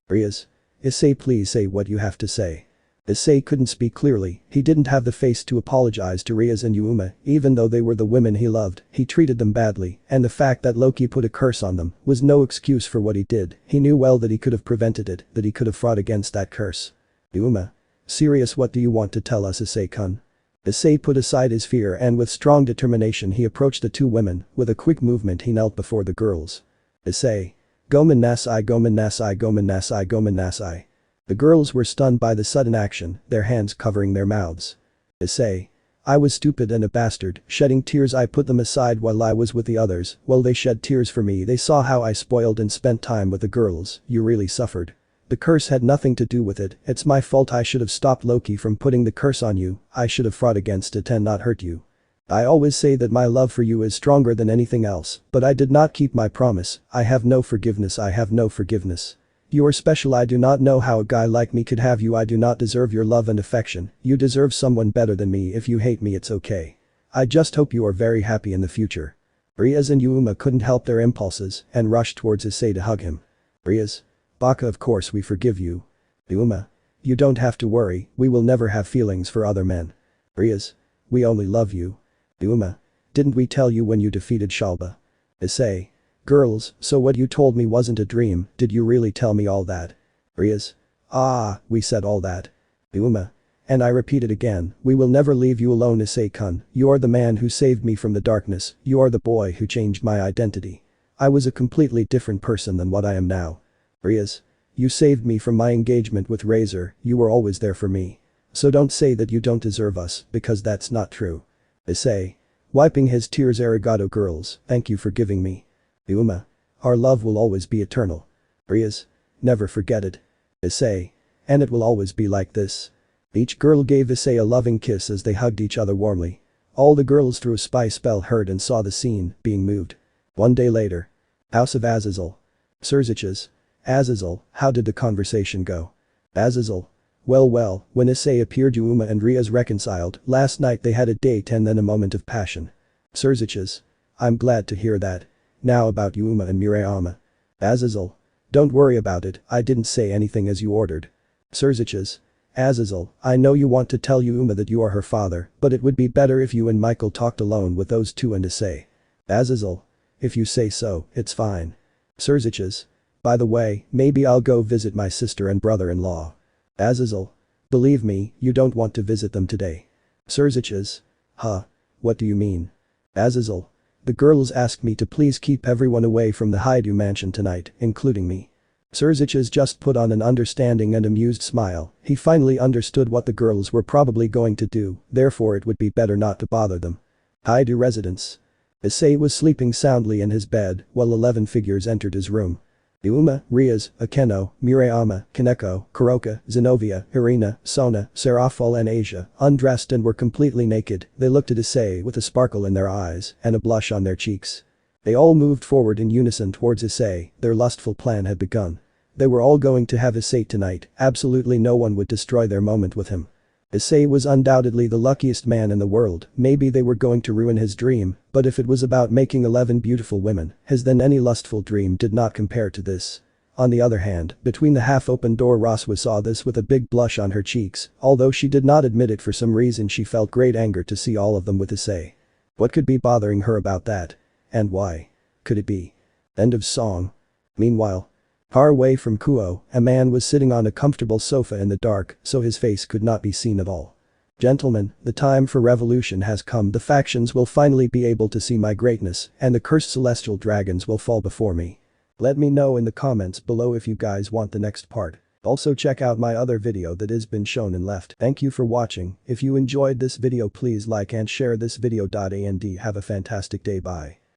Rias. Issei please say what you have to say. Issei couldn't speak clearly, he didn't have the face to apologize to Rias and Yuuma, even though they were the women he loved, he treated them badly, and the fact that Loki put a curse on them was no excuse for what he did, he knew well that he could have prevented it, that he could have fought against that curse. Yuuma. Serious, what do you want to tell us Issei-kun? Issei put aside his fear and with strong determination he approached the 2 women, with a quick movement he knelt before the girls. Issei. Gomen Nasai Gomen Nasai Gomen Nasai Gomen Nasai. The girls were stunned by the sudden action, their hands covering their mouths. Issei. I was stupid and a bastard, shedding tears I put them aside while I was with the others, well they shed tears for me they saw how I spoiled and spent time with the girls, you really suffered. The curse had nothing to do with it, it's my fault I should have stopped Loki from putting the curse on you, I should have fought against it and not hurt you. I always say that my love for you is stronger than anything else, but I did not keep my promise, I have no forgiveness I have no forgiveness. You are special I do not know how a guy like me could have you I do not deserve your love and affection, you deserve someone better than me if you hate me it's okay. I just hope you are very happy in the future. Rias and Yuuma couldn't help their impulses and rushed towards Issei to hug him. Rias. Baka of course we forgive you. Yuuma. You don't have to worry, we will never have feelings for other men. Rias. We only love you. Yuuma. Didn't we tell you when you defeated Shalba? Issei. Girls, so what you told me wasn't a dream, did you really tell me all that? Rias. Ah, we said all that. Yuuma. And I repeat it again, we will never leave you alone Issei-kun, you are the man who saved me from the darkness, you are the boy who changed my identity. I was a completely different person than what I am now. Rias. You saved me from my engagement with Razor, you were always there for me. So don't say that you don't deserve us, because that's not true. Issei. Wiping his tears arigato girls, thank you for giving me. Yuuma. Our love will always be eternal. Rias. Never forget it. Issei. And it will always be like this. Each girl gave Issei a loving kiss as they hugged each other warmly. All the girls through a spy spell heard and saw the scene, being moved. One day later. House of Azazel. Surziches. Azazel, how did the conversation go? Azazel. Well, when Issei appeared Yuuma and Rias reconciled, last night they had a date and then a moment of passion. Surziches. I'm glad to hear that. Now about Yuuma and Murayama. Azazel. Don't worry about it, I didn't say anything as you ordered. Surziches. Azazel, I know you want to tell Yuuma that you are her father, but it would be better if you and Michael talked alone with those two and Issei. Azazel. If you say so, it's fine. Surziches. By the way, maybe I'll go visit my sister and brother-in-law. Azazel. Believe me, you don't want to visit them today. Surziches. Huh? What do you mean? Azazel. The girls asked me to please keep everyone away from the Hyoudou mansion tonight, including me. Surziches just put on an understanding and amused smile, he finally understood what the girls were probably going to do, therefore it would be better not to bother them. Hyoudou residence. Issei was sleeping soundly in his bed while 11 figures entered his room. Yuuma, Rias, Akeno, Murayama, Kaneko, Kuroka, Zenovia, Irina, Sona, Serafall and Asia, undressed and were completely naked, they looked at Issei with a sparkle in their eyes and a blush on their cheeks. They all moved forward in unison towards Issei, their lustful plan had begun. They were all going to have Issei tonight, absolutely no one would destroy their moment with him. Issei was undoubtedly the luckiest man in the world, maybe they were going to ruin his dream, but if it was about making 11 beautiful women, his then any lustful dream did not compare to this. On the other hand, between the half-open door Roswa saw this with a big blush on her cheeks, although she did not admit it for some reason she felt great anger to see all of them with Issei. What could be bothering her about that? And why? Could it be? End of song. Meanwhile. Far away from Kuo, a man was sitting on a comfortable sofa in the dark, so his face could not be seen at all. Gentlemen, the time for revolution has come the factions will finally be able to see my greatness, and the cursed celestial dragons will fall before me. Let me know in the comments below if you guys want the next part. Also check out my other video that has been shown in left. Thank you for watching, if you enjoyed this video please like and share this video. And have a fantastic day bye.